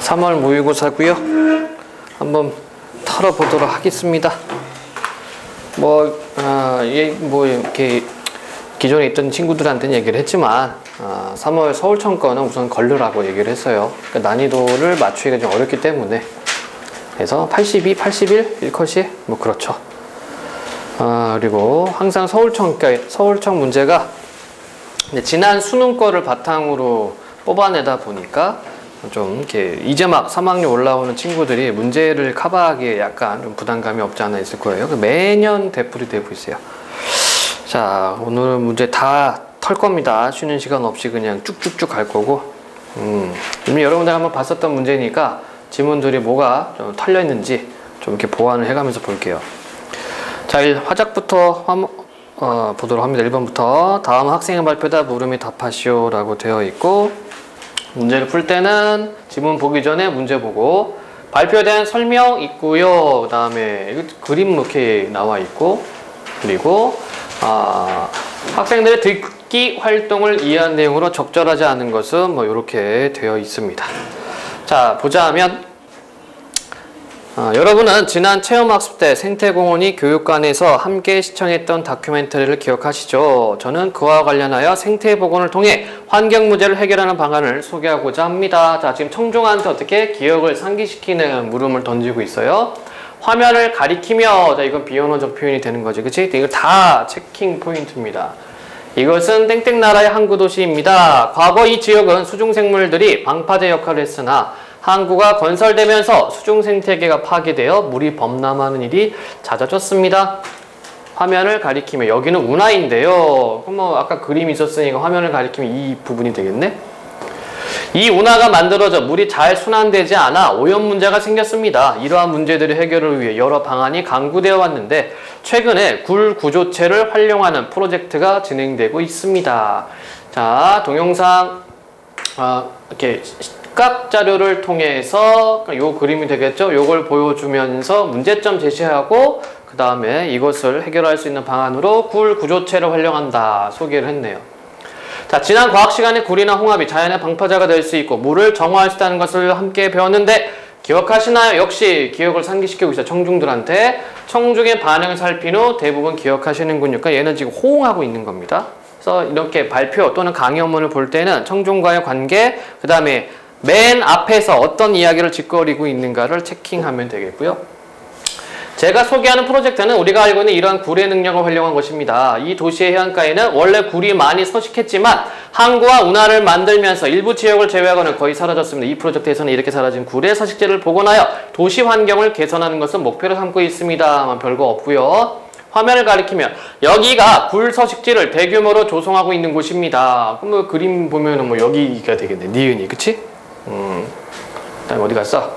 3월 모의고사고요. 한번 털어보도록 하겠습니다. 이렇게 기존에 있던 친구들한테는 얘기를 했지만 3월 서울청 거는 우선 걸르라고 얘기를 했어요. 그러니까 난이도를 맞추기가 좀 어렵기 때문에. 그래서 82, 81, 1컷이 뭐 그렇죠. 그리고 항상 서울청 문제가 지난 수능 거를 바탕으로 뽑아내다 보니까 좀 이렇게 이제 막 3학년 올라오는 친구들이 문제를 커버하기에 약간 좀 부담감이 없지 않아 있을 거예요. 매년 되풀이 되고 있어요. 자, 오늘은 문제 다 털 겁니다. 쉬는 시간 없이 그냥 쭉쭉쭉 갈 거고. 이미 여러분들 한번 봤었던 문제니까 지문들이 뭐가 좀 털려 있는지 좀 이렇게 보완을 해가면서 볼게요. 자, 화작부터 보도록 합니다. 1번부터 다음 학생의 발표다 물음이 답하시오 라고 되어 있고, 문제를 풀 때는 지문 보기 전에 문제 보고 발표에 대한 설명 있고요. 그 다음에 그림 이렇게 나와 있고, 그리고 학생들의 듣기 활동을 이해한 내용으로 적절하지 않은 것은 뭐 이렇게 되어 있습니다. 자, 보자면 여러분은 지난 체험학습 때 생태공원이 교육관에서 함께 시청했던 다큐멘터리를 기억하시죠? 저는 그와 관련하여 생태보건을 통해 환경 문제를 해결하는 방안을 소개하고자 합니다. 자, 지금 청중한테 어떻게 기억을 상기시키는 물음을 던지고 있어요. 화면을 가리키며, 자, 이건 비언어적 표현이 되는 거지, 그치? 이거 다 체킹 포인트입니다. 이것은 땡땡 나라의 항구 도시입니다. 과거 이 지역은 수중생물들이 방파제 역할을 했으나 항구가 건설되면서 수중생태계가 파괴되어 물이 범람하는 일이 잦아졌습니다. 화면을 가리키며, 여기는 운하인데요. 그럼 뭐 아까 그림이 있었으니까 화면을 가리키면 이 부분이 되겠네? 이 운하가 만들어져 물이 잘 순환되지 않아 오염 문제가 생겼습니다. 이러한 문제들의 해결을 위해 여러 방안이 강구되어 왔는데 최근에 굴 구조체를 활용하는 프로젝트가 진행되고 있습니다. 자, 동영상 이렇게 시각 자료를 통해서 요 그림이 되겠죠? 요걸 보여주면서 문제점 제시하고 그 다음에 이것을 해결할 수 있는 방안으로 굴 구조체를 활용한다 소개를 했네요. 자, 지난 과학 시간에 굴이나 홍합이 자연의 방파제가 될 수 있고 물을 정화할 수 있다는 것을 함께 배웠는데 기억하시나요? 역시 기억을 상기시키고 있어요. 청중들한테. 청중의 반응을 살핀 후 대부분 기억하시는군요. 그러니까 얘는 지금 호응하고 있는 겁니다. 그래서 이렇게 발표 또는 강연문을 볼 때는 청중과의 관계, 그 다음에 맨 앞에서 어떤 이야기를 짓거리고 있는가를 체킹하면 되겠고요. 제가 소개하는 프로젝트는 우리가 알고 있는 이러한 굴의 능력을 활용한 것입니다. 이 도시의 해안가에는 원래 굴이 많이 서식했지만 항구와 운하를 만들면서 일부 지역을 제외하고는 거의 사라졌습니다. 이 프로젝트에서는 이렇게 사라진 굴의 서식지를 복원하여 도시 환경을 개선하는 것을 목표로 삼고 있습니다. 별거 없고요. 화면을 가리키면 여기가 굴 서식지를 대규모로 조성하고 있는 곳입니다. 그럼 뭐 그림 보면은 뭐 여기가 되겠네. 니은이, 그치? 그다음에 어디 갔어?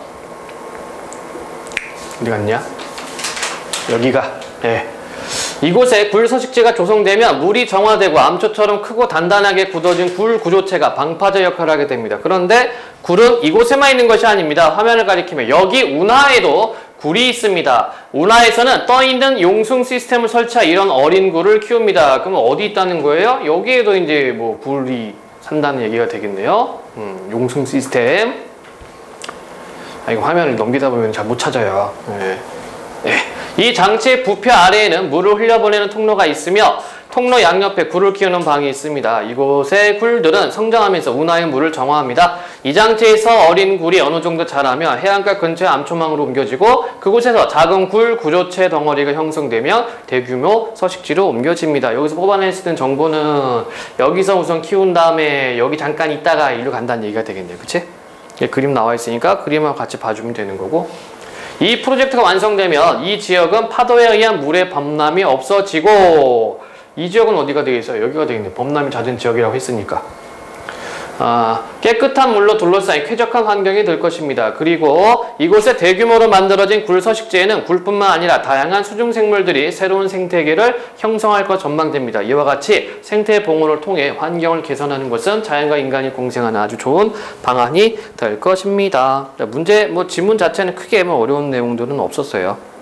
어디 갔냐? 여기가, 예. 이곳에 굴 서식지가 조성되면 물이 정화되고 암초처럼 크고 단단하게 굳어진 굴 구조체가 방파제 역할을 하게 됩니다. 그런데 굴은 이곳에만 있는 것이 아닙니다. 화면을 가리키면 여기 운하에도 굴이 있습니다. 운하에서는 떠있는 용숭 시스템을 설치해 이런 어린 굴을 키웁니다. 그러면 어디 있다는 거예요? 여기에도 이제 뭐 굴이 산다는 얘기가 되겠네요. 용숭 시스템. 이거 화면을 넘기다 보면 잘 못 찾아요. 예. 예. 이 장치의 부표 아래에는 물을 흘려보내는 통로가 있으며 통로 양옆에 굴을 키우는 방이 있습니다. 이곳의 굴들은 성장하면서 운하의 물을 정화합니다. 이 장치에서 어린 굴이 어느 정도 자라면 해안가 근처의 암초망으로 옮겨지고 그곳에서 작은 굴 구조체 덩어리가 형성되며 대규모 서식지로 옮겨집니다. 여기서 뽑아낼 수 있는 정보는 여기서 우선 키운 다음에 여기 잠깐 있다가 이리로 간다는 얘기가 되겠네요. 그치? 그림 나와 있으니까 그림하고 같이 봐주면 되는 거고, 이 프로젝트가 완성되면 이 지역은 파도에 의한 물의 범람이 없어지고, 이 지역은 어디가 되겠어요? 여기가 되겠네요. 범람이 잦은 지역이라고 했으니까. 깨끗한 물로 둘러싸인 쾌적한 환경이 될 것입니다. 그리고 이곳에 대규모로 만들어진 굴 서식지에는 굴뿐만 아니라 다양한 수중생물들이 새로운 생태계를 형성할 것 전망됩니다. 이와 같이 생태 봉헌을 통해 환경을 개선하는 것은 자연과 인간이 공생하는 아주 좋은 방안이 될 것입니다. 문제, 지문 자체는 크게 어려운 내용들은 없었어요.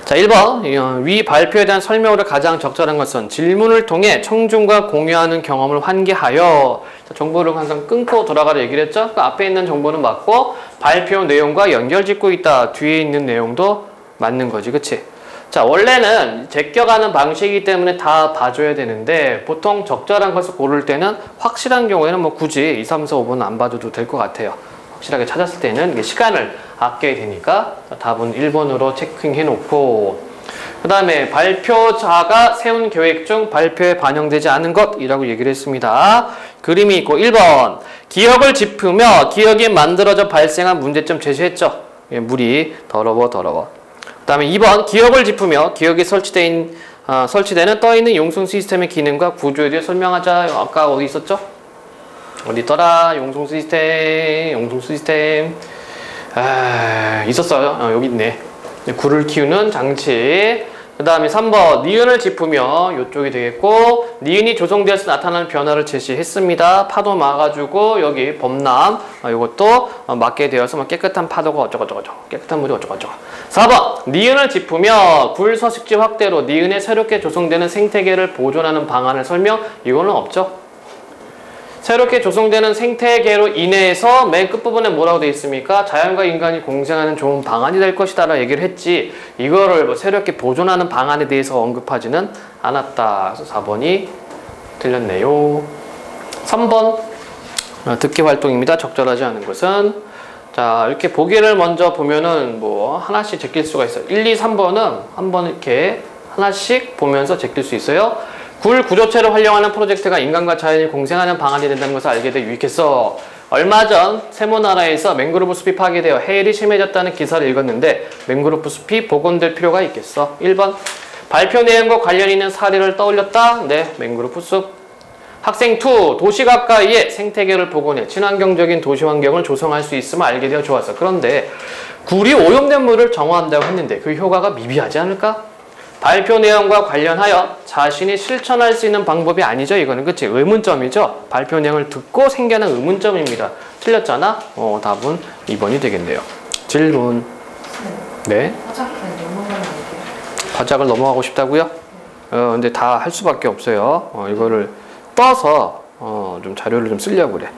자, 1번. 위 발표에 대한 설명으로 가장 적절한 것은 질문을 통해 청중과 공유하는 경험을 환기하여. 정보를 항상 끊고 돌아가라 얘기를 했죠. 그 앞에 있는 정보는 맞고 발표 내용과 연결짓고 있다. 뒤에 있는 내용도 맞는 거지. 그치? 자, 원래는 제껴가는 방식이기 때문에 다 봐줘야 되는데 보통 적절한 것을 고를 때는 확실한 경우에는 뭐 굳이 2, 3, 4, 5번 안 봐줘도 될 것 같아요. 확실하게 찾았을 때는 시간을 아껴야 되니까 답은 1번으로 체킹해 놓고, 그 다음에 발표자가 세운 계획 중 발표에 반영되지 않은 것이라고 얘기를 했습니다. 그림이 있고 1번 기억을 짚으며 기억이 만들어져 발생한 문제점 제시했죠. 물이 더러워. 그 다음에 2번 기억을 짚으며 기억이 설치되는 떠있는 용송 시스템의 기능과 구조에 대해 설명하자. 아까 어디 있었죠? 어디 있더라? 용송 시스템. 있었어요. 여기 있네. 굴을 키우는 장치. 그 다음에 3번 니은을 짚으며 이쪽이 되겠고, 니은이 조성되어서 나타나는 변화를 제시했습니다. 파도 막아주고 여기 범람 이것도 막게 되어서 깨끗한 파도가 어쩌고저쩌고 깨끗한 물이 어쩌고저쩌고. 4번 니은을 짚으며 굴 서식지 확대로 니은에 새롭게 조성되는 생태계를 보존하는 방안을 설명. 이거는 없죠. 새롭게 조성되는 생태계로 인해서 맨 끝부분에 뭐라고 되어 있습니까? 자연과 인간이 공생하는 좋은 방안이 될 것이다 라고 얘기를 했지, 이거를 뭐 새롭게 보존하는 방안에 대해서 언급하지는 않았다. 그래서 4번이 틀렸네요. 3번 듣기 활동입니다. 적절하지 않은 것은. 자, 이렇게 보기를 먼저 보면은 뭐 하나씩 제낄 수가 있어요. 1, 2, 3번은 한번 이렇게 하나씩 보면서 제낄 수 있어요. 굴 구조체를 활용하는 프로젝트가 인간과 자연이 공생하는 방안이 된다는 것을 알게 돼 유익했어. 얼마 전 세모나라에서 맹그로브 숲이 파괴되어 해일이 심해졌다는 기사를 읽었는데 맹그로브 숲이 복원될 필요가 있겠어. 1번 발표 내용과 관련 있는 사례를 떠올렸다. 네, 맹그로브 숲. 학생 2 도시 가까이에 생태계를 복원해 친환경적인 도시 환경을 조성할 수 있음을 알게 되어 좋았어. 그런데 굴이 오염된 물을 정화한다고 했는데 그 효과가 미비하지 않을까? 발표 내용과 관련하여 자신이 실천할 수 있는 방법이 아니죠. 이거는 그치? 의문점이죠. 발표 내용을 듣고 생겨난 의문점입니다. 틀렸잖아? 답은 2번이 되겠네요. 질문. 네. 화작을 넘어가고 싶다고요? 근데 다 할 수밖에 없어요. 이거를 떠서 좀 자료를 좀 쓰려고 그래.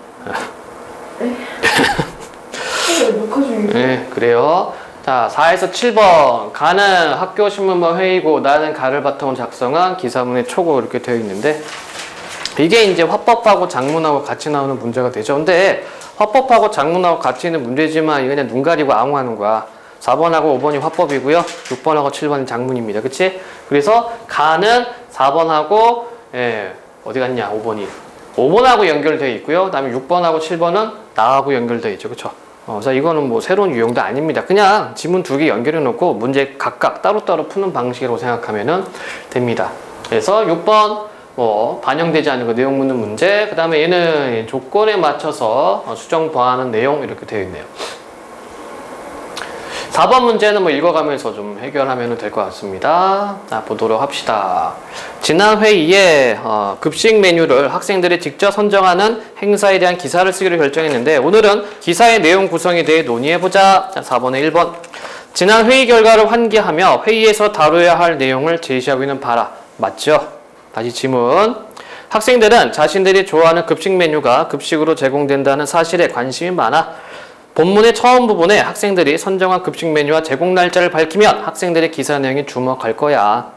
네, 그래요. 자, 4에서 7번 가는 학교 신문과 회의고 나는 가를 바탕으로 작성한 기사문의 초고 이렇게 되어 있는데, 이게 이제 화법하고 작문하고 같이 나오는 문제가 되죠. 근데 화법하고 작문하고 같이 있는 문제지만 이거 그냥 눈 가리고 아무 하는 거야. 4번하고 5번이 화법이고요. 6번하고 7번이 작문입니다. 그치? 그래서 가는 4번하고 어디 갔냐? 5번하고 연결되어 있고요. 그 다음에 6번하고 7번은 나하고 연결되어 있죠. 그쵸? 그래서 이거는 뭐 새로운 유형도 아닙니다. 그냥 지문 2개 연결해 놓고 문제 각각 따로따로 푸는 방식이라고 생각하면 됩니다. 그래서 6번 뭐 반영되지 않은 거 내용 묻는 문제, 그 다음에 얘는 조건에 맞춰서 수정 보완하는 내용 이렇게 되어 있네요. 4번 문제는 뭐 읽어가면서 좀 해결하면 될 것 같습니다. 자, 보도록 합시다. 지난 회의에 급식 메뉴를 학생들이 직접 선정하는 행사에 대한 기사를 쓰기로 결정했는데, 오늘은 기사의 내용 구성에 대해 논의해보자. 자, 4번에 1번. 지난 회의 결과를 환기하며 회의에서 다뤄야 할 내용을 제시하고 있는 바라. 맞죠? 다시 지문. 학생들은 자신들이 좋아하는 급식 메뉴가 급식으로 제공된다는 사실에 관심이 많아. 본문의 처음 부분에 학생들이 선정한 급식 메뉴와 제공 날짜를 밝히면 학생들의 기사 내용이 주목할 거야.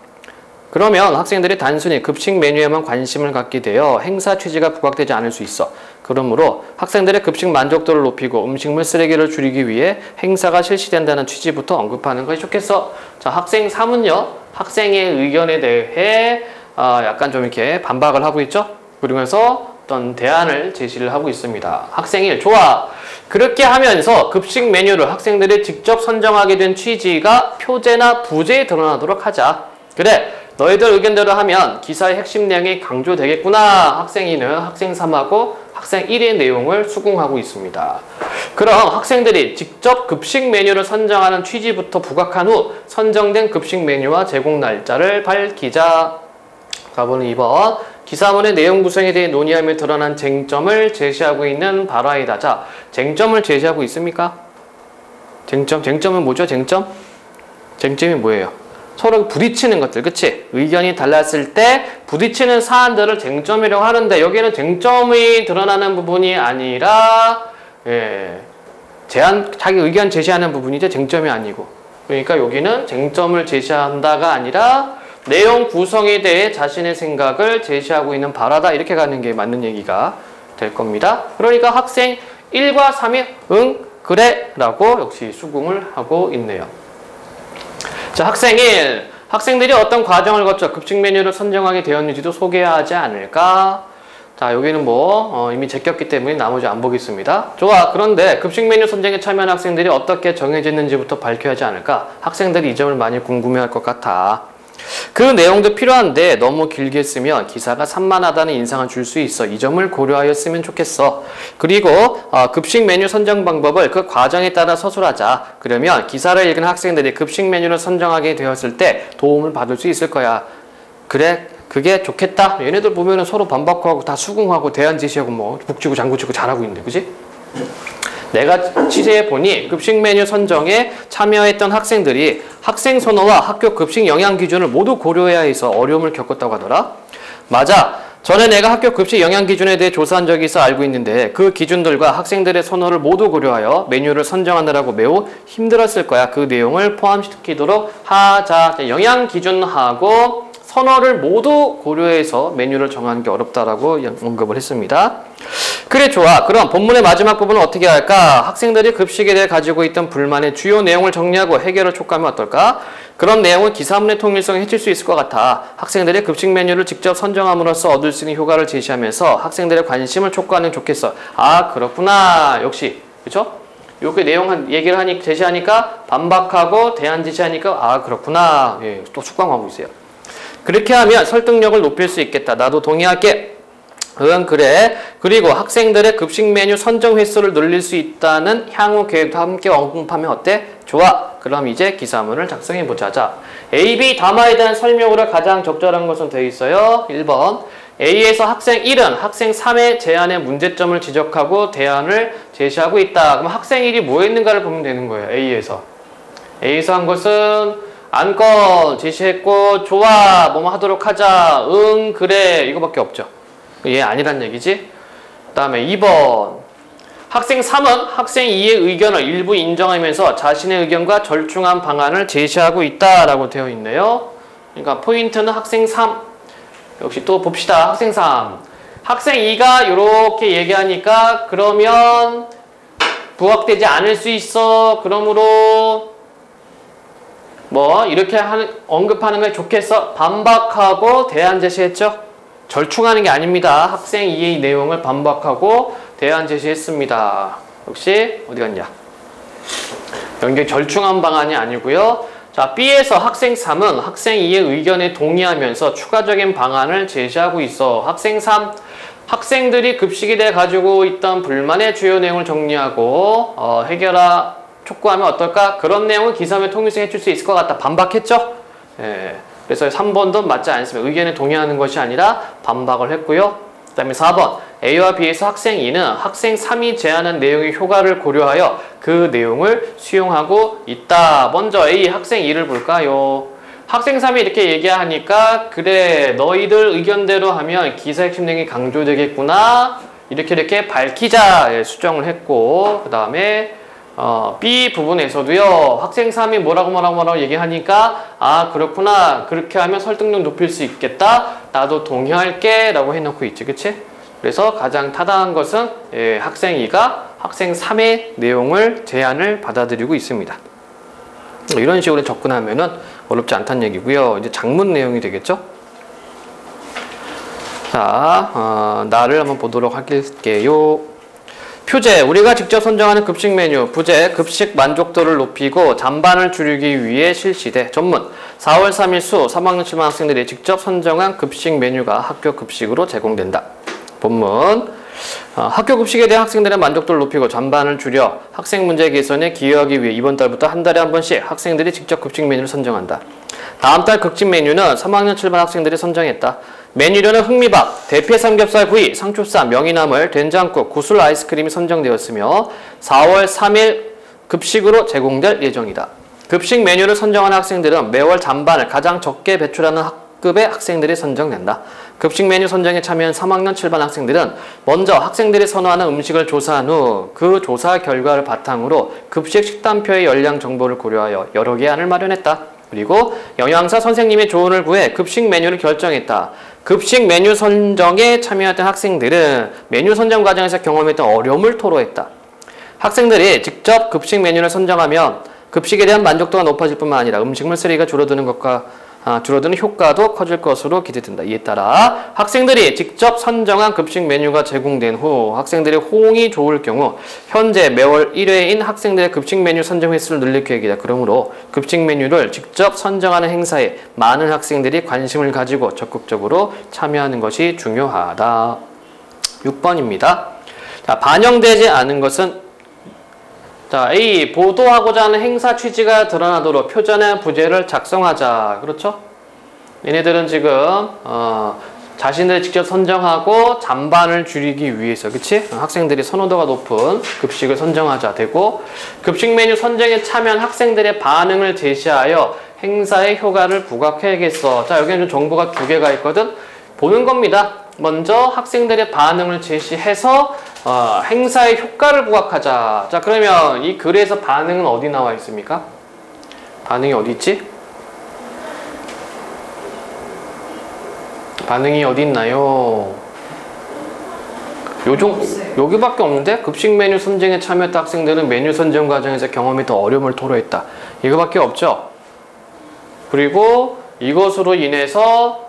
그러면 학생들이 단순히 급식 메뉴에만 관심을 갖게 되어 행사 취지가 부각되지 않을 수 있어. 그러므로 학생들의 급식 만족도를 높이고 음식물 쓰레기를 줄이기 위해 행사가 실시된다는 취지부터 언급하는 것이 좋겠어. 자, 학생 3은요. 학생의 의견에 대해 약간 좀 이렇게 반박을 하고 있죠. 그러면서 어떤 대안을 제시를 하고 있습니다. 학생 1, 좋아. 그렇게 하면서 급식 메뉴를 학생들이 직접 선정하게 된 취지가 표제나 부제에 드러나도록 하자. 그래, 너희들 의견대로 하면 기사의 핵심 내용이 강조되겠구나. 학생 2는 학생 3하고 학생 1의 내용을 수긍하고 있습니다. 그럼 학생들이 직접 급식 메뉴를 선정하는 취지부터 부각한 후 선정된 급식 메뉴와 제공 날짜를 밝히자. 4번은 2번. 기사문의 내용 구성에 대해 논의하며 드러난 쟁점을 제시하고 있는 바라이다. 자, 쟁점을 제시하고 있습니까? 쟁점은 뭐죠? 쟁점이 뭐예요? 서로 부딪히는 것들, 그치? 의견이 달랐을 때 부딪히는 사안들을 쟁점이라고 하는데 여기는 쟁점이 드러나는 부분이 아니라 자기 의견 제시하는 부분이죠. 쟁점이 아니고. 그러니까 여기는 쟁점을 제시한다가 아니라 내용 구성에 대해 자신의 생각을 제시하고 있는 바라다 이렇게 가는 게 맞는 얘기가 될 겁니다. 그러니까 학생 1과 3이 응, 그래 라고 역시 수긍을 하고 있네요. 자, 학생 1. 학생들이 어떤 과정을 거쳐 급식 메뉴를 선정하게 되었는지도 소개하지 않을까? 자, 여기는 이미 제꼈기 때문에 나머지 안 보겠습니다. 좋아. 그런데 급식 메뉴 선정에 참여한 학생들이 어떻게 정해졌는지부터 밝혀야 하지 않을까? 학생들이 이 점을 많이 궁금해할 것 같아. 그 내용도 필요한데 너무 길게 쓰면 기사가 산만하다는 인상을 줄 수 있어. 이 점을 고려하였으면 좋겠어. 그리고 급식 메뉴 선정 방법을 그 과정에 따라 서술하자. 그러면 기사를 읽은 학생들이 급식 메뉴를 선정하게 되었을 때 도움을 받을 수 있을 거야. 그래? 그게 좋겠다. 얘네들 보면은 서로 반박하고 다 수긍하고 대안 제시하고 북치고 장구치고 잘하고 있는데, 그지? 내가 취재해 보니 급식 메뉴 선정에 참여했던 학생들이 학생 선호와 학교 급식 영양 기준을 모두 고려해야 해서 어려움을 겪었다고 하더라. 맞아. 전에 내가 학교 급식 영양 기준에 대해 조사한 적이 있어 알고 있는데 그 기준들과 학생들의 선호를 모두 고려하여 메뉴를 선정하느라고 매우 힘들었을 거야. 그 내용을 포함시키도록 하자. 영양 기준하고 선호를 모두 고려해서 메뉴를 정하는 게 어렵다라고 언급을 했습니다. 그래, 좋아. 그럼 본문의 마지막 부분은 어떻게 할까? 학생들이 급식에 대해 가지고 있던 불만의 주요 내용을 정리하고 해결을 촉구하면 어떨까? 그런 내용은 기사문의 통일성을 해칠 수 있을 것 같아. 학생들의 급식 메뉴를 직접 선정함으로써 얻을 수 있는 효과를 제시하면서 학생들의 관심을 촉구하는 게 좋겠어. 아, 그렇구나. 역시, 그렇죠? 이렇게 내용 얘기를 제시하니까 반박하고 대안 제시하니까 아, 그렇구나. 예, 또 숙강하고 있어요. 그렇게 하면 설득력을 높일 수 있겠다. 나도 동의할게. 응, 그래. 그리고 학생들의 급식 메뉴 선정 횟수를 늘릴 수 있다는 향후 계획도 함께 언급하면 어때? 좋아. 그럼 이제 기사문을 작성해보자. 자, A, B 담화에 대한 설명으로 가장 적절한 것은 되어 있어요. 1번. A에서 학생 1은 학생 3의 제안의 문제점을 지적하고 대안을 제시하고 있다. 그럼 학생 1이 뭐 했는가를 보면 되는 거예요. A에서 한 것은 안건 제시했고 좋아 뭐뭐 하도록 하자 응 그래 이거밖에 없죠. 얘 아니란 얘기지. 그 다음에 2번 학생 3은 학생 2의 의견을 일부 인정하면서 자신의 의견과 절충한 방안을 제시하고 있다라고 되어 있네요. 그러니까 포인트는 학생 3 역시 또 봅시다. 학생 3 학생 2가 이렇게 얘기하니까 그러면 부합되지 않을 수 있어. 그러므로 이렇게 언급하는 게 좋겠어. 반박하고 대안 제시했죠. 절충하는 게 아닙니다. 학생 2의 내용을 반박하고 대안 제시했습니다. 역시 어디 갔냐? 연결 절충한 방안이 아니고요. 자, B에서 학생 3은 학생 2의 의견에 동의하면서 추가적인 방안을 제시하고 있어. 학생 3 학생들이 급식에 대해 가지고 있던 불만의 주요 내용을 정리하고 촉구하면 어떨까? 그런 내용은 기사문의 통일성 해줄 수 있을 것 같다. 반박했죠? 예. 그래서 3번도 맞지 않습니다. 의견에 동의하는 것이 아니라 반박을 했고요. 그 다음에 4번 A와 B에서 학생 2는 학생 3이 제안한 내용의 효과를 고려하여 그 내용을 수용하고 있다. 먼저 A 학생 2를 볼까요? 학생 3이 이렇게 얘기하니까 그래 너희들 의견대로 하면 기사 핵심 내용이 강조되겠구나. 이렇게 밝히자 수정을 했고 그 다음에 B 부분에서도요. 학생 3이 뭐라고 얘기하니까 아 그렇구나. 그렇게 하면 설득력 높일 수 있겠다. 나도 동의할게 라고 해놓고 있지. 그치? 그래서 가장 타당한 것은 학생 2가 학생 3의 내용을 제안을 받아들이고 있습니다. 이런 식으로 접근하면은 어렵지 않다는 얘기고요. 이제 장문 내용이 되겠죠? 자, 나를 한번 보도록 할게요. 표제, 우리가 직접 선정하는 급식 메뉴. 부제, 급식 만족도를 높이고 잔반을 줄이기 위해 실시돼. 전문, 4월 3일 수 3학년 7반 학생들이 직접 선정한 급식 메뉴가 학교 급식으로 제공된다. 본문, 학교 급식에 대한 학생들의 만족도를 높이고 잔반을 줄여 학생 문제 개선에 기여하기 위해 이번 달부터 한 달에 한 번씩 학생들이 직접 급식 메뉴를 선정한다. 다음 달 급식 메뉴는 3학년 7반 학생들이 선정했다. 메뉴로는 흑미밥, 대패 삼겹살 구이, 상추쌈, 명이나물, 된장국, 구슬 아이스크림이 선정되었으며 4월 3일 급식으로 제공될 예정이다. 급식 메뉴를 선정하는 학생들은 매월 잔반을 가장 적게 배출하는 학급의 학생들이 선정된다. 급식 메뉴 선정에 참여한 3학년 7반 학생들은 먼저 학생들이 선호하는 음식을 조사한 후 그 조사 결과를 바탕으로 급식 식단표의 열량 정보를 고려하여 여러 개의 안을 마련했다. 그리고 영양사 선생님의 조언을 구해 급식 메뉴를 결정했다. 급식 메뉴 선정에 참여했던 학생들은 메뉴 선정 과정에서 경험했던 어려움을 토로했다. 학생들이 직접 급식 메뉴를 선정하면 급식에 대한 만족도가 높아질 뿐만 아니라 음식물 쓰레기가 줄어드는 효과도 커질 것으로 기대된다. 이에 따라 학생들이 직접 선정한 급식 메뉴가 제공된 후 학생들의 호응이 좋을 경우 현재 매월 1회인 학생들의 급식 메뉴 선정 횟수를 늘릴 계획이다. 그러므로 급식 메뉴를 직접 선정하는 행사에 많은 학생들이 관심을 가지고 적극적으로 참여하는 것이 중요하다. 6번입니다. 자, 반영되지 않은 것은 자, A. 보도하고자 하는 행사 취지가 드러나도록 표전의 부제를 작성하자. 그렇죠? 얘네들은 지금 자신들이 직접 선정하고 잔반을 줄이기 위해서, 그치? 학생들이 선호도가 높은 급식을 선정하자 되고, 급식 메뉴 선정에 참여한 학생들의 반응을 제시하여 행사의 효과를 부각해야겠어. 자, 여기는 정보가 두 개가 있거든. 보는 겁니다. 먼저 학생들의 반응을 제시해서 행사의 효과를 부각하자. 자, 그러면 이 글에서 반응은 어디 나와 있습니까? 반응이 어디 있지? 반응이 어디 있나요? 여기밖에 없는데? 급식 메뉴 선정에 참여했던 학생들은 메뉴 선정 과정에서 경험했던 어려움을 토로했다. 이거밖에 없죠? 그리고 이것으로 인해서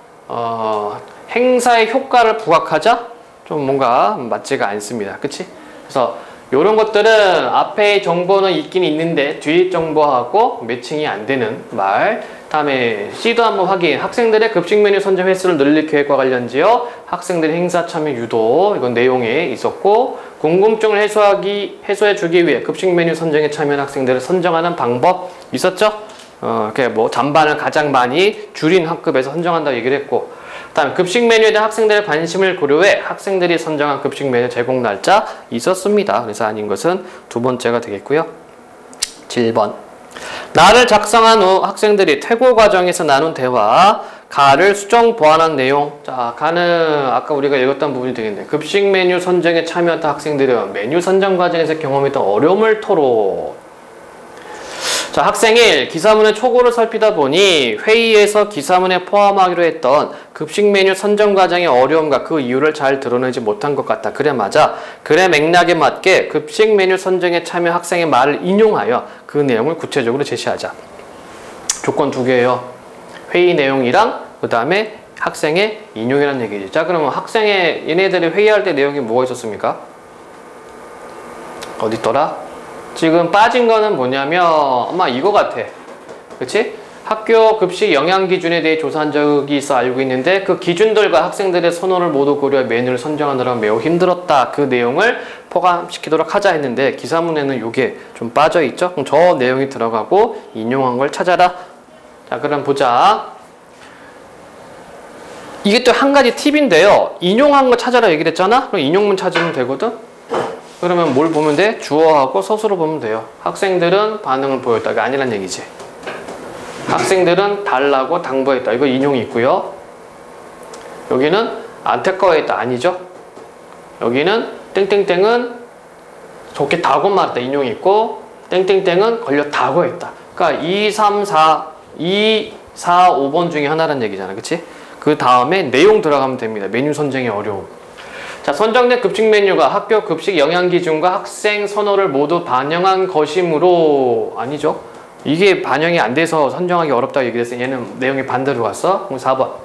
행사의 효과를 부각하자? 좀 뭔가 맞지가 않습니다. 그치? 그래서 이런 것들은 앞에 정보는 있긴 있는데 뒤에 정보하고 매칭이 안 되는 말. 다음에 C도 한번 확인. 학생들의 급식 메뉴 선정 횟수를 늘릴 계획과 관련지어 학생들의 행사 참여 유도. 이건 내용에 있었고, 궁금증을 해소해주기 위해 급식 메뉴 선정에 참여한 학생들을 선정하는 방법 있었죠? 이렇게 뭐 잔반을 가장 많이 줄인 학급에서 선정한다고 얘기를 했고, 다음 급식 메뉴에 대한 학생들의 관심을 고려해 학생들이 선정한 급식 메뉴 제공 날짜 있었습니다. 그래서 아닌 것은 두 번째가 되겠고요. 7번. 나를 작성한 후 학생들이 퇴고 과정에서 나눈 대화, 가를 수정 보완한 내용. 자, 가는 아까 우리가 읽었던 부분이 되겠네. 급식 메뉴 선정에 참여했던 학생들은 메뉴 선정 과정에서 경험했던 어려움을 토로. 자, 학생 1, 기사문의 초고를 살피다 보니 회의에서 기사문에 포함하기로 했던 급식 메뉴 선정 과정의 어려움과 그 이유를 잘 드러내지 못한 것 같다. 그래, 맞아. 글의 맥락에 맞게 급식 메뉴 선정에 참여 학생의 말을 인용하여 그 내용을 구체적으로 제시하자. 조건 두 개예요. 회의 내용이랑 그 다음에 학생의 인용이라는 얘기지. 자, 그러면 학생의 얘네들이 회의할 때 내용이 뭐가 있었습니까? 어디 있더라? 지금 빠진 거는 뭐냐면 아마 이거 같아. 그치? 학교 급식 영양 기준에 대해 조사한 적이 있어 알고 있는데 그 기준들과 학생들의 선호를 모두 고려해 메뉴를 선정하느라 매우 힘들었다. 그 내용을 포함시키도록 하자 했는데 기사문에는 이게 좀 빠져 있죠? 그럼 저 내용이 들어가고 인용한 걸 찾아라. 자, 그럼 보자. 이게 또 한 가지 팁인데요. 인용한 거 찾아라 얘기를 했잖아? 그럼 인용문 찾으면 되거든? 그러면 뭘 보면 돼? 주어하고 서술을 보면 돼요. 학생들은 반응을 보였다가 아니란 얘기지. 학생들은 달라고 당부했다. 이거 인용이 있고요. 여기는 안타까워했다. 아니죠? 여기는 땡땡땡은 좋겠다고 말했다. 인용이 있고 땡땡땡은 걸렸다고 했다. 그러니까 2, 3, 4, 5번 중에 하나란 얘기잖아. 그치? 그 다음에 내용 들어가면 됩니다. 메뉴 선정의 어려움. 자, 선정된 급식 메뉴가 학교 급식 영양 기준과 학생 선호를 모두 반영한 것이므로 아니죠. 이게 반영이 안 돼서 선정하기 어렵다고 얘기를 했어요. 얘는 내용이 반대로 갔어. 그럼 4번.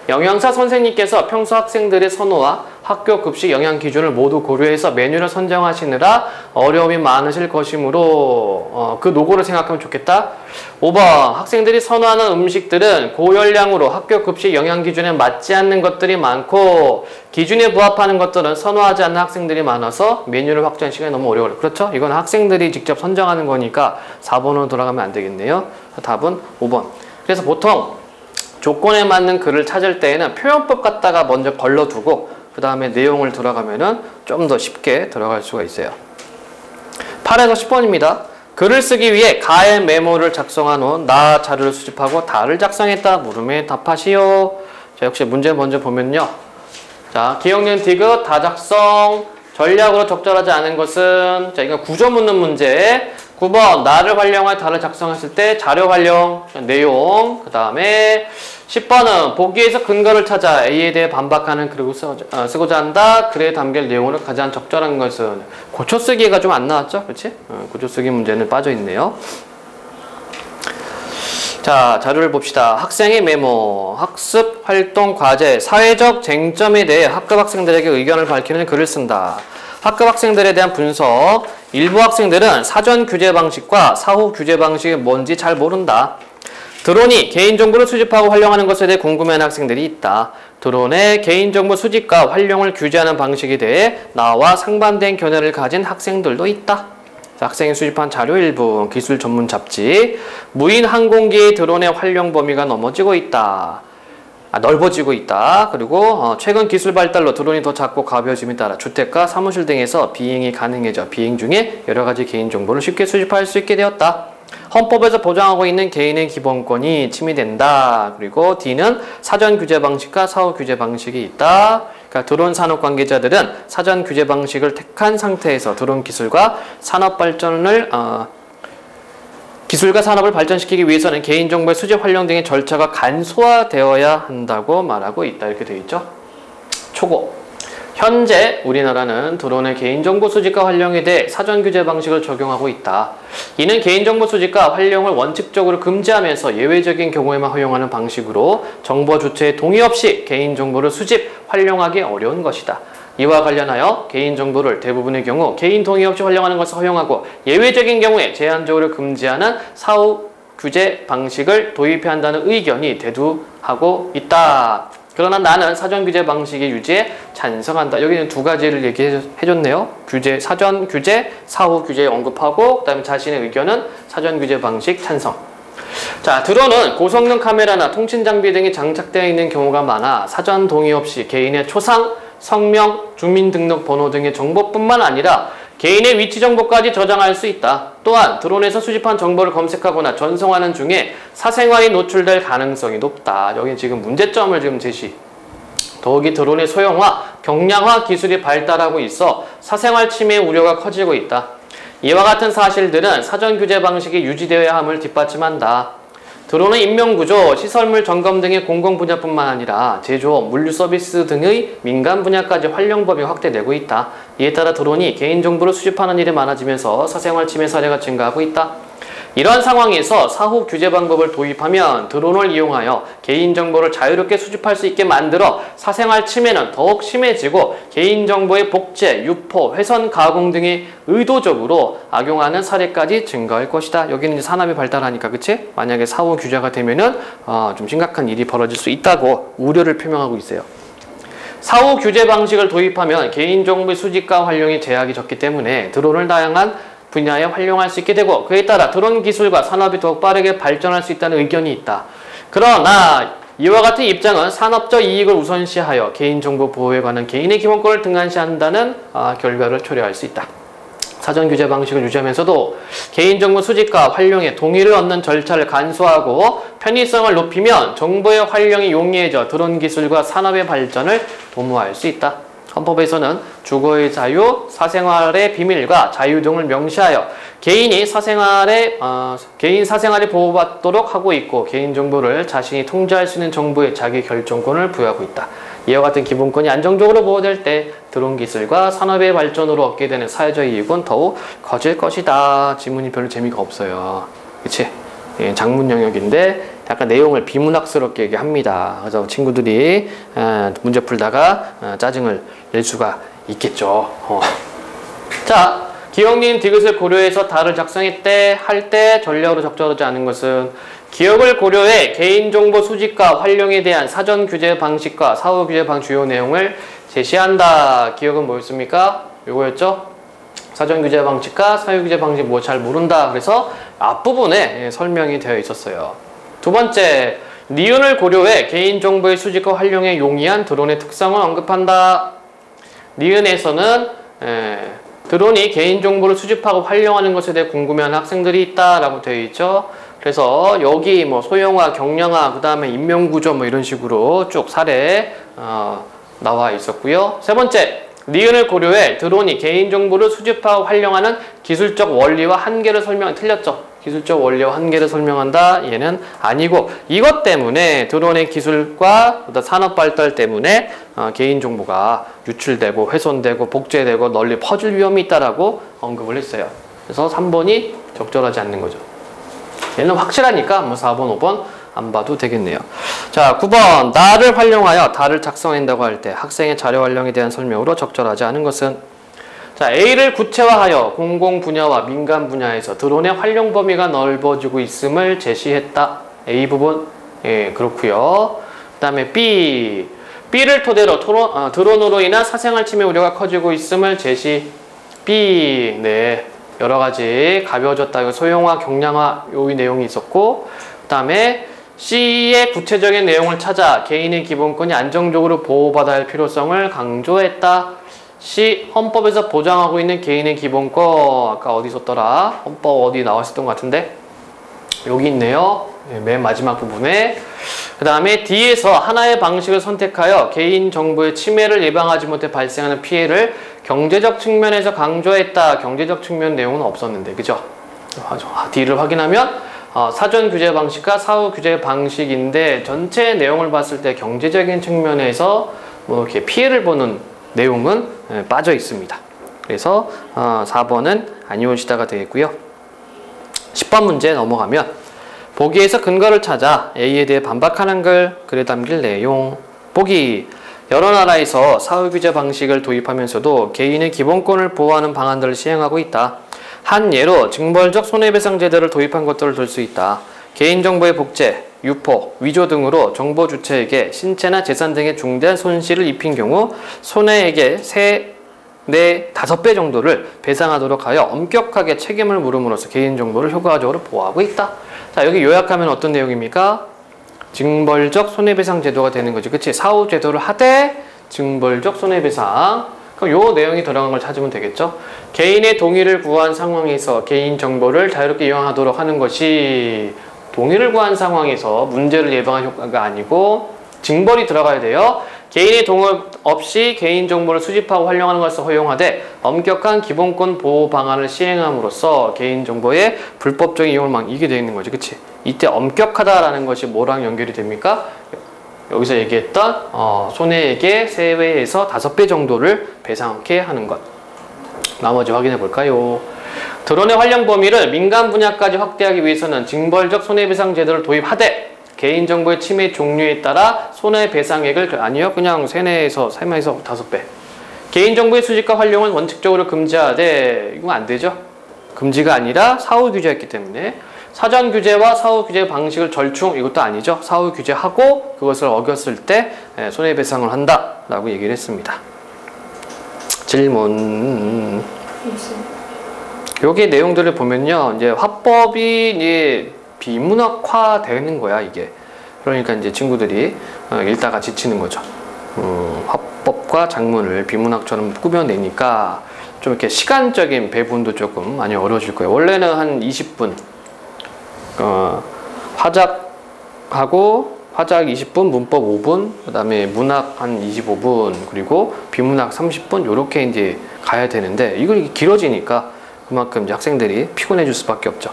영양사 선생님께서 평소 학생들의 선호와 학교 급식 영양 기준을 모두 고려해서 메뉴를 선정하시느라 어려움이 많으실 것이므로 그 노고를 생각하면 좋겠다. 5번. 학생들이 선호하는 음식들은 고열량으로 학교 급식 영양 기준에 맞지 않는 것들이 많고 기준에 부합하는 것들은 선호하지 않는 학생들이 많아서 메뉴를 확정하는 시간이 너무 어려워요. 그렇죠? 이건 학생들이 직접 선정하는 거니까 4번으로 돌아가면 안 되겠네요. 답은 5번. 그래서 보통 조건에 맞는 글을 찾을 때에는 표현법 갖다가 먼저 걸러두고 그 다음에 내용을 들어가면은 좀 더 쉽게 들어갈 수가 있어요. 8에서 10번입니다. 글을 쓰기 위해 가의 메모를 작성한 후 나 자료를 수집하고 다를 작성했다. 물음에 답하시오. 자, 역시 문제 먼저 보면요. 자, 기억, 니은, 디귿, 다 작성. 전략으로 적절하지 않은 것은, 자, 이거 구조 묻는 문제. 9번, 나를 활용하여 다를 작성했을 때 자료 활용, 내용. 그 다음에 10번은 보기에서 근거를 찾아 A에 대해 반박하는 글을 쓰고자 한다. 글에 담길 내용으로 가장 적절한 것은, 고쳐쓰기가 좀 안 나왔죠? 그렇지? 고쳐쓰기 문제는 빠져있네요. 자, 자료를 봅시다. 학생의 메모, 학습, 활동, 과제, 사회적 쟁점에 대해 학급 학생들에게 의견을 밝히는 글을 쓴다. 학급 학생들에 대한 분석. 일부 학생들은 사전 규제 방식과 사후 규제 방식이 뭔지 잘 모른다. 드론이 개인정보를 수집하고 활용하는 것에 대해 궁금해하는 학생들이 있다. 드론의 개인정보 수집과 활용을 규제하는 방식에 대해 나와 상반된 견해를 가진 학생들도 있다. 학생이 수집한 자료 일부, 기술 전문 잡지. 무인 항공기의 드론의 활용 범위가 넓어지고 있다. 그리고 최근 기술 발달로 드론이 더 작고 가벼워짐에 따라 주택가, 사무실 등에서 비행이 가능해져 비행 중에 여러 가지 개인정보를 쉽게 수집할 수 있게 되었다. 헌법에서 보장하고 있는 개인의 기본권이 침해된다. 그리고 D는 사전 규제 방식과 사후 규제 방식이 있다. 그러니까 드론 산업 관계자들은 사전 규제 방식을 택한 상태에서 드론 기술과 산업을 발전시키기 위해서는 개인정보의 수집 활용 등의 절차가 간소화되어야 한다고 말하고 있다. 이렇게 되어 있죠. 초고. 현재 우리나라는 드론의 개인정보 수집과 활용에 대해 사전 규제 방식을 적용하고 있다. 이는 개인정보 수집과 활용을 원칙적으로 금지하면서 예외적인 경우에만 허용하는 방식으로 정보 주체의 동의 없이 개인정보를 수집, 활용하기 어려운 것이다. 이와 관련하여 개인정보를 대부분의 경우 개인 동의 없이 활용하는 것을 허용하고 예외적인 경우에 제한적으로 금지하는 사후 규제 방식을 도입해야 한다는 의견이 대두하고 있다. 그러나 나는 사전 규제 방식의 유지에 찬성한다. 여기는 두 가지를 얘기해줬네요. 사전 규제, 사후 규제 언급하고, 그 다음에 자신의 의견은 사전 규제 방식 찬성. 자, 드론은 고성능 카메라나 통신 장비 등이 장착되어 있는 경우가 많아 사전 동의 없이 개인의 초상, 성명, 주민등록번호 등의 정보뿐만 아니라 개인의 위치 정보까지 저장할 수 있다. 또한 드론에서 수집한 정보를 검색하거나 전송하는 중에 사생활이 노출될 가능성이 높다. 여기 지금 문제점을 지금 제시. 더욱이 드론의 소형화, 경량화 기술이 발달하고 있어 사생활 침해 우려가 커지고 있다. 이와 같은 사실들은 사전 규제 방식이 유지되어야 함을 뒷받침한다. 드론의 인명구조, 시설물 점검 등의 공공 분야뿐만 아니라 제조업, 물류 서비스 등의 민간 분야까지 활용 범위가 확대되고 있다. 이에 따라 드론이 개인정보를 수집하는 일이 많아지면서 사생활 침해 사례가 증가하고 있다. 이러한 상황에서 사후 규제 방법을 도입하면 드론을 이용하여 개인정보를 자유롭게 수집할 수 있게 만들어 사생활 침해는 더욱 심해지고 개인정보의 복제, 유포, 훼손, 가공 등이 의도적으로 악용하는 사례까지 증가할 것이다. 여기는 이제 산업이 발달하니까, 그치? 만약에 사후 규제가 되면은 좀 심각한 일이 벌어질 수 있다고 우려를 표명하고 있어요. 사후 규제 방식을 도입하면 개인정보의 수집과 활용이 제약이 적기 때문에 드론을 다양한 분야에 활용할 수 있게 되고, 그에 따라 드론 기술과 산업이 더욱 빠르게 발전할 수 있다는 의견이 있다. 그러나 이와 같은 입장은 산업적 이익을 우선시하여 개인정보 보호에 관한 개인의 기본권을 등한시한다는 결과를 초래할 수 있다. 사전 규제 방식을 유지하면서도 개인정보 수집과 활용에 동의를 얻는 절차를 간소화하고 편의성을 높이면 정보의 활용이 용이해져 드론 기술과 산업의 발전을 도모할 수 있다. 헌법에서는 주거의 자유, 사생활의 비밀과 자유 등을 명시하여 개인 사생활이 보호받도록 하고 있고, 개인정보를 자신이 통제할 수 있는 정보에 자기 결정권을 부여하고 있다. 이와 같은 기본권이 안정적으로 보호될 때 드론 기술과 산업의 발전으로 얻게 되는 사회적 이익은 더욱 커질 것이다. 지문이 별로 재미가 없어요. 그치? 예, 장문 영역인데 약간 내용을 비문학스럽게 얘기합니다. 그래서 친구들이 문제 풀다가 짜증을 낼 수가 있겠죠. 자, 기억, 니은, 디귿을 고려해서 다를 할 때 전략으로 적절하지 않은 것은 기억을 고려해 개인정보 수집과 활용에 대한 사전 규제 방식과 사후 규제 방식 주요 내용을 제시한다. 기억은 뭐였습니까? 요거였죠? 사전 규제 방식과 사후 규제 방식 뭐 잘 모른다. 그래서 앞부분에 설명이 되어 있었어요. 두 번째, 니은을 고려해 개인정보의 수집과 활용에 용이한 드론의 특성을 언급한다. 니은에서는 드론이 개인정보를 수집하고 활용하는 것에 대해 궁금해하는 학생들이 있다라고 되어 있죠. 그래서 여기 뭐 소형화, 경량화, 그 다음에 인명구조 뭐 이런 식으로 쭉 사례 나와 있었고요. 세 번째, 니은을 고려해 드론이 개인정보를 수집하고 활용하는 기술적 원리와 한계를 틀렸죠. 기술적 원리와 한계를 설명한다. 얘는 아니고 이것 때문에 드론의 기술과 산업 발달 때문에 개인정보가 유출되고 훼손되고 복제되고 널리 퍼질 위험이 있다라고 언급을 했어요. 그래서 3번이 적절하지 않는 거죠. 얘는 확실하니까 뭐 4번, 5번 안 봐도 되겠네요. 자, 9번. 달을 활용하여 달을 작성한다고 할 때 학생의 자료 활용에 대한 설명으로 적절하지 않은 것은? 자, A를 구체화하여 공공 분야와 민간 분야에서 드론의 활용 범위가 넓어지고 있음을 제시했다. A 부분. 예, 그렇고요. 그 다음에 B. B를 토대로 드론으로 인한 사생활 침해 우려가 커지고 있음을 제시. B. 네. 여러 가지 가벼워졌다. 소형화, 경량화 요 내용이 있었고, 그 다음에 C의 구체적인 내용을 찾아 개인의 기본권이 안정적으로 보호받아야 할 필요성을 강조했다. C. 헌법에서 보장하고 있는 개인의 기본권. 아까 어디 있었더라? 헌법 어디 나왔었던 것 같은데? 여기 있네요. 맨 마지막 부분에. 그 다음에 D에서 하나의 방식을 선택하여 개인정보의 침해를 예방하지 못해 발생하는 피해를 경제적 측면에서 강조했다. 경제적 측면 내용은 없었는데, 그죠? D를 확인하면 사전 규제 방식과 사후 규제 방식인데 전체 내용을 봤을 때 경제적인 측면에서 뭐 이렇게 피해를 보는 내용은 빠져 있습니다. 그래서 4번은 아니오시다가 되겠고요. 10번 문제 넘어가면 보기에서 근거를 찾아 A에 대해 반박하는 글에 담길 내용. 보기. 여러 나라에서 사후규제 방식을 도입하면서도 개인의 기본권을 보호하는 방안들을 시행하고 있다. 한 예로 징벌적 손해배상 제도를 도입한 것들을 들 수 있다. 개인정보의 복제, 유포, 위조 등으로 정보 주체에게 신체나 재산 등의 중대한 손실을 입힌 경우 손해액의 3, 4, 5배 정도를 배상하도록 하여 엄격하게 책임을 물음으로써 개인정보를 효과적으로 보호하고 있다. 자, 여기 요약하면 어떤 내용입니까? 징벌적 손해배상 제도가 되는 거죠. 그치? 사후 제도를 하되 징벌적 손해배상. 그럼 요 내용이 들어간 걸 찾으면 되겠죠? 개인의 동의를 구한 상황에서 개인정보를 자유롭게 이용하도록 하는 것이 동의를 구한 상황에서 문제를 예방할 효과가 아니고 징벌이 들어가야 돼요. 개인의 동의 없이 개인정보를 수집하고 활용하는 것을 허용하되 엄격한 기본권 보호 방안을 시행함으로써 개인정보의 불법적인 이용을 이게 되어 있는 거죠. 그치? 이때 엄격하다라는 것이 뭐랑 연결이 됩니까? 여기서 얘기했던 손해액의 3배에서 5배 정도를 배상케 하는 것. 나머지 확인해 볼까요? 드론의 활용 범위를 민간 분야까지 확대하기 위해서는 징벌적 손해배상 제도를 도입하되 개인정보의 침해 종류에 따라 손해배상액을 아니요 그냥 3에서 5배 개인정보의 수집과 활용은 원칙적으로 금지하되 이건 안 되죠. 금지가 아니라 사후 규제했기 때문에 사전 규제와 사후 규제 방식을 절충 이것도 아니죠. 사후 규제하고 그것을 어겼을 때 손해배상을 한다라고 얘기를 했습니다. 질문. 여기 내용들을 보면요, 이제 화법이 이제 비문학화 되는 거야 이게. 그러니까 이제 친구들이 읽다가 지치는 거죠. 화법과 장문을 비문학처럼 꾸며내니까 좀 이렇게 시간적인 배분도 조금 많이 어려워질 거예요. 원래는 한 20분. 화작하고 화작 20분, 문법 5분, 그 다음에 문학 한 25분, 그리고 비문학 30분 이렇게 이제 가야 되는데 이걸 길어지니까 그만큼 이제 학생들이 피곤해질 수밖에 없죠.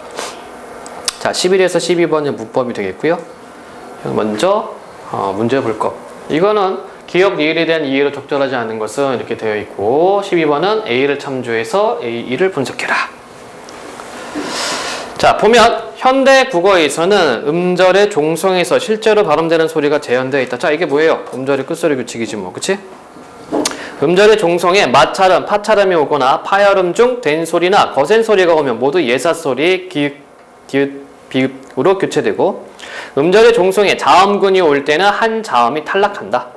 자, 11에서 12번은 문법이 되겠고요. 먼저 문제 볼 것. 이거는 기억 리을에 대한 이해로 적절하지 않은 것은 이렇게 되어 있고 12번은 A를 참조해서 A2를 분석해라. 자, 보면 현대 국어에서는 음절의 종성에서 실제로 발음되는 소리가 재현되어 있다. 자, 이게 뭐예요? 음절의 끝소리 규칙이지 뭐, 그치? 음절의 종성에 마찰음, 파찰음이 오거나 파열음 중 된 소리나 거센 소리가 오면 모두 예사소리, 기읍, 비읍으로 교체되고 음절의 종성에 자음근이 올 때는 한 자음이 탈락한다.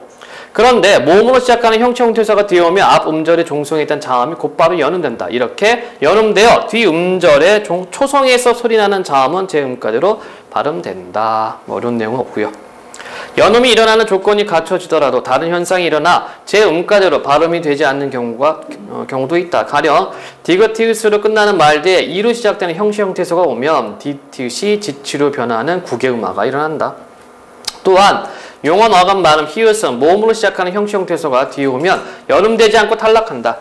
그런데 모음으로 시작하는 형체 형태사가 뒤에 오면 앞 음절의 종성에 있던 자음이 곧바로 연음된다. 이렇게 연음되어 뒤 음절의 초성에서 소리나는 자음은 제 음까지로 발음된다. 뭐 이런 내용은 없고요. 연음이 일어나는 조건이 갖춰지더라도 다른 현상이 일어나 제 음가대로 발음이 되지 않는 경우도 있다. 가령 디귿티귿으로 끝나는 말 뒤에 이로 시작되는 형식 형태소가 오면 디귿이 지치로 변하는 국외음화가 일어난다. 또한 용언, 어감, 발음, 히읗은 모음으로 시작하는 형식 형태소가 뒤에 오면 연음되지 않고 탈락한다.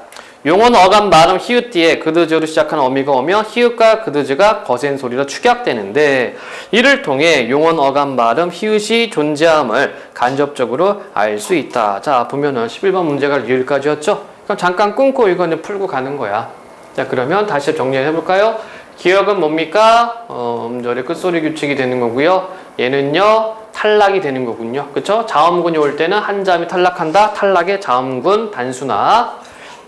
용언, 어감, 발음, 히읗 뒤에 그드즈로 시작하는 어미가 오면 히읗과 그드즈가 거센 소리로 축약되는데 이를 통해 용언, 어감, 발음, 히읗이 존재함을 간접적으로 알 수 있다. 자, 보면은 11번 문제가 여기까지였죠? 그럼 잠깐 끊고 이거는 풀고 가는 거야. 자, 그러면 다시 정리해 볼까요? 기억은 뭡니까? 음절의 끝소리 규칙이 되는 거고요. 얘는요, 탈락이 되는 거군요. 그쵸? 자음군이 올 때는 한 자음이 탈락한다. 탈락의 자음군 단순화.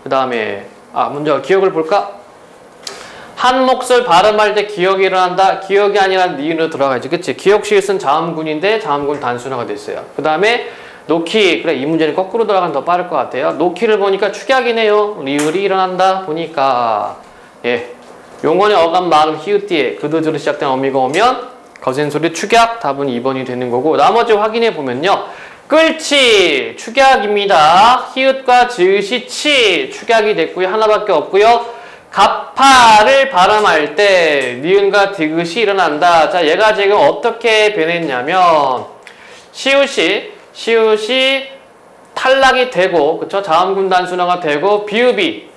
그 다음에 먼저 기억을 볼까? 한 몫을 발음할 때 기억이 일어난다. 기억이 아니라 니은으로 들어가야지. 그치? 기억 시읒은 자음군인데 자음군 단순화가 됐어요. 그 다음에 놓기. 그래, 이 문제는 거꾸로 들어가면 더 빠를 것 같아요. 놓기를 보니까 축약이네요. 리을이 일어난다 보니까 예, 용언의 어감, 발음, 히읗 뒤에 그드즈로 시작된 어미가 오면 거센 소리 축약. 답은 2번이 되는 거고 나머지 확인해 보면요. 끌치 축약입니다. 히읗과 지읒이 치 축약이 됐고요. 하나밖에 없고요. 가파를 발음할 때 니은과 디귿이 일어난다. 자, 얘가 지금 어떻게 변했냐면 시읒이 탈락이 되고, 그쵸? 자음군 단순화가 되고 비읍이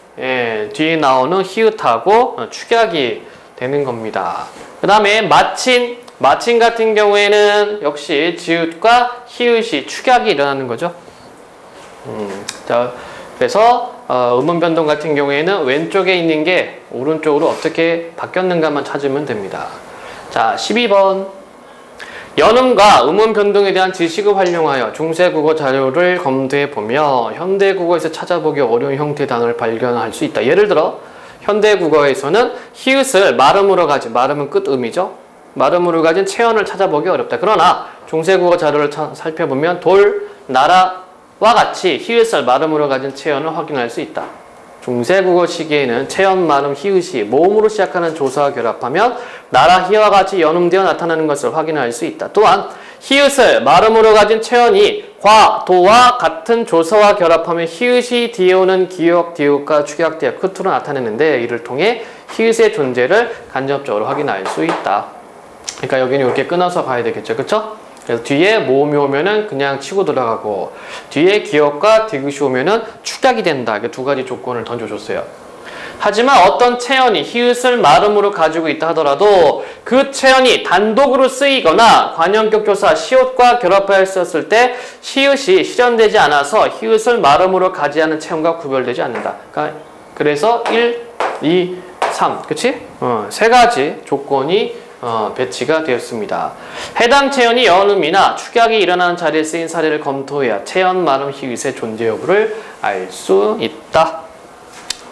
뒤에 나오는 히읗하고 축약이 되는 겁니다. 그 다음에 마친 같은 경우에는 역시 지읒과 히읗이 축약이 일어나는 거죠. 자, 그래서 음운 변동 같은 경우에는 왼쪽에 있는 게 오른쪽으로 어떻게 바뀌었는가만 찾으면 됩니다. 자, 12번. 연음과 음운 변동에 대한 지식을 활용하여 중세국어 자료를 검토해보며 현대국어에서 찾아보기 어려운 형태의 단어를 발견할 수 있다. 예를 들어 현대국어에서는 히읗을 말음으로 가진, 말음은 끝음이죠. 말음으로 가진 체언을 찾아보기 어렵다. 그러나 중세국어 자료를 살펴보면 돌, 나라와 같이 히읗을 말음으로 가진 체언을 확인할 수 있다. 중세국어 시기에는 체언, 말음, 히읗이 모음으로 시작하는 조사와 결합하면 나라, 히와 같이 연음되어 나타나는 것을 확인할 수 있다. 또한 히읗을 말음으로 가진 체언이 과, 도와 같은 조사와 결합하면 히읗이 뒤에 오는 기역, 디귿과 축약, 디귿 끝으로 나타내는데 이를 통해 히읗의 존재를 간접적으로 확인할 수 있다. 그러니까 여기는 이렇게 끊어서 봐야 되겠죠. 그쵸? 그래서 뒤에 모음이 오면은 그냥 치고 들어가고 뒤에 기역과 디귿이 오면은 축약이 된다. 이렇게 두 가지 조건을 던져줬어요. 하지만 어떤 체언이 히읗을 말음으로 가지고 있다 하더라도 그 체언이 단독으로 쓰이거나 관형격 조사 시옷과 결합하였을 때 시읒이 실현되지 않아서 히읗을 말음으로 가지 않은 체언과 구별되지 않는다. 그래서 1, 2, 3 그치? 세 가지 조건이 배치가 되었습니다. 해당 체언이 연음이나 축약이 일어나는 자리에 쓰인 사례를 검토해야 체언, 말음, 히읗의 존재 여부를 알 수 있다.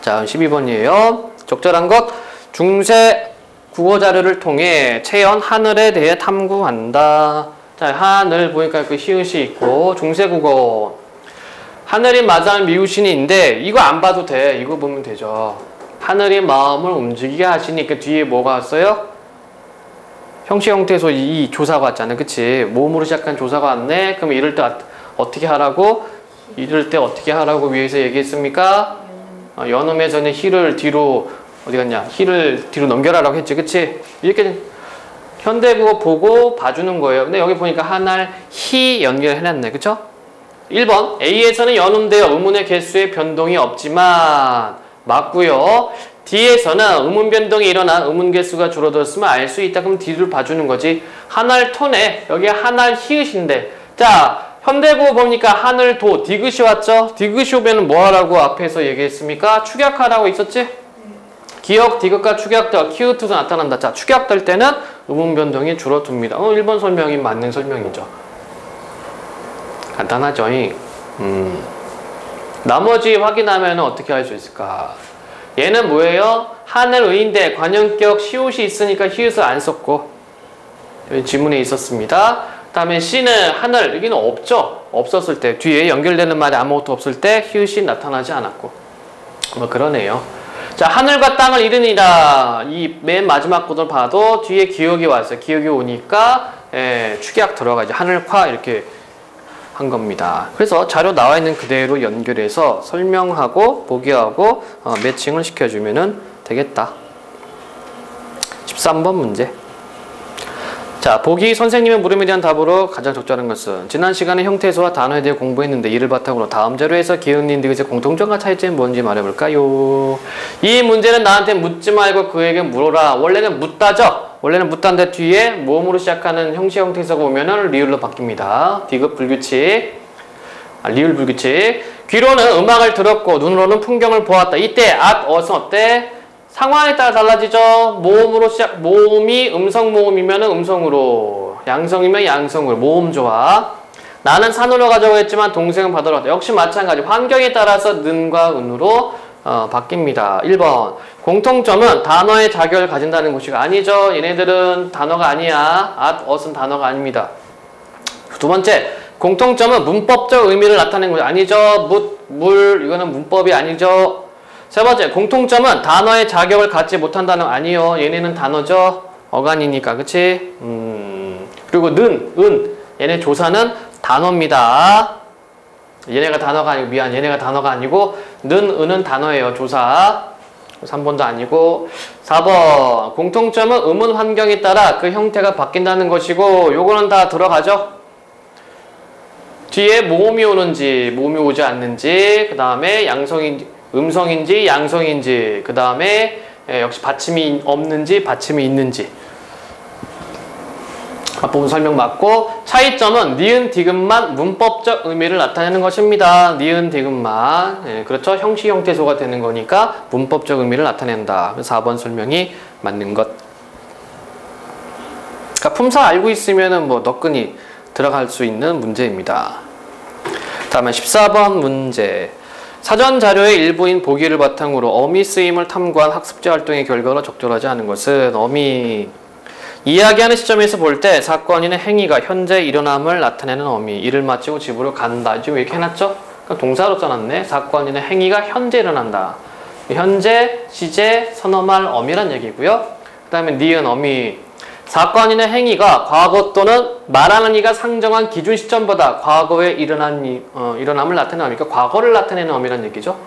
자, 12번이에요. 적절한 것. 중세 국어 자료를 통해 체언, 하늘에 대해 탐구한다. 자, 하늘 보니까 그 히읗이 있고 중세 국어 하늘이 마다한 미우신인데 이거 안 봐도 돼. 이거 보면 되죠. 하늘이 마음을 움직이게 하시니까 뒤에 뭐가 왔어요? 형식 형태에서 이 조사가 왔잖아. 그치? 모음으로 시작한 조사가 왔네. 그럼 이럴 때 어떻게 하라고? 이럴 때 어떻게 하라고 위에서 얘기했습니까? 연음에서는 히를 뒤로 어디 갔냐? 히를 뒤로 넘겨라라고 했지. 그치? 이렇게 현대국어 보고 봐주는 거예요. 근데 여기 보니까 하날 히 연결해놨네. 그쵸? 1번 A에서는 연음되어 음운의 개수에 변동이 없지만 맞고요. D에서는 음운 변동이 일어나 음운 개수가 줄어들었으면 알 수 있다. 그럼 D를 봐주는 거지. 하날 토네. 여기 하날 히읗인데. 자, 현대국어 보니까 하늘 도 디귿이 왔죠. 디귿이 오면 뭐 하라고 앞에서 얘기했습니까? 축약하라고 있었지? 기역, 디귿과 축약되어 키읔도 나타난다. 자, 축약될 때는 음운 변동이 줄어듭니다. 1번 설명이 맞는 설명이죠. 간단하죠. 나머지 확인하면 어떻게 할 수 있을까? 얘는 뭐예요? 하늘의인데 관형격 시옷이 있으니까 히읗을 안 썼고 여기 지문에 있었습니다. 그 다음에 C는 하늘, 여기는 없죠? 없었을 때 뒤에 연결되는 말이 아무것도 없을 때 히읗이 나타나지 않았고 뭐 그러네요. 자, 하늘과 땅을 이르니라. 이 맨 마지막 구절 봐도 뒤에 기역이 왔어요. 기역이 오니까 축약 들어가죠. 하늘과 이렇게 한 겁니다. 그래서 자료 나와 있는 그대로 연결해서 설명하고 보기하고 매칭을 시켜주면 되겠다. 13번 문제. 자, 보기 선생님의 물음에 대한 답으로 가장 적절한 것은 지난 시간에 형태소와 단어에 대해 공부했는데 이를 바탕으로 다음 자료에서 기은인 디귿의 공통점과 차이점이 뭔지 말해볼까요? 이 문제는 나한테 묻지 말고 그에게 물어라. 원래는 묻다죠? 원래는 묻다인데 뒤에 모음으로 시작하는 형식 형태소가 오면은 리을로 바뀝니다. 디귿 불규칙, 리을 불규칙. 귀로는 음악을 들었고 눈으로는 풍경을 보았다. 이때 at, ot은 어때? 상황에 따라 달라지죠. 모음으로 시작, 모음이 음성 모음이면 음성으로, 양성이면 양성으로, 모음 조합. 나는 산으로 가자고 했지만 동생은 바다로 갔다. 역시 마찬가지. 환경에 따라서 는과 은으로 바뀝니다. 1번. 공통점은 단어의 자격을 가진다는 것이 아니죠. 얘네들은 단어가 아니야. at, ot은 단어가 아닙니다. 두 번째. 공통점은 문법적 의미를 나타내는 것이 아니죠. 물, 이거는 문법이 아니죠. 세 번째, 공통점은 단어의 자격을 갖지 못한다는 아니요. 얘네는 단어죠. 어간이니까, 그치? 그리고 은, 얘네 조사는 단어입니다. 얘네가 단어가 아니고, 미안, 얘네가 단어가 아니고, 은은 단어예요, 조사. 3번도 아니고. 4번, 공통점은 음운 환경에 따라 그 형태가 바뀐다는 것이고, 요거는 다 들어가죠? 뒤에 모음이 오는지, 모음이 오지 않는지, 그 다음에 음성인지 양성인지, 그 다음에 역시 받침이 없는지 받침이 있는지 앞부분 설명 맞고, 차이점은 니은 디귿만 문법적 의미를 나타내는 것입니다. 니은 디귿만, 그렇죠? 형식 형태소가 되는 거니까 문법적 의미를 나타낸다. 그래서 4번 설명이 맞는 것. 그러니까 품사 알고 있으면은 뭐 너끈히 들어갈 수 있는 문제입니다. 다음에 14번 문제. 사전 자료의 일부인 보기를 바탕으로 어미 쓰임을 탐구한 학습지 활동의 결과로 적절하지 않은 것은 어미. 이야기하는 시점에서 볼 때 사건이나 행위가 현재 일어남을 나타내는 어미. 일을 마치고 집으로 간다. 지금 이렇게 해놨죠? 그러니까 동사로 써놨네. 사건이나 행위가 현재 일어난다. 현재, 시제, 선어말, 어미란 얘기고요. 그 다음에 니은 어미. 사건이나 행위가 과거 또는 말하는 이가 상정한 기준 시점보다 과거에 일어남을 나타내는 어미니까 과거를 나타내는 어미란 얘기죠.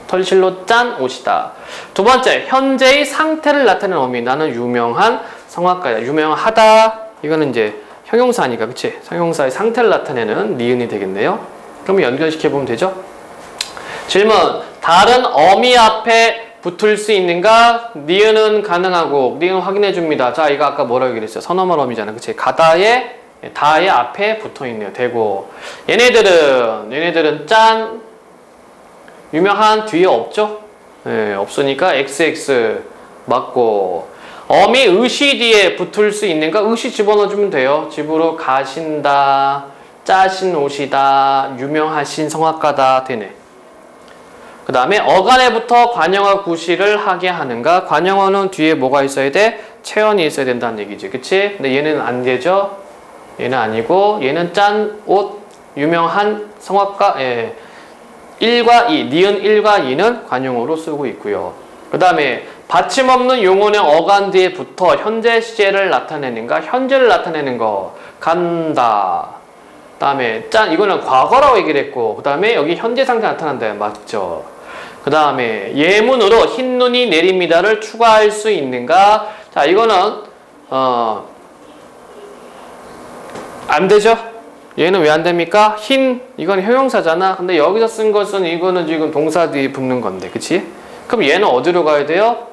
털실로 짠 옷이다. 두 번째, 현재의 상태를 나타내는 어미. 나는 유명한 성악가다. 유명하다. 이거는 이제 형용사니까, 그치? 형용사의 상태를 나타내는 니은이 되겠네요. 그러면 연결시켜보면 되죠? 질문. 다른 어미 앞에 붙을 수 있는가? 니은은 가능하고, 니은 확인해 줍니다. 자, 이거 아까 뭐라고 얘기했어요? 선어말 어미잖아. 그치? 가다의, 다의 앞에 붙어 있네요. 되고. 얘네들은 짠, 유명한 뒤에 없죠? 네, 없으니까 XX 맞고. 어미 의시 뒤에 붙을 수 있는가? 의시 집어넣어주면 돼요. 집으로 가신다, 짜신 옷이다, 유명하신 성악가다 되네. 그 다음에 어간에부터 관형어 구실을 하게 하는가? 관형어는 뒤에 뭐가 있어야 돼? 체언이 있어야 된다는 얘기지. 그치? 근데 얘는 안 되죠? 얘는 아니고, 얘는 짠 옷, 유명한 성악가, 1과 2, 니은 1과 2는 관용어로 쓰고 있고요. 그 다음에 받침 없는 용언의 어간 뒤에 붙어 현재 시제를 나타내는가? 현재를 나타내는 거. 간다. 그 다음에 짠, 이거는 과거라고 얘기를 했고, 그 다음에 여기 현재 상태 나타난다. 맞죠? 그 다음에 예문으로 흰 눈이 내립니다를 추가할 수 있는가? 자, 이거는 안 되죠? 얘는 왜 안 됩니까? 흰, 이건 형용사잖아. 근데 여기서 쓴 것은 이거는 지금 동사 뒤에 붙는 건데, 그치? 그럼 얘는 어디로 가야 돼요?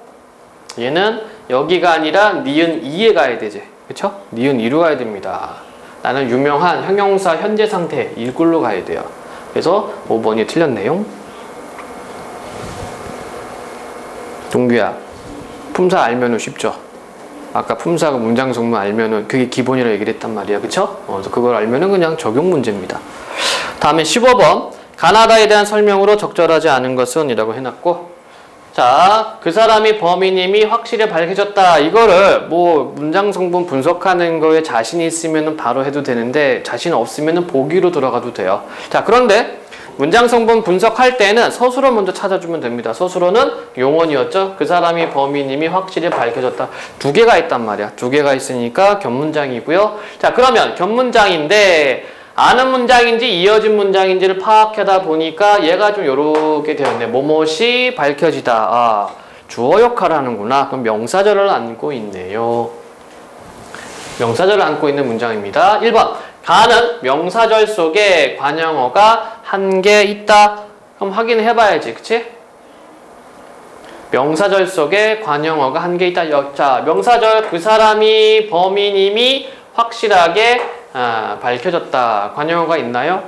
얘는 여기가 아니라 니은 2에 가야 되지. 그쵸? 니은 2로 가야 됩니다. 나는 유명한 형용사 현재 상태 일굴로 가야 돼요. 그래서 5번이 틀렸네요. 동규야, 품사 알면은 쉽죠? 아까 품사가 문장 성분 알면은 그게 기본이라고 얘기를 했단 말이야. 그쵸? 그래서 그걸 알면은 그냥 적용 문제입니다. 다음에 15번. 가나다에 대한 설명으로 적절하지 않은 것은 이라고 해놨고, 자, 그 사람이 범인임이 확실히 밝혀졌다. 이거를 뭐 문장 성분 분석하는 거에 자신이 있으면 바로 해도 되는데 자신 없으면 보기로 들어가도 돼요. 자, 그런데 문장 성분 분석할 때는 서술어 먼저 찾아주면 됩니다. 서술어는 용언이었죠. 그 사람이 범인임이 확실히 밝혀졌다. 두 개가 있단 말이야. 두 개가 있으니까 견문장이고요. 자, 그러면 견문장인데 아는 문장인지 이어진 문장인지를 파악하다 보니까 얘가 좀 요렇게 되었네. 뭐뭇이 밝혀지다. 아, 주어 역할을 하는구나. 그럼 명사절을 안고 있네요. 명사절을 안고 있는 문장입니다. 1번. 가는 명사절 속에 관형어가 한 개 있다. 그럼 확인해 봐야지. 그치? 명사절 속에 관형어가 한 개 있다. 자, 명사절 그 사람이 범인임이 확실하게 밝혀졌다. 관형어가 있나요?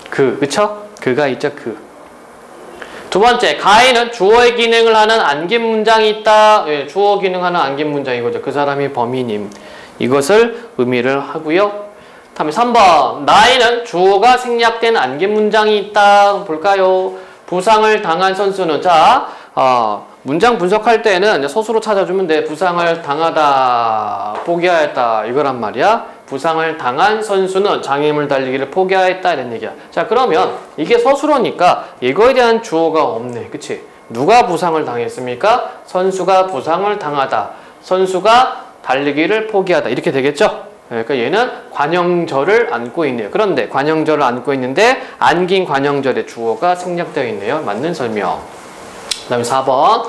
그쵸? 그가 있죠. 두 번째, 가에는 주어의 기능을 하는 안긴 문장이 있다. 예, 주어 기능하는 안긴 문장이거죠. 그 사람이 범인임. 이것을 의미를 하고요. 다음에 3번, 나에는 주어가 생략된 안긴 문장이 있다. 볼까요? 부상을 당한 선수는, 자, 문장 분석할 때는 서술로 찾아주면 돼. 부상을 당하다, 포기하였다. 이거란 말이야. 부상을 당한 선수는 장애물 달리기를 포기하였다. 이런 얘기야. 자, 그러면 이게 서술어니까 이거에 대한 주어가 없네. 그치? 누가 부상을 당했습니까? 선수가 부상을 당하다. 선수가 달리기를 포기하다. 이렇게 되겠죠? 그러니까 얘는 관형절을 안고 있네요. 그런데 관형절을 안고 있는데 안긴 관형절의 주어가 생략되어 있네요. 맞는 설명. 그 다음에 4번.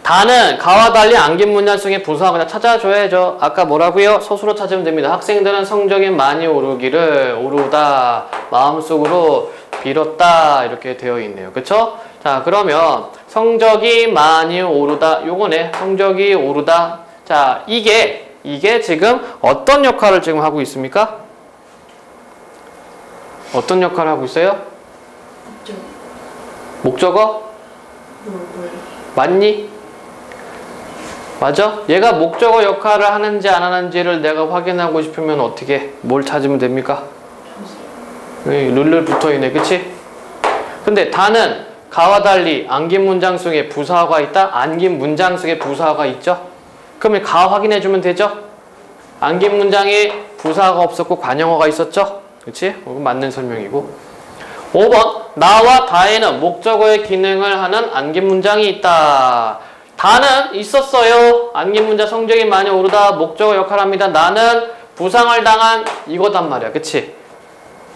다는 가와 달리 안긴 문장 속에 부사하거나 찾아줘야죠. 아까 뭐라고요? 서술로 찾으면 됩니다. 학생들은 성적이 많이 오르기를 오르다 마음속으로 빌었다 이렇게 되어 있네요. 그쵸? 자, 그러면 성적이 많이 오르다 요거네. 성적이 오르다. 자, 이게 지금 어떤 역할을 지금 하고 있습니까? 어떤 역할을 하고 있어요? 목적어? 맞니? 맞아? 얘가 목적어 역할을 하는지 안 하는지를 내가 확인하고 싶으면 어떻게 뭘 찾으면 됩니까? 룰을 붙어있네. 그치? 근데 다는 가와 달리 안긴 문장 속에 부사어가 있다? 안긴 문장 속에 부사어가 있죠? 그러면 가 확인해주면 되죠? 안긴 문장에 부사어가 없었고 관형어가 있었죠? 그치? 맞는 설명이고. 5번. 나와 다에는 목적어의 기능을 하는 안긴 문장이 있다. 다는 있었어요. 안긴 문장 성적이 많이 오르다 목적어 역할을 합니다. 나는 부상을 당한 이거단 말이야. 그치?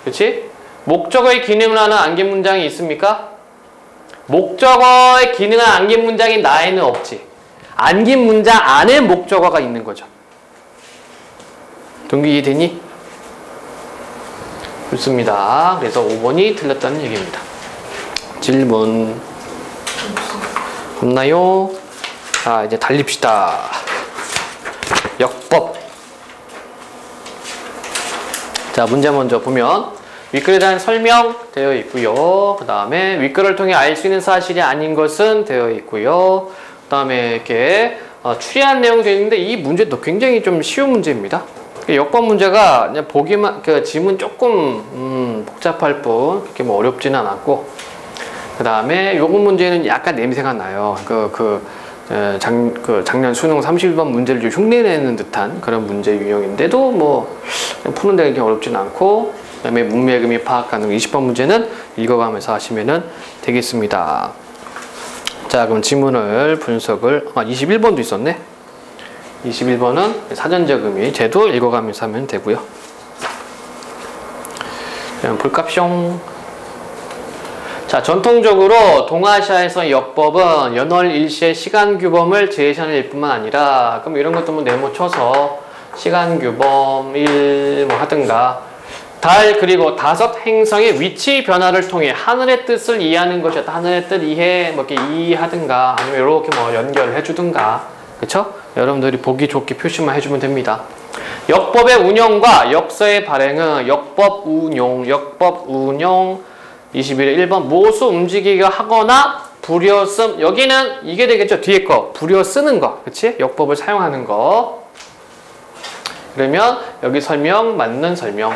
그치? 목적어의 기능을 하는 안긴 문장이 있습니까? 목적어의 기능을 안긴 문장이 나에는 없지. 안긴 문장 안에 목적어가 있는 거죠. 동기 이해되니? 좋습니다. 그래서 5번이 틀렸다는 얘기입니다. 질문 없나요? 자, 이제 달립시다. 역법. 자, 문제 먼저 보면 윗글에 대한 설명 되어 있고요. 그 다음에 윗글을 통해 알 수 있는 사실이 아닌 것은 되어 있고요. 그 다음에 이렇게 추리한 내용이 되어 있는데 이 문제도 굉장히 좀 쉬운 문제입니다. 역법 문제가 그냥 보기만 지문 조금 복잡할 뿐 그렇게 뭐 어렵지는 않았고, 그 다음에 요거 문제는 약간 냄새가 나요. 작년 수능 31번 문제를 좀 흉내내는 듯한 그런 문제 유형인데도 뭐 푸는 데가 그렇게 어렵진 않고, 그 다음에 문맥의미 파악 가능 20번 문제는 읽어가면서 하시면 되겠습니다. 자, 그럼 지문을 분석을 21번도 있었네. 21번은 사전적 의미 쟤도 읽어가면서 하면 되고요. 그냥 볼까숑. 자, 전통적으로 동아시아에서 역법은 연월 일시의 시간규범을 제시하는 일뿐만 아니라, 그럼 이런 것도 뭐 네모 쳐서 시간규범 1 뭐 하든가, 달 그리고 5 행성의 위치 변화를 통해 하늘의 뜻을 이해하는 것이었다. 하늘의 뜻 이해 뭐 이렇게 이해하든가 아니면 이렇게 뭐 연결해 주든가. 그쵸? 여러분들이 보기 좋게 표시만 해주면 됩니다. 역법의 운용과 역서의 발행은 역법 운용 21에 1번 모수 움직이게 하거나 부려 쓴, 여기는 이게 되겠죠. 뒤에 거 부려 쓰는 거. 그치? 역법을 사용하는 거. 그러면 여기 설명 맞는 설명.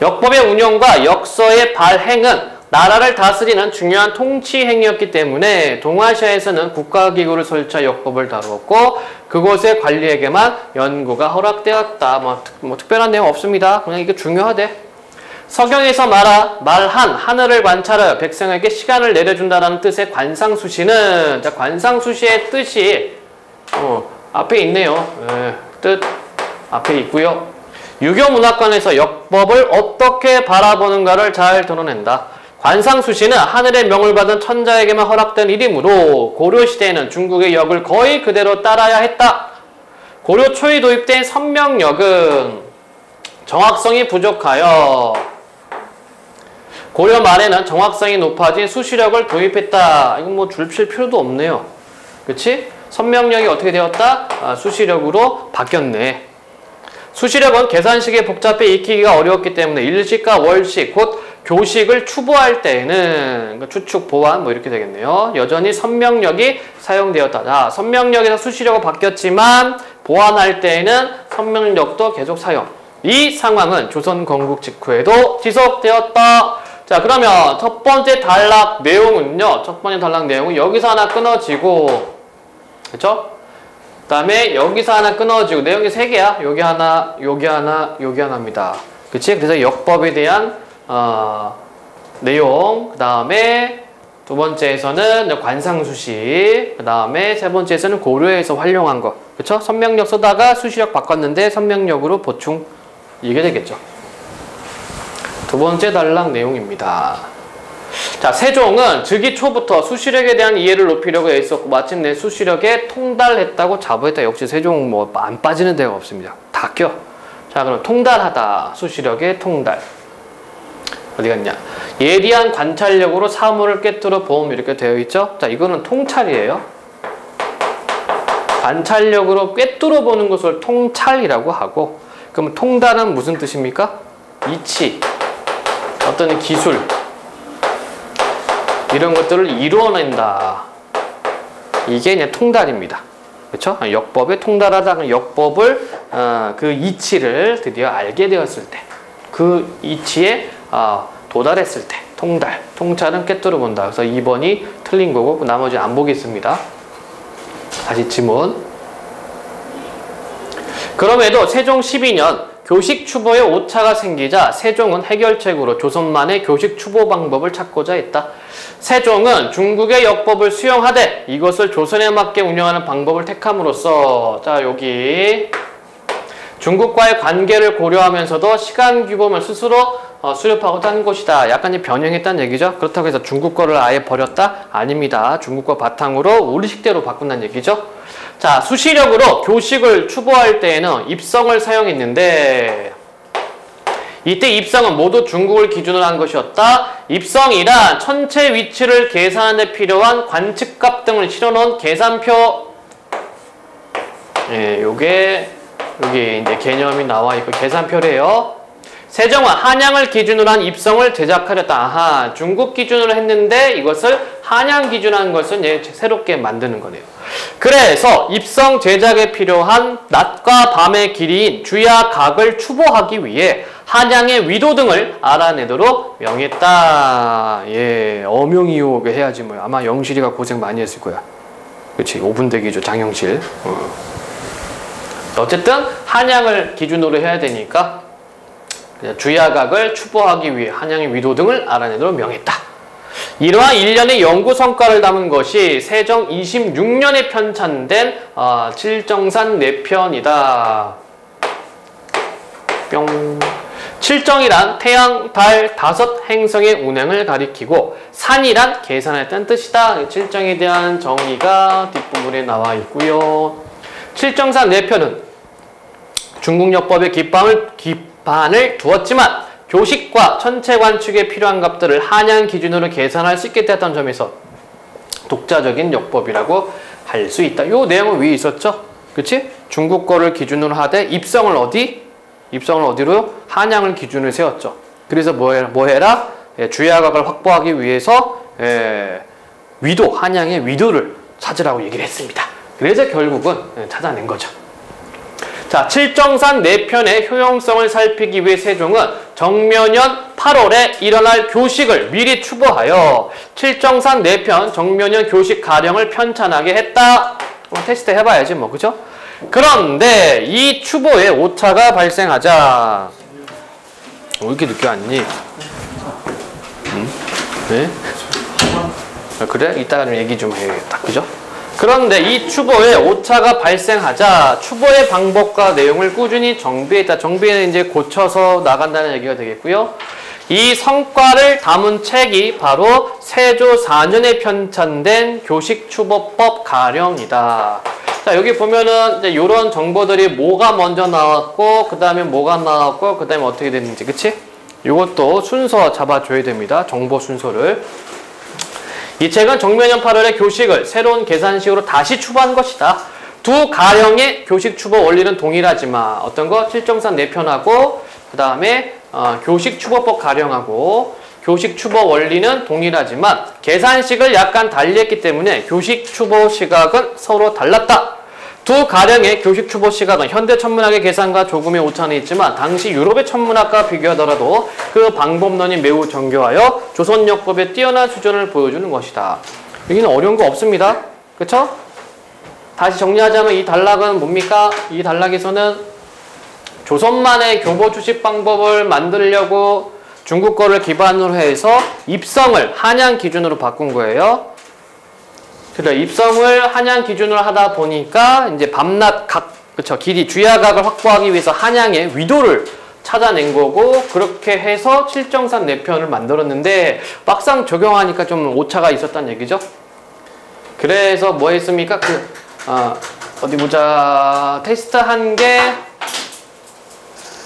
역법의 운용과 역서의 발행은 나라를 다스리는 중요한 통치 행위였기 때문에 동아시아에서는 국가기구를 설치해 역법을 다루었고 그곳의 관리에게만 연구가 허락되었다. 뭐 특별한 내용 없습니다. 그냥 이게 중요하대. 서경에서 말한 하늘을 관찰하여 백성에게 시간을 내려준다라는 뜻의 관상수시는, 자, 관상수시의 뜻이 앞에 있네요. 뜻 앞에 있고요. 유교문학관에서 역법을 어떻게 바라보는가를 잘 드러낸다. 관상수시는 하늘의 명을 받은 천자에게만 허락된 일이므로 고려시대에는 중국의 역을 거의 그대로 따라야 했다. 고려 초에 도입된 선명역은 정확성이 부족하여 고려 말에는 정확성이 높아진 수시력을 도입했다. 이건 뭐 줄필 필요도 없네요. 그치? 선명력이 어떻게 되었다? 수시력으로 바뀌었네. 수시력은 계산식에 복잡해 익히기가 어려웠기 때문에 일식과 월식, 곧 교식을 추보할 때에는 추측, 보완 뭐 이렇게 되겠네요. 여전히 선명력이 사용되었다. 자, 선명력에서 수시력으로 바뀌었지만 보완할 때에는 선명력도 계속 사용. 이 상황은 조선 건국 직후에도 지속되었다. 자, 그러면 첫 번째 단락 내용은요. 첫 번째 단락 내용은 여기서 하나 끊어지고, 그쵸? 그 다음에 여기서 하나 끊어지고, 내용이 3개야. 여기 하나, 여기 하나, 여기 하나입니다. 그치? 그래서 역법에 대한 내용, 그 다음에 두 번째에서는 관상수시, 그 다음에 세 번째에서는 고려에서 활용한 거. 그쵸? 선명력 쓰다가 수시력 바꿨는데 선명력으로 보충, 이게 되겠죠. 두 번째 단락 내용입니다. 자, 세종은 즉위 초부터 수시력에 대한 이해를 높이려고 애썼고 마침내 수시력에 통달했다고 자부했다. 역시 세종 뭐 안 빠지는 데가 없습니다. 다 껴. 자, 그럼 통달하다. 수시력에 통달. 어디 갔냐? 예리한 관찰력으로 사물을 꿰뚫어 보험 이렇게 되어 있죠. 자, 이거는 통찰이에요. 관찰력으로 꿰뚫어 보는 것을 통찰이라고 하고, 그럼 통달은 무슨 뜻입니까? 이치, 어떤 기술, 이런 것들을 이루어낸다. 이게 이제 통달입니다. 그렇죠? 역법에 통달하다. 역법을 그 이치를 드디어 알게 되었을 때, 그 이치에 도달했을 때, 통달, 통찰은 꿰뚫어 본다. 그래서 2번이 틀린 거고 나머지 안 보겠습니다. 다시 지문. 그럼에도 세종 12년 교식 추보에 오차가 생기자 세종은 해결책으로 조선만의 교식 추보 방법을 찾고자 했다. 세종은 중국의 역법을 수용하되 이것을 조선에 맞게 운영하는 방법을 택함으로써, 자, 여기 중국과의 관계를 고려하면서도 시간 규범을 스스로 수립하고자 하는 것이다. 약간 변형했다는 얘기죠. 그렇다고 해서 중국 거를 아예 버렸다? 아닙니다. 중국 거 바탕으로 우리식대로 바꾼다는 얘기죠. 자, 수시력으로 교식을 추보할 때에는 입성을 사용했는데 이때 입성은 모두 중국을 기준으로 한 것이었다. 입성이란 천체 위치를 계산하는 데 필요한 관측값 등을 실어놓은 계산표. 예, 요게 여기 이제 개념이 나와 있고 계산표래요. 세종은 한양을 기준으로 한 입성을 제작하렸다. 아하, 중국 기준으로 했는데 이것을 한양 기준으로 한 것을 이제 새롭게 만드는 거네요. 그래서 입성 제작에 필요한 낮과 밤의 길이인 주야 각을 추보하기 위해 한양의 위도 등을 알아내도록 명했다. 예, 어명이오게 해야지 뭐. 아마 영실이가 고생 많이 했을 거야. 그치, 5분 대기죠, 장영실. 어쨌든 한양을 기준으로 해야 되니까 주야각을 추보하기 위해 한양의 위도 등을 알아내도록 명했다. 이러한 일련의 연구 성과를 담은 것이 세종 26년에 편찬된 칠정산 내편이다. 뿅. 칠정이란 태양, 달, 5 행성의 운행을 가리키고 산이란 계산했다는 뜻이다. 칠정에 대한 정의가 뒷부분에 나와 있고요. 칠정산 내편은 중국역법의 기반을 두었지만 교식과 천체 관측에 필요한 값들을 한양 기준으로 계산할 수 있게 되었던 점에서 독자적인 역법이라고 할 수 있다. 이 내용은 위에 있었죠? 그치? 중국 거를 기준으로 하되 입성을 어디로? 한양을 기준으로 세웠죠. 그래서 뭐 해라? 주야각을 확보하기 위해서 위도, 한양의 위도를 찾으라고 얘기를 했습니다. 그래서 결국은 찾아낸 거죠. 자, 칠정산 내편의 효용성을 살피기 위해 세종은 정묘년 8월에 일어날 교식을 미리 추보하여 칠정산 내편 정묘년 교식 가령을 편찬하게 했다. 테스트 해봐야지 뭐, 그죠? 그런데 이 추보에 오차가 발생하자, 왜 이렇게 늦게 왔니? 응? 네? 그래? 이따가 좀 얘기 좀 해야겠다. 그죠? 그런데 이 추보에 오차가 발생하자 추보의 방법과 내용을 꾸준히 정비했다. 정비는 이제 고쳐서 나간다는 얘기가 되겠고요. 이 성과를 담은 책이 바로 세조 4년에 편찬된 교식추보법 가령이다. 자, 여기 보면은 이제 이런 정보들이 뭐가 먼저 나왔고, 그 다음에 뭐가 나왔고, 그 다음에 어떻게 됐는지, 그치? 이것도 순서 잡아줘야 됩니다. 정보 순서를. 이 책은 정면년 8월의 교식을 새로운 계산식으로 다시 추보한 것이다. 두 가령의 교식 추보 원리는 동일하지만 어떤 거? 7.3 내편하고 그 다음에 교식 추보법 가령하고 교식 추보 원리는 동일하지만 계산식을 약간 달리했기 때문에 교식 추보 시각은 서로 달랐다. 두 가령의 교식 추보 시각은 현대 천문학의 계산과 조금의 오차는 있지만 당시 유럽의 천문학과 비교하더라도 그 방법론이 매우 정교하여 조선역법의 뛰어난 수준을 보여주는 것이다. 여기는 어려운 거 없습니다. 그쵸? 다시 정리하자면 이 단락은 뭡니까? 이 단락에서는 조선만의 교보 추식 방법을 만들려고 중국 거를 기반으로 해서 입성을 한양 기준으로 바꾼 거예요. 그래, 입성을 한양 기준으로 하다 보니까 이제 밤낮 각, 그쵸, 길이 주야각을 확보하기 위해서 한양의 위도를 찾아낸 거고, 그렇게 해서 7.3 내편을 만들었는데 막상 적용하니까 좀 오차가 있었다는 얘기죠. 그래서 뭐 했습니까? 어디 보자. 테스트 한 게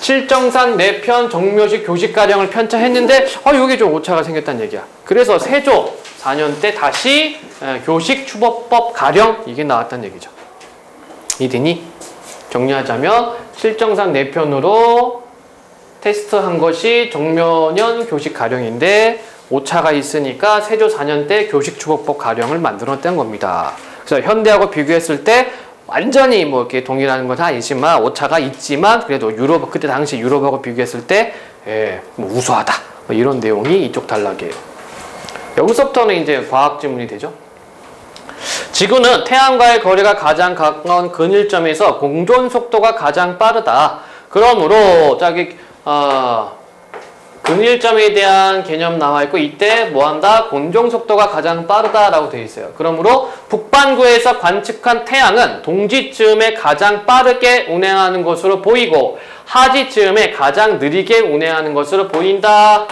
7.3 내편 정묘식 교식가령을 편차했는데 여기 좀 오차가 생겼다는 얘기야. 그래서 세조 4년 때 다시 교식 추보법 가령 이게 나왔다는 얘기죠. 이되니 정리하자면 7.3 내편으로 테스트한 것이 정묘년 교식 가령인데 오차가 있으니까 세조 4년 때 교식 추보법 가령을 만들었다는 겁니다. 그래서 현대하고 비교했을 때 완전히 뭐 이렇게 동일한 건 아니지만 오차가 있지만 그래도 유럽 그때 당시 유럽하고 비교했을 때 뭐 우수하다 뭐 이런 내용이 이쪽 단락이에요. 여기서부터는 이제 과학 질문이 되죠. 지구는 태양과의 거리가 가장 가까운 근일점에서 공존 속도가 가장 빠르다. 그러므로 저기 근일점에 대한 개념 나와 있고 이때 뭐한다? 공존 속도가 가장 빠르다라고 되어 있어요. 그러므로 북반구에서 관측한 태양은 동지쯤에 가장 빠르게 운행하는 것으로 보이고 하지쯤에 가장 느리게 운행하는 것으로 보인다.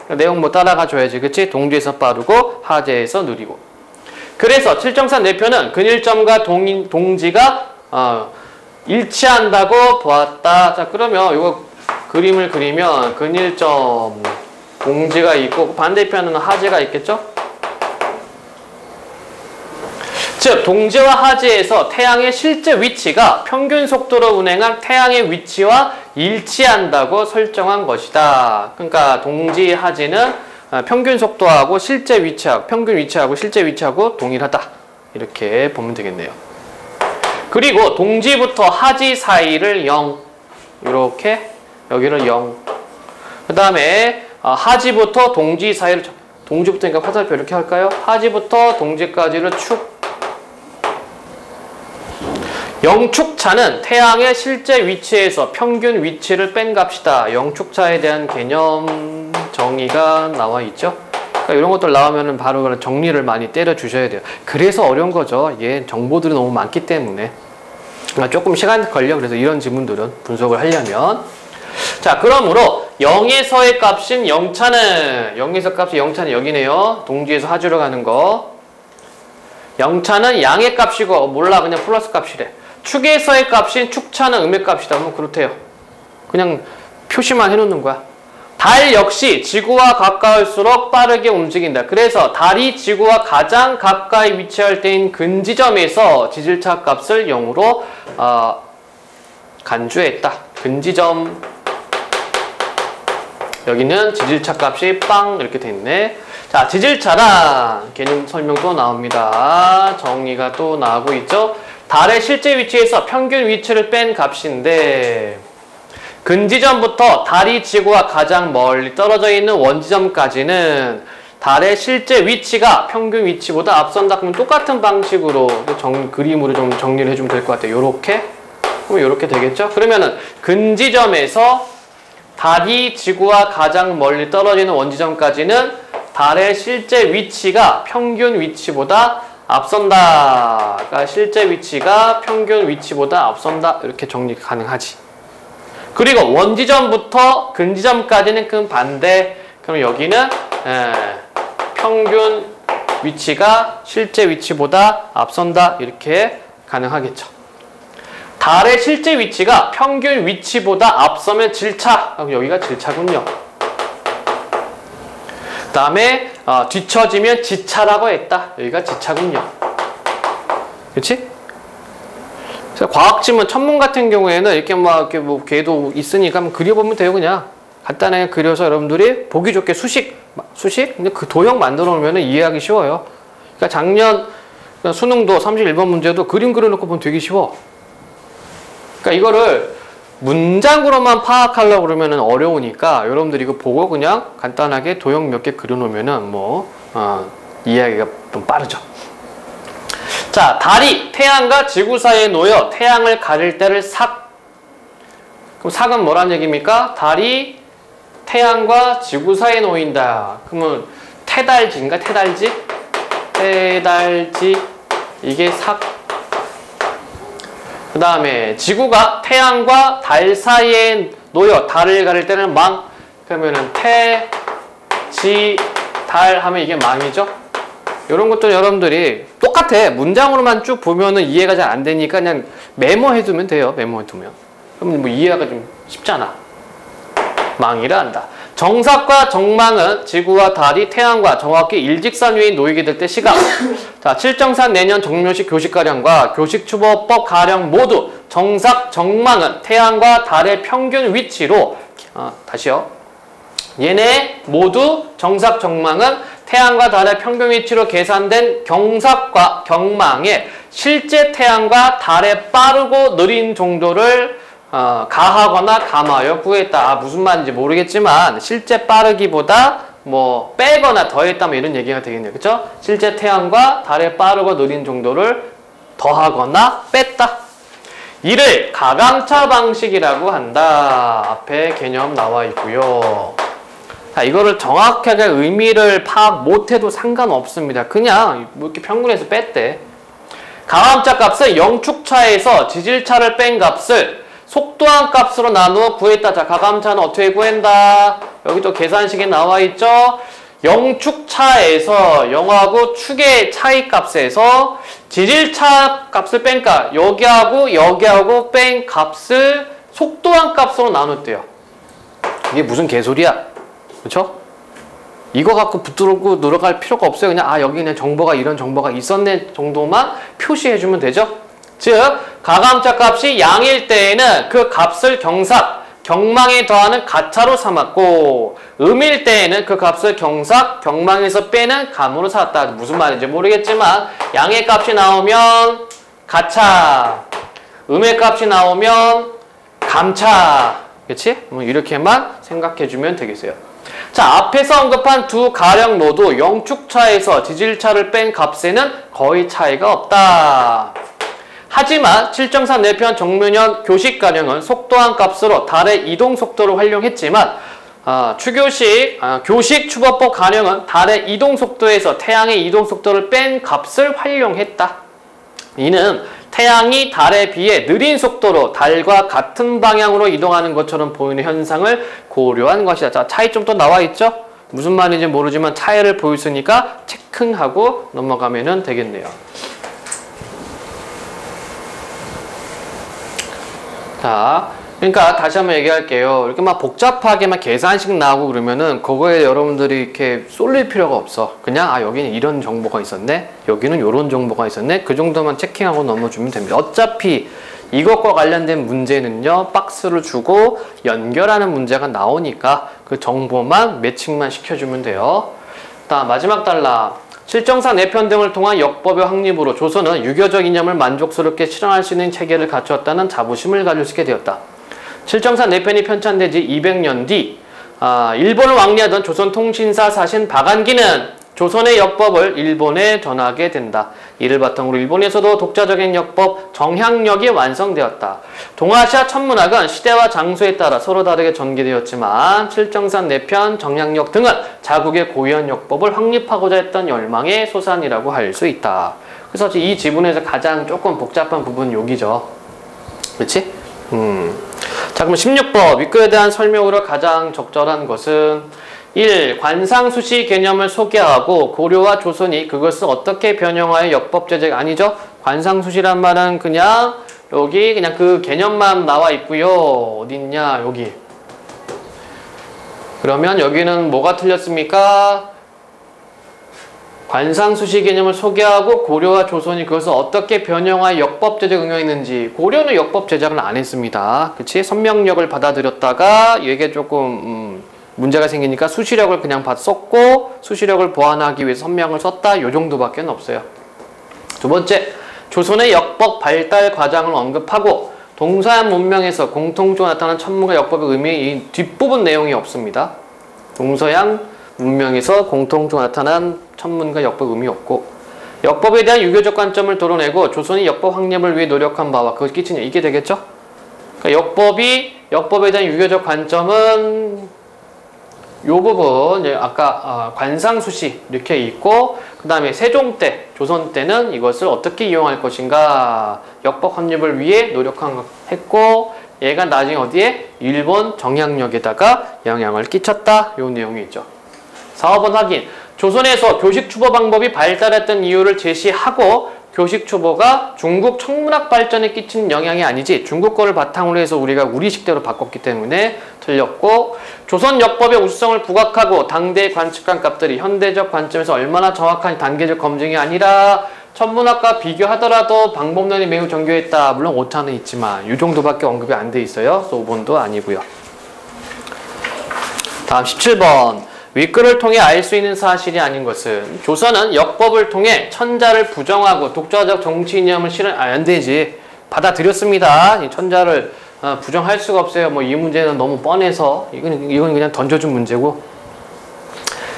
내용 뭐 따라가 줘야지, 그치? 동지에서 빠르고 하지에서 느리고. 그래서 7.3 내편은 근일점과 동지가 일치한다고 보았다. 자, 그러면 이거 그림을 그리면 근일점 동지가 있고 반대편은 하지가 있겠죠? 즉 동지와 하지에서 태양의 실제 위치가 평균 속도로 운행한 태양의 위치와 일치한다고 설정한 것이다. 그러니까 동지 하지는 평균 속도하고 실제 위치하고 평균 위치하고 실제 위치하고 동일하다. 이렇게 보면 되겠네요. 그리고 동지부터 하지 사이를 0 이렇게 여기를 0. 그 다음에 하지부터 동지 사이를 동지부터니까 화살표 이렇게 할까요? 하지부터 동지까지를 축. 0축차는 태양의 실제 위치에서 평균 위치를 뺀 값이다. 0축차에 대한 개념 정의가 나와 있죠. 그러니까 이런 것들 나오면 바로 정리를 많이 때려 주셔야 돼요. 그래서 어려운 거죠. 정보들이 너무 많기 때문에. 그러니까 조금 시간이 걸려. 그래서 이런 지문들은 분석을 하려면. 자, 그러므로 0에서의 값인 0차는 0에서 값이 0차는 여기네요. 동지에서 하지로 가는 거. 0차는 양의 값이고 몰라 그냥 플러스 값이래. 축에서의 값인 축차는 음의 값이다. 뭐 그렇대요. 그냥 표시만 해놓는 거야. 달 역시 지구와 가까울수록 빠르게 움직인다. 그래서 달이 지구와 가장 가까이 위치할 때인 근지점에서 지질차 값을 0으로 간주했다. 근지점 여기는 지질차 값이 빵 이렇게 돼 있네. 자, 지질차란 개념 설명 또 나옵니다. 정의가 또 나오고 있죠. 달의 실제 위치에서 평균 위치를 뺀 값인데 근지점부터 달이 지구와 가장 멀리 떨어져 있는 원지점까지는 달의 실제 위치가 평균 위치보다 앞선다. 그러면 똑같은 방식으로 그림으로 좀 정리를 해주면 될 것 같아요. 요렇게. 그럼 요렇게 되겠죠? 그러면은 근지점에서 달이 지구와 가장 멀리 떨어지는 원지점까지는 달의 실제 위치가 평균 위치보다 앞선다. 그러니까 실제 위치가 평균 위치보다 앞선다. 이렇게 정리 가능하지. 그리고 원지점부터 근지점까지는 그 반대. 그럼 여기는 평균 위치가 실제 위치보다 앞선다. 이렇게 가능하겠죠. 달의 실제 위치가 평균 위치보다 앞서면 질차. 그럼 여기가 질차군요. 그 다음에 뒤처지면 지차라고 했다. 여기가 지차군요. 그렇지? 과학지문 천문 같은 경우에는 이렇게 이렇게 뭐 궤도 있으니까 그려보면 돼요. 그냥 간단하게 그려서 여러분들이 보기 좋게 수식 근데 그 도형 만들어 놓으면 이해하기 쉬워요. 그러니까 작년 수능도 31번 문제도 그림 그려놓고 보면 되게 쉬워. 그러니까 이거를 문장으로만 파악하려고 그러면 어려우니까 여러분들이 이거 보고 그냥 간단하게 도형 몇 개 그려놓으면 이해하기가 좀 빠르죠. 자, 달이 태양과 지구 사이에 놓여 태양을 가릴 때를 삭. 그럼 삭은 뭐란 얘기입니까? 달이 태양과 지구 사이에 놓인다. 그러면 태달지인가? 태달지? 태달지. 이게 삭. 그 다음에 지구가 태양과 달 사이에 놓여 달을 가릴 때는 망. 그러면은 태, 지, 달 하면 이게 망이죠. 이런 것도 여러분들이 똑같아. 문장으로만 쭉 보면은 이해가 잘 안 되니까 그냥 메모해두면 돼요. 메모해두면. 그럼 뭐 이해가 좀 쉽잖아. 망이라 한다. 정삭과 정망은 지구와 달이 태양과 정확히 일직선 위에 놓이게 될 때 시각. 자, 칠정산 내년 정묘식 교식 가령과 교식 추보법 가령 모두 정삭, 정망은 태양과 달의 평균 위치로 다시요. 얘네 모두 정삭, 정망은 태양과 달의 평균 위치로 계산된 경삭과 경망에 실제 태양과 달의 빠르고 느린 정도를 가하거나 감하여 구했다. 무슨 말인지 모르겠지만 실제 빠르기보다 뭐 빼거나 더했다면 이런 얘기가 되겠네요. 그렇죠? 실제 태양과 달의 빠르고 느린 정도를 더하거나 뺐다. 이를 가감차 방식이라고 한다. 앞에 개념 나와 있고요. 자, 이거를 정확하게 의미를 파악 못해도 상관없습니다. 그냥 뭐 이렇게 평균에서 뺐대. 가감차 값은 영축차에서 지질차를 뺀 값을 속도한 값으로 나누어 구했다. 자, 가감차는 어떻게 구한다? 여기 또 계산식에 나와 있죠? 영축차에서 영하고 축의 차이 값에서 지질차 값을 뺀까 여기하고 뺀 값을 속도한 값으로 나눴대요. 이게 무슨 개소리야? 그렇죠? 이거 갖고 붙들고 늘어갈 필요가 없어요. 그냥 여기 그냥 정보가 이런 정보가 있었네 정도만 표시해주면 되죠. 즉 가감차 값이 양일 때에는 그 값을 경삭, 경망에 더하는 가차로 삼았고 음일 때에는 그 값을 경삭, 경망에서 빼는 감으로 삼았다. 무슨 말인지 모르겠지만 양의 값이 나오면 가차, 음의 값이 나오면 감차. 그렇지? 뭐 이렇게만 생각해주면 되겠어요. 자, 앞에서 언급한 두 가령로도 영축차에서 지질차를 뺀 값에는 거의 차이가 없다. 하지만 칠정산 내편 정묘년 교식 가령은 속도한 값으로 달의 이동 속도를 활용했지만 교식 추보법 가령은 달의 이동 속도에서 태양의 이동 속도를 뺀 값을 활용했다. 이는 태양이 달에 비해 느린 속도로 달과 같은 방향으로 이동하는 것처럼 보이는 현상을 고려한 것이다. 자, 차이점 또 나와 있죠? 무슨 말인지 모르지만 차이를 보였으니까 체크하고 넘어가면 되겠네요. 자, 그러니까 다시 한번 얘기할게요. 이렇게 막 복잡하게 막 계산식 나오고 그러면은 그거에 여러분들이 이렇게 쏠릴 필요가 없어. 그냥 여기는 이런 정보가 있었네, 여기는 이런 정보가 있었네, 그 정도만 체킹하고 넘어주면 됩니다. 어차피 이것과 관련된 문제는요, 박스를 주고 연결하는 문제가 나오니까 그 정보만 매칭만 시켜주면 돼요. 다음 마지막 단락. 칠정사 내편 등을 통한 역법의 확립으로 조선은 유교적 이념을 만족스럽게 실현할 수 있는 체계를 갖추었다는 자부심을 가질 수 있게 되었다. 칠정사 내편이 편찬되지 200년 뒤 일본을 왕래하던 조선 통신사 사신 박안기는 조선의 역법을 일본에 전하게 된다. 이를 바탕으로 일본에서도 독자적인 역법 정향력이 완성되었다. 동아시아 천문학은 시대와 장소에 따라 서로 다르게 전개되었지만 칠정산 내편, 정향력 등은 자국의 고유한 역법을 확립하고자 했던 열망의 소산이라고 할 수 있다. 그래서 이 지문에서 가장 조금 복잡한 부분은 여기죠. 그렇지? 자, 그럼 16번 윗글에 대한 설명으로 가장 적절한 것은 1. 관상수시 개념을 소개하고 고려와 조선이 그것을 어떻게 변형하여 역법제적 아니죠? 관상수시란 말은 그냥 여기 그냥 그 개념만 나와 있고요. 어디 있냐? 여기. 그러면 여기는 뭐가 틀렸습니까? 관상수시 개념을 소개하고 고려와 조선이 그것을 어떻게 변형하여 역법제적 응용했는지. 고려는 역법 제작을 안 했습니다. 그치? 선명력을 받아들였다가 이게 조금 문제가 생기니까 수시력을 그냥 썼고 수시력을 보완하기 위해서 선명을 썼다. 요 정도밖에 없어요. 두 번째, 조선의 역법 발달 과정을 언급하고 동서양 문명에서 공통적으로 나타난 천문과 역법의 의미 이 뒷부분 내용이 없습니다. 동서양 문명에서 공통적으로 나타난 천문과 역법 의미 없고 역법에 대한 유교적 관점을 드러내고 조선이 역법 확립을 위해 노력한 바와 그것이 끼친 이게 되겠죠? 그러니까 역법에 대한 유교적 관점은 요 부분 아까 관상수시 이렇게 있고 그 다음에 세종 때, 조선 때는 이것을 어떻게 이용할 것인가 역법 확립을 위해 노력했고 얘가 나중에 어디에? 일본 정약력에다가 영향을 끼쳤다. 요 내용이 있죠. 4번 확인. 조선에서 교식 추보 방법이 발달했던 이유를 제시하고 교식 추보가 중국 청문학 발전에 끼친 영향이 아니지 중국 거를 바탕으로 해서 우리가 우리식대로 바꿨기 때문에 틀렸고 조선 역법의 우수성을 부각하고 당대의 관측관 값들이 현대적 관점에서 얼마나 정확한 단계적 검증이 아니라 천문학과 비교하더라도 방법론이 매우 정교했다. 물론 오차는 있지만 이 정도밖에 언급이 안 돼 있어요. 그래서 5번도 아니고요. 다음 17번 윗글을 통해 알 수 있는 사실이 아닌 것은 조선은 역법을 통해 천자를 부정하고 독자적 정치 이념을 실은 안 되지. 받아들였습니다. 이 천자를 부정할 수가 없어요. 뭐 이 문제는 너무 뻔해서 이건 그냥 던져준 문제고.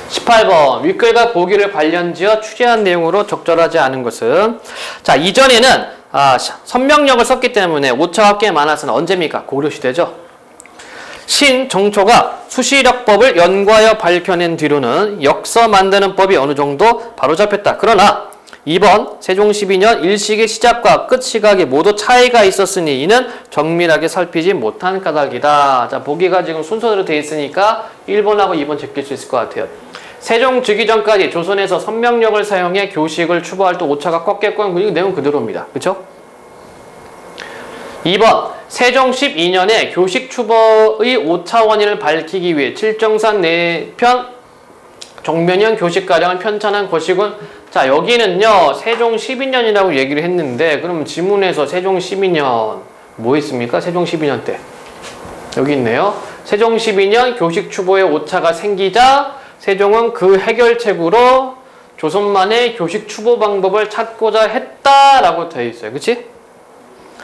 18번 윗글과 보기를 관련지어 취재한 내용으로 적절하지 않은 것은 자 이전에는 선명력을 썼기 때문에 오차가 꽤 많았으나 언제입니까? 고려시대죠. 신정초가 수시력법을 연구하여 밝혀낸 뒤로는 역서 만드는 법이 어느 정도 바로잡혔다. 그러나 2번 세종 12년 일식의 시작과 끝 시각이 모두 차이가 있었으니 이는 정밀하게 살피지 못한 까닭이다. 자, 보기가 지금 순서대로 되어 있으니까 1번하고 2번 제낄 수 있을 것 같아요. 세종 즉위 전까지 조선에서 선명력을 사용해 교식을 추구할 때 오차가 컸겠고 이 내용 그대로입니다. 그렇죠? 2번 세종 12년에 교식 추보의 오차 원인을 밝히기 위해 칠정산 내편 정면형 교식가량을 편찬한 것이군. 자 여기는요 세종 12년이라고 얘기를 했는데 그럼 지문에서 세종 12년 뭐 있습니까? 세종 12년 때 여기 있네요. 세종 12년 교식 추보에 오차가 생기자 세종은 그 해결책으로 조선만의 교식 추보 방법을 찾고자 했다라고 되어 있어요. 그치?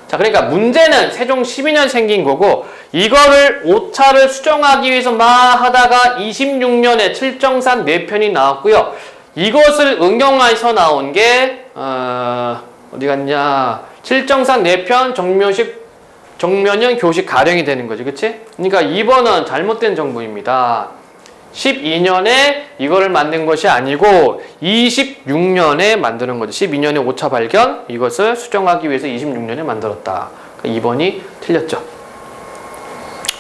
자, 그러니까 문제는 세종 12년 생긴 거고 이거를 오차를 수정하기 위해서 막 하다가 26년에 칠정산 4편이 나왔고요. 이것을 응용해서 나온 게 어디 갔냐? 칠정산 4편 정면형 교식 가령이 되는 거지. 그치? 그러니까 2번은 잘못된 정보입니다. 12년에 이거를 만든 것이 아니고 26년에 만드는 거죠. 12년에 오차 발견 이것을 수정하기 위해서 26년에 만들었다. 그러니까 2번이 틀렸죠.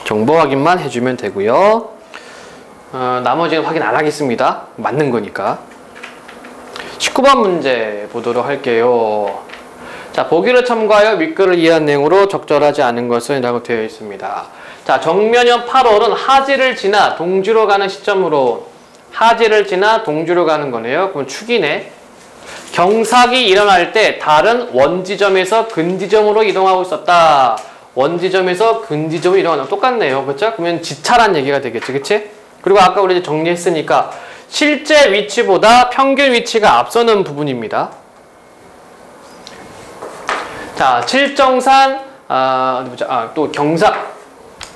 정보 확인만 해주면 되고요. 나머지는 확인 안 하겠습니다. 맞는 거니까. 19번 문제 보도록 할게요. 자, 보기를 참고하여 윗글을 이해한 내용으로 적절하지 않은 것은 라고 되어 있습니다. 자, 정면형 8월은 하지를 지나 동지로 가는 시점으로 하지를 지나 동지로 가는 거네요. 그럼 축이네. 경삭이 일어날 때 다른 원지점에서 근지점으로 이동하고 있었다. 원지점에서 근지점으로 이동하는 거 똑같네요. 그렇죠? 그러면 지차란 얘기가 되겠지. 그치? 그리고 아까 우리 정리했으니까 실제 위치보다 평균 위치가 앞서는 부분입니다. 자, 칠정산 어디 보자. 또 경삭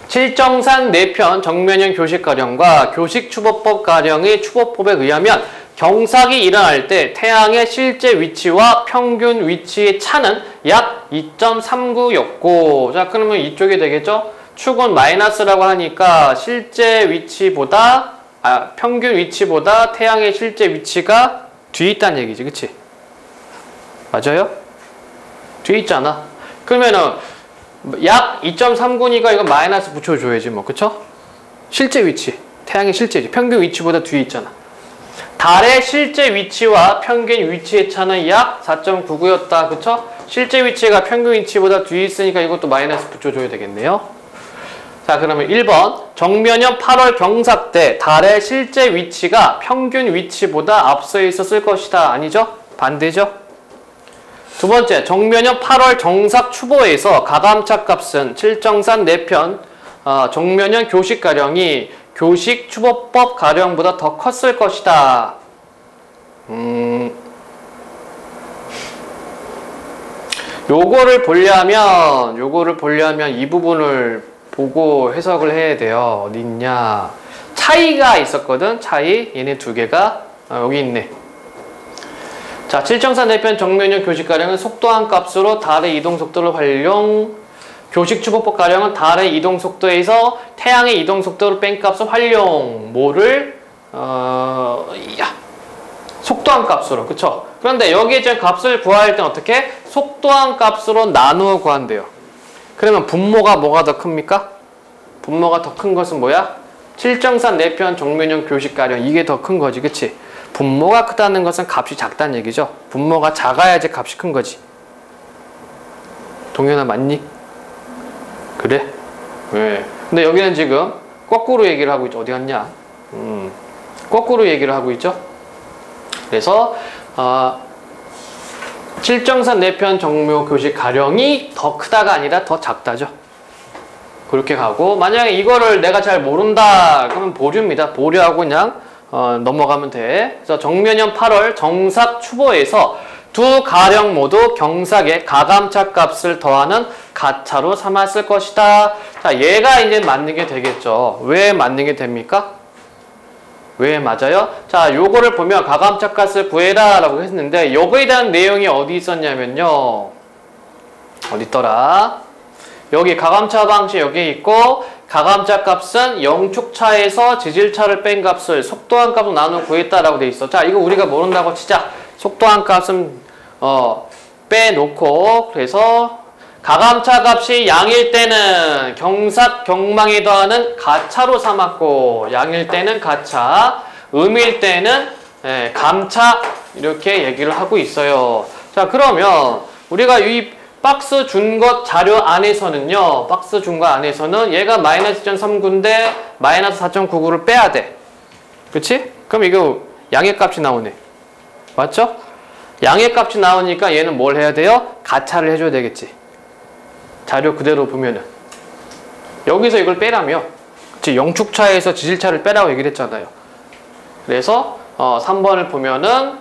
칠정산 4편 정면형 교식가령과 교식추보법 가령의 추보법에 의하면 경삭이 일어날 때 태양의 실제 위치와 평균 위치의 차는 약 2.39였고 자 그러면 이쪽이 되겠죠? 축은 마이너스라고 하니까 실제 위치보다 평균 위치보다 태양의 실제 위치가 뒤에 있다는 얘기지. 그치? 맞아요? 뒤에 있잖아. 그러면은 약 2.3군이가 이거 마이너스 붙여줘야지 뭐. 그쵸? 실제 위치. 태양의 실제 위치. 평균 위치보다 뒤에 있잖아. 달의 실제 위치와 평균 위치의 차는 약 4.99였다. 그쵸? 실제 위치가 평균 위치보다 뒤에 있으니까 이것도 마이너스 붙여줘야 되겠네요. 자, 그러면 1번. 정면년 8월 경삭 때 달의 실제 위치가 평균 위치보다 앞서 있었을 것이다. 아니죠? 반대죠? 두 번째. 정면년 8월 정삭 추보에서 가감차 값은 칠정산 4편 정면년 교식 가령이 교식 추보법 가령보다 더 컸을 것이다. 요거를 보려면 이 부분을 보고 해석을 해야 돼요. 어디 있냐? 차이가 있었거든. 차이. 얘네 두 개가 여기 있네. 자, 칠정산 4편 정면년 교식 가령은 속도한 값으로 달의 이동 속도를 활용. 교식 추보법 가령은 달의 이동 속도에서 태양의 이동 속도를 뺀 값을 활용. 뭐를 속도한 값으로. 그쵸? 그런데 여기에 지금 값을 구할 땐 어떻게? 속도한 값으로 나누어 구한대요. 그러면 분모가 뭐가 더 큽니까? 분모가 더 큰 것은 뭐야? 칠정산 4편 정면년 교식 가령. 이게 더 큰 거지. 그치? 분모가 크다는 것은 값이 작다는 얘기죠. 분모가 작아야지 값이 큰 거지. 동현아 맞니? 그래? 왜? 근데 여기는 지금 거꾸로 얘기를 하고 있죠. 어디 갔냐? 거꾸로 얘기를 하고 있죠. 그래서 칠정산 4편 정묘 교식 가령이 더 크다가 아니라 더 작다죠. 그렇게 가고, 만약에 이거를 내가 잘 모른다 그러면 보류입니다. 보류하고 그냥 넘어가면 돼. 그래서 정면년 8월 정삭 추보에서 두 가령 모두 경삭의 가감차 값을 더하는 가차로 삼았을 것이다. 자, 얘가 이제 맞는 게 되겠죠. 왜 맞는 게 됩니까? 왜 맞아요? 자, 요거를 보면 가감차 값을 구해라 라고 했는데 요거에 대한 내용이 어디 있었냐면요. 어디 있더라? 여기 가감차 방식 여기 있고, 가감차 값은 영축차에서 지질차를 뺀 값을 속도한 값으로 나누어 구했다라고 돼 있어. 자, 이거 우리가 모른다고 치자. 속도한 값은 빼놓고, 그래서 가감차 값이 양일 때는 경삭 경망에 더하는 가차로 삼았고, 양일 때는 가차, 음일 때는 감차, 이렇게 얘기를 하고 있어요. 자, 그러면 우리가 이 박스 준 것 자료 안에서는요, 박스 준 거 안에서는 얘가 마이너스 2.39인데 마이너스 4.99를 빼야 돼. 그치? 그럼 이거 양의 값이 나오네. 맞죠? 양의 값이 나오니까 얘는 뭘 해야 돼요? 가차를 해줘야 되겠지. 자료 그대로 보면은. 여기서 이걸 빼라며. 그치? 영축차에서 지질차를 빼라고 얘기를 했잖아요. 그래서 3번을 보면은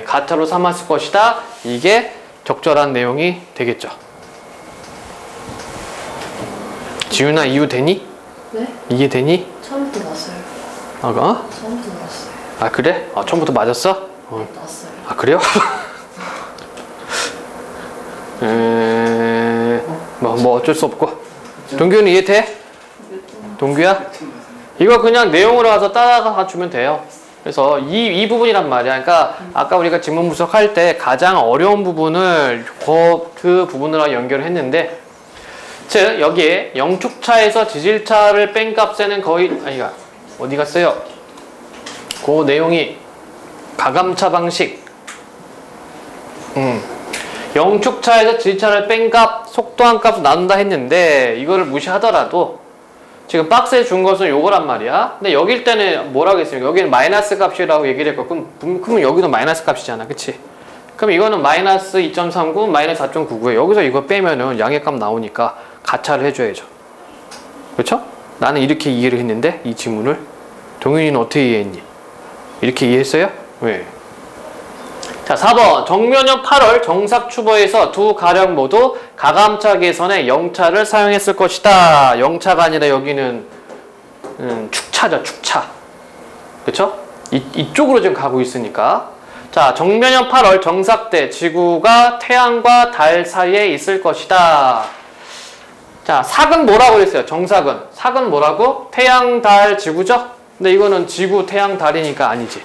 가차로 삼았을 것이다. 이게 적절한 내용이 되겠죠. 지윤아, 이유 되니? 네? 이해되니? 처음부터 났어요. 처음부터 났어요. 아, 그래? 처음부터 맞았어? 네, 났어요. 아, 그래요? 뭐 어쩔 수 없고. 동규는 이해돼? 동규야? 이거 그냥 내용으로 가서 따라가 주면 돼요. 그래서 이 부분이란 말이야. 그러니까 아까 우리가 지문 분석할 때 가장 어려운 부분을 그 부분으로 연결을 했는데, 즉 여기에 영축차에서 지질차를 뺀 값에는 거의 어디 갔어요? 그 내용이 가감차 방식. 영축차에서 지질차를 뺀 값, 속도한 값을 나눈다 했는데 이거를 무시하더라도 지금 박스에 준 것은 요거란 말이야. 근데 여길 때는 뭐라고 했습니까? 여기는 마이너스 값이라고 얘기를 했고, 그럼 여기도 마이너스 값이잖아. 그치? 그럼 이거는 마이너스 2.39, 마이너스 4.99에 여기서 이거 빼면은 양의 값 나오니까 가차를 해줘야죠. 그렇죠? 나는 이렇게 이해를 했는데 이 지문을 동윤이는 어떻게 이해했니? 이렇게 이해했어요? 왜? 자, 4번. 정면년 8월 정삭 추보에서 두 가령 모두 가감차 계선에 영차를 사용했을 것이다. 영차가 아니라 여기는 축차죠. 축차. 그쵸? 이쪽으로 지금 가고 있으니까. 자, 정면년 8월 정삭 때 지구가 태양과 달 사이에 있을 것이다. 자, 삭은 뭐라고 그랬어요? 정삭은. 삭은 뭐라고? 태양, 달, 지구죠? 근데 이거는 지구, 태양, 달이니까 아니지.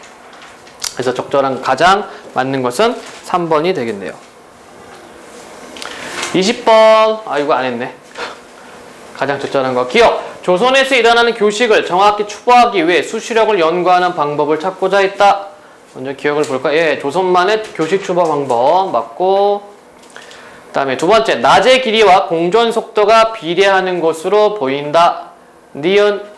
그래서 적절한 가장 맞는 것은 3번이 되겠네요. 20번. 아, 이거 안 했네. 가장 적절한 거. 기억. 조선에서 일어나는 교식을 정확히 추구하기 위해 수시력을 연구하는 방법을 찾고자 했다. 먼저 기억을 볼까? 예, 조선만의 교식 추구 방법 맞고, 그 다음에 두 번째, 낮의 길이와 공전 속도가 비례하는 것으로 보인다. 니은.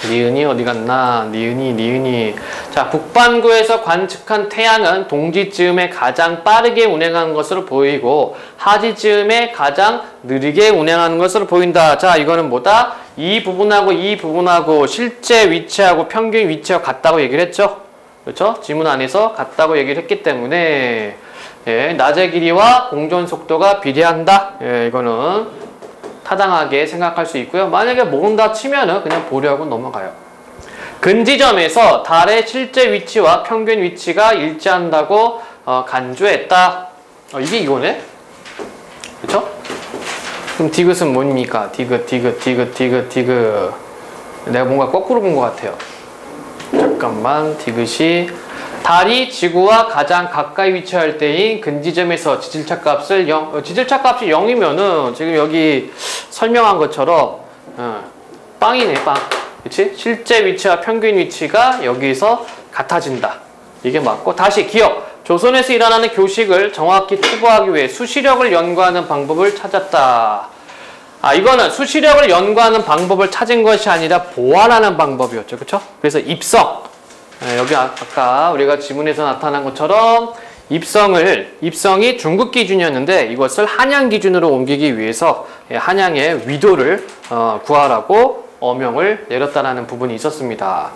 니은이 어디 갔나? 니은이. 자, 북반구에서 관측한 태양은 동지쯤에 가장 빠르게 운행하는 것으로 보이고 하지쯤에 가장 느리게 운행하는 것으로 보인다. 자, 이거는 뭐다? 이 부분하고 실제 위치하고 평균 위치하고 같다고 얘기를 했죠. 그렇죠? 지문 안에서 같다고 얘기를 했기 때문에 예, 낮의 길이와 공전 속도가 비례한다. 예, 이거는 타당하게 생각할 수 있고요. 만약에 모른다 치면은 그냥 보려고 넘어가요. 근지점에서 달의 실제 위치와 평균 위치가 일치한다고 간주했다. 이게 이거네? 그쵸? 그럼 디귿은 뭡니까? 디귿. 내가 뭔가 거꾸로 본 것 같아요. 잠깐만. 디귿이 달이 지구와 가장 가까이 위치할 때인 근지점에서 지질차 값을 0, 지질차 값이 0이면은 지금 여기 설명한 것처럼 빵이네, 빵. 그치? 실제 위치와 평균 위치가 여기서 같아진다. 이게 맞고, 다시 기억. 조선에서 일어나는 교식을 정확히 추구하기 위해 수시력을 연구하는 방법을 찾았다. 아, 이거는 수시력을 연구하는 방법을 찾은 것이 아니라 보완하는 방법이었죠. 그쵸? 그래서 입성. 여기 아까 우리가 지문에서 나타난 것처럼 입성이 중국 기준이었는데 이것을 한양 기준으로 옮기기 위해서 한양의 위도를 구하라고 어명을 내렸다는 부분이 있었습니다.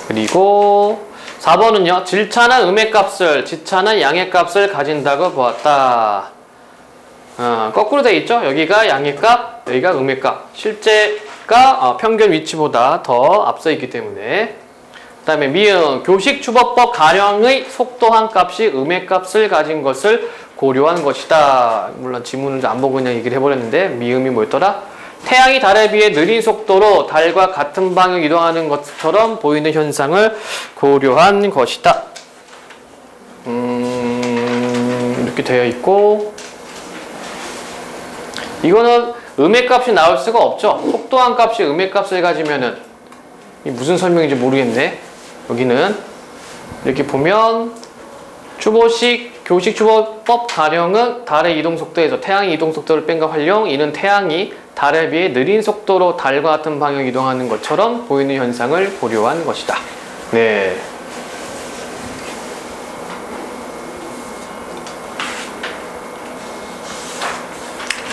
그리고 4번은요. 질차는 음의 값을, 지차는 양의 값을 가진다고 보았다. 거꾸로 돼 있죠? 여기가 양의 값, 여기가 음의 값. 실제가 평균 위치보다 더 앞서 있기 때문에. 그 다음에 미음, 교식 추법법 가령의 속도한 값이 음의 값을 가진 것을 고려한 것이다. 물론 지문을 안 보고 그냥 얘기를 해버렸는데 미음이 뭐였더라? 태양이 달에 비해 느린 속도로 달과 같은 방향 이동하는 것처럼 보이는 현상을 고려한 것이다. 이렇게 되어 있고, 이거는 음의 값이 나올 수가 없죠. 속도한 값이 음의 값을 가지면은 이 무슨 설명인지 모르겠네. 여기는 이렇게 보면 교식 추보법 가령은 달의 이동 속도에서 태양의 이동 속도를 뺀과 활용, 이는 태양이 달에 비해 느린 속도로 달과 같은 방향 이동하는 것처럼 보이는 현상을 고려한 것이다. 네.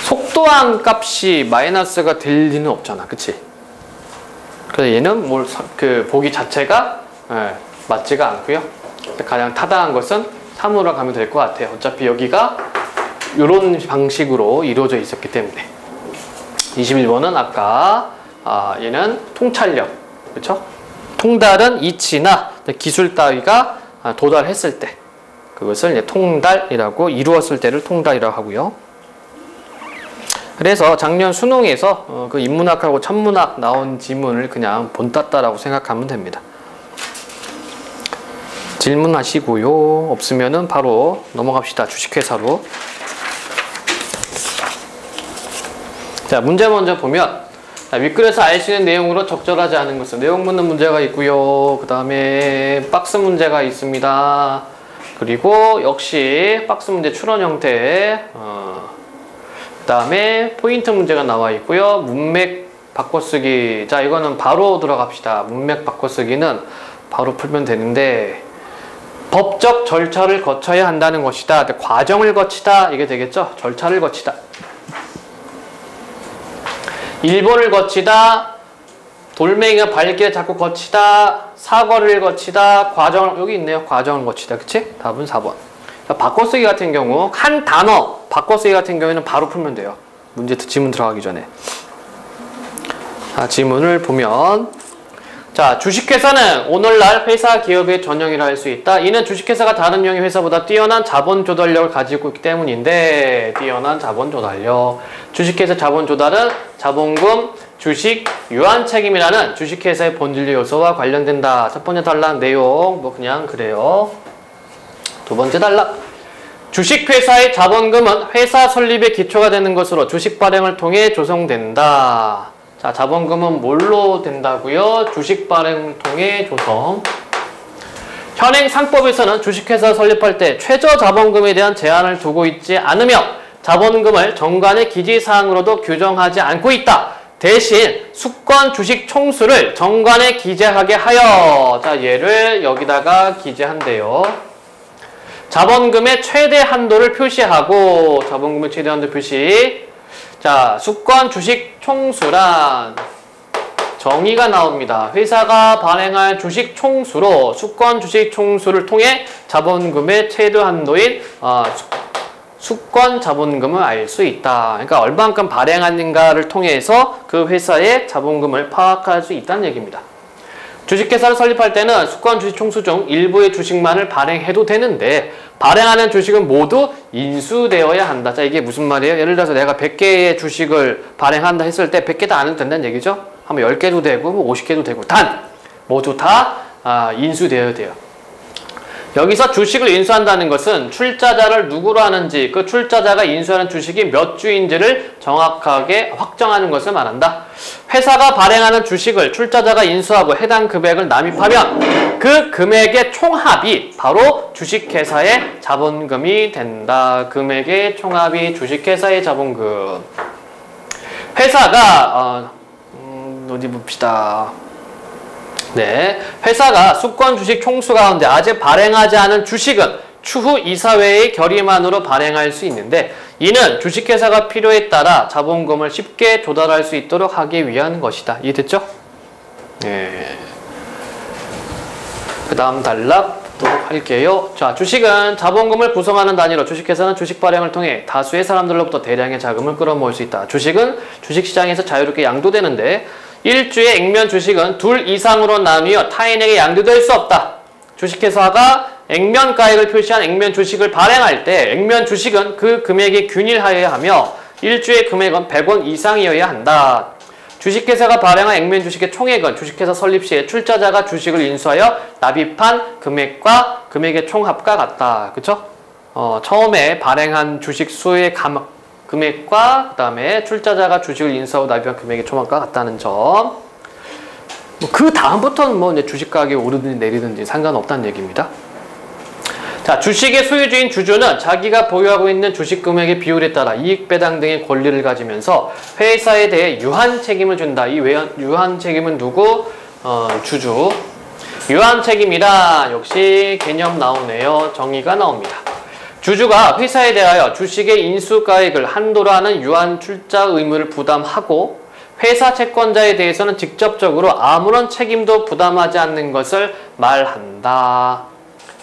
속도한 값이 마이너스가 될 리는 없잖아. 그치? 그래서 얘는 보기 자체가 맞지가 않고요. 가장 타당한 것은 3으로 가면 될 것 같아요. 어차피 여기가 이런 방식으로 이루어져 있었기 때문에. 21번은 아까 얘는 통찰력. 그렇죠? 통달은 이치나 기술 따위가 도달했을 때 그것을 이제 통달이라고, 이루었을 때를 통달이라고 하고요. 그래서 작년 수능에서 그 인문학하고 천문학 나온 지문을 그냥 본땄다라고 생각하면 됩니다. 질문하시고요. 없으면은 바로 넘어갑시다. 주식회사로. 자, 문제 먼저 보면, 윗글에서 알 수 있는 내용으로 적절하지 않은 것은 내용 묻는 문제가 있고요. 그 다음에 박스 문제가 있습니다. 그리고 역시 박스 문제 출원 형태, 그 다음에 포인트 문제가 나와 있고요. 문맥 바꿔쓰기. 자, 이거는 바로 들어갑시다. 문맥 바꿔쓰기는 바로 풀면 되는데, 법적 절차를 거쳐야 한다는 것이다. 과정을 거치다. 이게 되겠죠? 절차를 거치다. 일본을 거치다. 돌멩이가 발길을 자꾸 거치다. 사거리를 거치다. 과정을, 여기 있네요. 과정을 거치다. 그치? 답은 4번. 바꿔쓰기 같은 경우, 한 단어 바꿔쓰기 같은 경우에는 바로 풀면 돼요. 문제 지문 들어가기 전에. 자, 지문을 보면, 자, 주식회사는 오늘날 회사 기업의 전형이라 할 수 있다. 이는 주식회사가 다른 유형의 회사보다 뛰어난 자본 조달력을 가지고 있기 때문인데, 뛰어난 자본 조달력. 주식회사 자본 조달은 자본금, 주식, 유한 책임이라는 주식회사의 본질 요소와 관련된다. 첫 번째 단락 내용 뭐 그냥 그래요. 두 번째 단락. 주식회사의 자본금은 회사 설립의 기초가 되는 것으로 주식 발행을 통해 조성된다. 자, 자본금은 뭘로 된다고요? 주식 발행을 통해 조성. 현행 상법에서는 주식회사 설립할 때 최저 자본금에 대한 제한을 두고 있지 않으며 자본금을 정관의 기재사항으로도 규정하지 않고 있다. 대신 수권 주식 총수를 정관에 기재하게 하여, 자, 얘를 여기다가 기재한대요. 자본금의 최대 한도를 표시하고, 자본금의 최대 한도 표시. 자, 수권 주식 총수란 정의가 나옵니다. 회사가 발행할 주식 총수로 수권 주식 총수를 통해 자본금의 최대 한도인 수권 자본금을 알 수 있다. 그러니까 얼만큼 발행하는가를 통해서 그 회사의 자본금을 파악할 수 있다는 얘기입니다. 주식회사를 설립할 때는 수권 주식 총수 중 일부의 주식만을 발행해도 되는데 발행하는 주식은 모두 인수되어야 한다. 자, 이게 무슨 말이에요? 예를 들어서 내가 100개의 주식을 발행한다 했을 때 100개 다 안 해도 된다는 얘기죠? 하면 10개도 되고 뭐 50개도 되고 단! 모두 다 인수되어야 돼요. 여기서 주식을 인수한다는 것은 출자자를 누구로 하는지, 그 출자자가 인수하는 주식이 몇 주인지를 정확하게 확정하는 것을 말한다. 회사가 발행하는 주식을 출자자가 인수하고 해당 금액을 납입하면 그 금액의 총합이 바로 주식회사의 자본금이 된다. 금액의 총합이 주식회사의 자본금. 회사가 어디 봅시다. 네, 회사가 수권 주식 총수 가운데 아직 발행하지 않은 주식은 추후 이사회의 결의만으로 발행할 수 있는데 이는 주식회사가 필요에 따라 자본금을 쉽게 조달할 수 있도록 하기 위한 것이다. 이해됐죠? 네. 그 다음 단락 보도록 할게요. 자, 주식은 자본금을 구성하는 단위로 주식회사는 주식 발행을 통해 다수의 사람들로부터 대량의 자금을 끌어모을 수 있다. 주식은 주식시장에서 자유롭게 양도되는데 일주의 액면 주식은 둘 이상으로 나뉘어 타인에게 양도될 수 없다. 주식회사가 액면가액을 표시한 액면 주식을 발행할 때 액면 주식은 그 금액에 균일하여야 하며 일주의 금액은 100원 이상이어야 한다. 주식회사가 발행한 액면 주식의 총액은 주식회사 설립 시에 출자자가 주식을 인수하여 납입한 금액과 금액의 총합과 같다. 그쵸? 처음에 발행한 주식 수의 금액과 그 다음에 출자자가 주식을 인수하고 납입한 금액의 총합과 같다는 점. 그 다음부터는 뭐 이제 주식 가격이 오르든지 내리든지 상관없다는 얘기입니다. 자, 주식의 소유주인 주주는 자기가 보유하고 있는 주식 금액의 비율에 따라 이익 배당 등의 권리를 가지면서 회사에 대해 유한 책임을 준다. 이 유한 책임은 누구? 주주. 유한 책임이란 역시 개념 나오네요. 정의가 나옵니다. 주주가 회사에 대하여 주식의 인수가액을 한도로 하는 유한 출자 의무를 부담하고 회사 채권자에 대해서는 직접적으로 아무런 책임도 부담하지 않는 것을 말한다.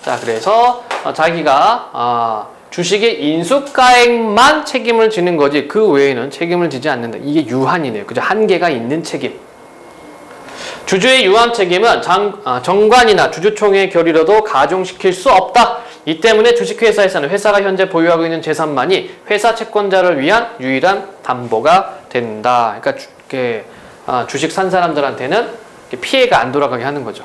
자, 그래서 자기가 주식의 인수가액만 책임을 지는 거지 그 외에는 책임을 지지 않는다. 이게 유한이네요. 그죠? 한계가 있는 책임. 주주의 유한 책임은 정관이나 주주총회의 결의로도 가중시킬 수 없다. 이 때문에 주식회사에서는 회사가 현재 보유하고 있는 재산만이 회사 채권자를 위한 유일한 담보가 된다. 그러니까 주식 산 사람들한테는 피해가 안 돌아가게 하는 거죠.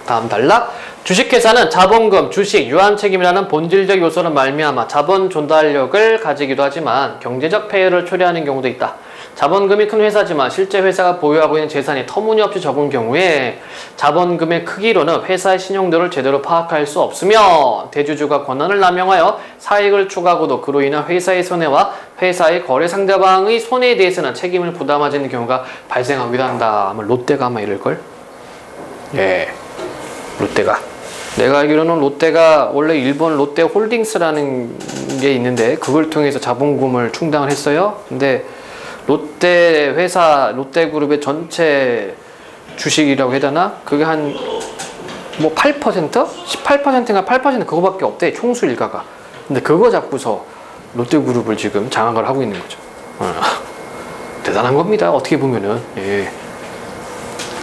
다음 단락. 주식회사는 자본금, 주식, 유한 책임이라는 본질적 요소를 말미암아 자본 조달력을 가지기도 하지만 경제적 폐해를 초래하는 경우도 있다. 자본금이 큰 회사지만 실제 회사가 보유하고 있는 재산이 터무니없이 적은 경우에 자본금의 크기로는 회사의 신용도를 제대로 파악할 수 없으며 대주주가 권한을 남용하여 사익을 추구하고도 그로 인한 회사의 손해와 회사의 거래 상대방의 손해에 대해서는 책임을 부담하지 않는 경우가 발생하기도 한다. 아마 롯데가 아마 이럴걸? 예, 롯데가. 내가 알기로는 롯데가 원래 일본 롯데홀딩스라는 게 있는데 그걸 통해서 자본금을 충당을 했어요. 근데 롯데 회사, 롯데그룹의 전체 주식이라고 해야 되나? 그게 한 뭐 8%? 18%인가 8% 그거밖에 없대. 총수 일가가. 근데 그거 잡고서 롯데그룹을 지금 장악을 하고 있는 거죠. 대단한 겁니다. 어떻게 보면은. 예.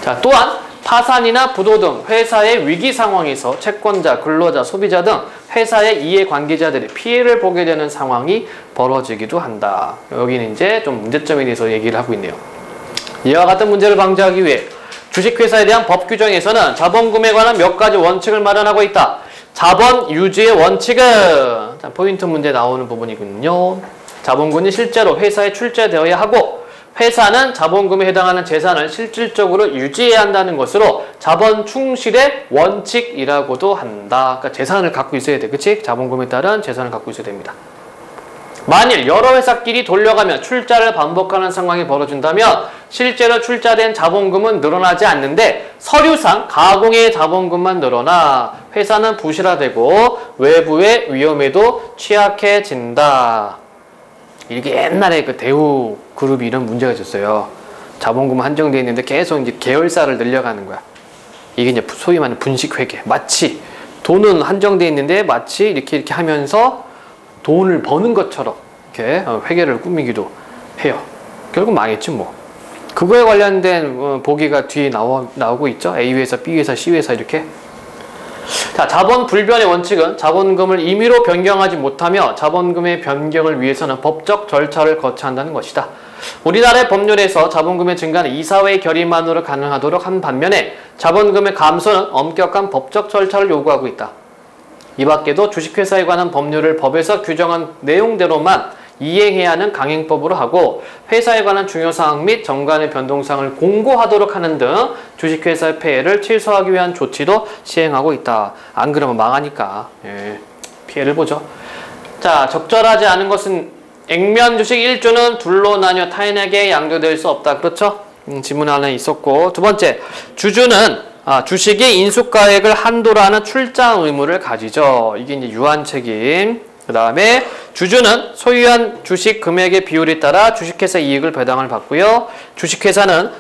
자, 또한 파산이나 부도 등 회사의 위기 상황에서 채권자, 근로자, 소비자 등 회사의 이해관계자들이 피해를 보게 되는 상황이 벌어지기도 한다. 여기는 이제 좀 문제점에 대해서 얘기를 하고 있네요. 이와 같은 문제를 방지하기 위해 주식회사에 대한 법 규정에서는 자본금에 관한 몇 가지 원칙을 마련하고 있다. 자본 유지의 원칙은, 자, 포인트 문제 나오는 부분이군요. 자본금이 실제로 회사에 출재되어야 하고 회사는 자본금에 해당하는 재산을 실질적으로 유지해야 한다는 것으로 자본 충실의 원칙이라고도 한다. 그러니까 재산을 갖고 있어야 돼. 그치? 자본금에 따른 재산을 갖고 있어야 됩니다. 만일 여러 회사끼리 돌려가며 출자를 반복하는 상황이 벌어진다면 실제로 출자된 자본금은 늘어나지 않는데 서류상 가공의 자본금만 늘어나 회사는 부실화되고 외부의 위험에도 취약해진다. 이게 옛날에 그 대우 그룹이 이런 문제가 있었어요. 자본금 한정되어 있는데 계속 이제 계열사를 늘려가는 거야. 이게 이제 소위 말하는 분식회계. 마치 돈은 한정되어 있는데 마치 이렇게 하면서 돈을 버는 것처럼 이렇게 회계를 꾸미기도 해요. 결국 망했지 뭐. 그거에 관련된 보기가 뒤에 나오고 있죠. A 회사, B 회사, C 회사 이렇게. 자, 자본 불변의 원칙은 자본금을 임의로 변경하지 못하며 자본금의 변경을 위해서는 법적 절차를 거쳐야 한다는 것이다. 우리나라의 법률에서 자본금의 증가는 이사회의 결의만으로 가능하도록 한 반면에 자본금의 감소는 엄격한 법적 절차를 요구하고 있다. 이 밖에도 주식회사에 관한 법률을 법에서 규정한 내용대로만 이행해야 하는 강행법으로 하고 회사에 관한 중요사항 및 정관의 변동사항을 공고하도록 하는 등 주식회사의 폐해를 취소하기 위한 조치도 시행하고 있다. 안 그러면 망하니까 피해를 보죠. 자, 적절하지 않은 것은 액면 주식 1조는 둘로 나뉘어 타인에게 양도될 수 없다. 그렇죠? 지문 하나 있었고, 두 번째, 주주는 주식의 인수가액을 한도로 하는 출자 의무를 가지죠. 이게 이제 유한책임. 그 다음에 주주는 소유한 주식 금액의 비율에 따라 주식회사 이익을 배당을 받고요. 주식회사는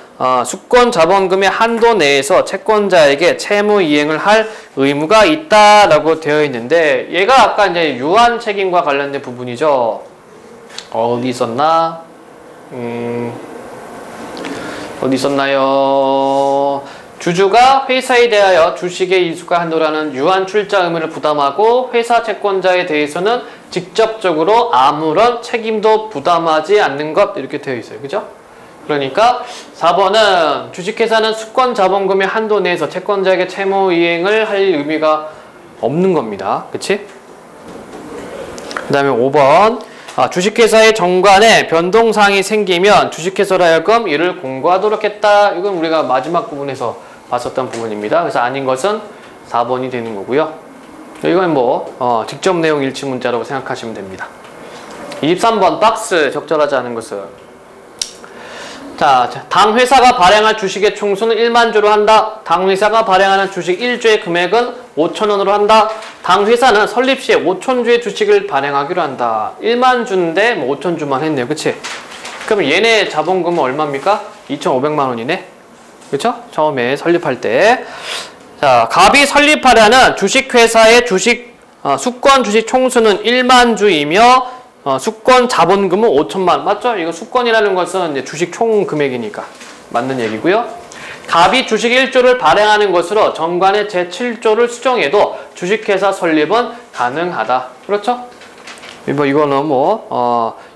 수권 자본금의 한도 내에서 채권자에게 채무 이행을 할 의무가 있다라고 되어 있는데 얘가 아까 이제 유한책임과 관련된 부분이죠. 어디 있었나? 어디 있었나요? 주주가 회사에 대하여 주식의 인수가 한도라는 유한 출자 의무를 부담하고 회사 채권자에 대해서는 직접적으로 아무런 책임도 부담하지 않는 것 이렇게 되어 있어요. 그죠? 그러니까 4번은 주식회사는 수권 자본금의 한도 내에서 채권자에게 채무 이행을 할 의미가 없는 겁니다. 그치? 그 다음에 5번 주식회사의 정관에 변동사항이 생기면 주식회사로 하여금 이를 공고하도록 했다. 이건 우리가 마지막 부분에서 봤었던 부분입니다. 그래서 아닌 것은 4번이 되는 거고요. 이건 뭐 직접 내용 일치 문자라고 생각하시면 됩니다. 23번 박스 적절하지 않은 것은 자, 당 회사가 발행할 주식의 총수는 1만 주로 한다. 당 회사가 발행하는 주식 1주의 금액은 5,000원으로 한다. 당 회사는 설립 시에 5,000주의 주식을 발행하기로 한다. 1만 주인데 뭐 5,000주만 했네요. 그치? 그러면 얘네 자본금은 얼마입니까? 2,500만 원이네. 그쵸? 처음에 설립할 때. 자, 갑이 설립하려는 주식회사의 수권 주식 총수는 1만 주이며 수권 자본금은 5천만. 맞죠? 이거 수권이라는 것은 이제 주식 총 금액이니까 맞는 얘기고요. 갑이 주식 1조를 발행하는 것으로 정관의 제7조를 수정해도 주식회사 설립은 가능하다. 그렇죠? 이거는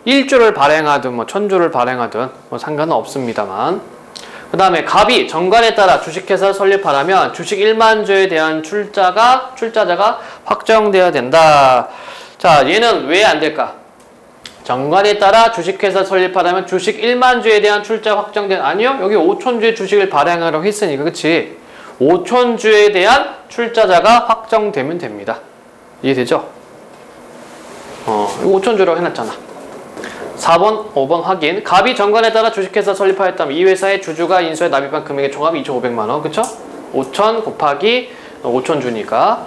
1조를 발행하든 1000조를 발행하든 상관은 없습니다만. 그 다음에 갑이 정관에 따라 주식회사를 설립하려면 주식 1만 주에 대한 출자자가 확정되어야 된다. 자, 얘는 왜 안 될까? 정관에 따라 주식회사 설립하려면 주식 1만 주에 대한 출자 확정된 아니요? 여기 5,000주의 주식을 발행하라고 했으니까 그치? 5,000주에 대한 출자자가 확정되면 됩니다. 이해되죠? 이거 5,000주라고 해놨잖아. 4번, 5번 확인. 갑이 정관에 따라 주식회사 설립하였다면 이 회사의 주주가 인수해 납입한 금액의 총합이 2,500만 원. 그쵸? 5,000 곱하기 5,000주니까.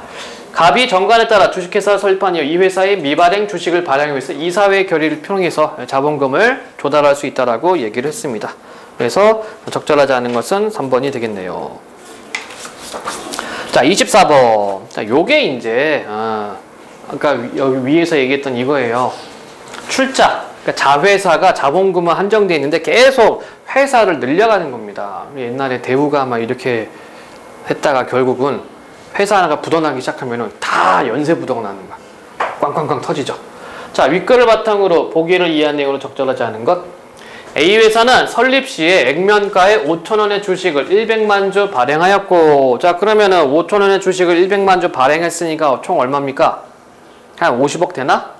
갑이 정관에 따라 주식회사를 설립한 이후 이 회사의 미발행 주식을 발행하기 위해서 이사회의 결의를 통해서 자본금을 조달할 수 있다라고 얘기를 했습니다. 그래서 적절하지 않은 것은 3번이 되겠네요. 자, 24번. 자, 요게 이제 아까 여기 위에서 얘기했던 이거예요. 출자. 그러니까 자회사가 자본금은 한정되어 있는데 계속 회사를 늘려가는 겁니다. 옛날에 대우가 막 이렇게 했다가 결국은 회사 하나가 부도나기 시작하면은 다 연쇄 부도가 나는 거야. 꽝꽝꽝 터지죠. 자, 윗글을 바탕으로 보기를 이해한 내용으로 적절하지 않은 것. A회사는 설립 시에 액면가에 5,000원의 주식을 100만 주 발행하였고, 자, 그러면은 5,000원의 주식을 100만 주 발행했으니까 총 얼마입니까? 한 50억 되나?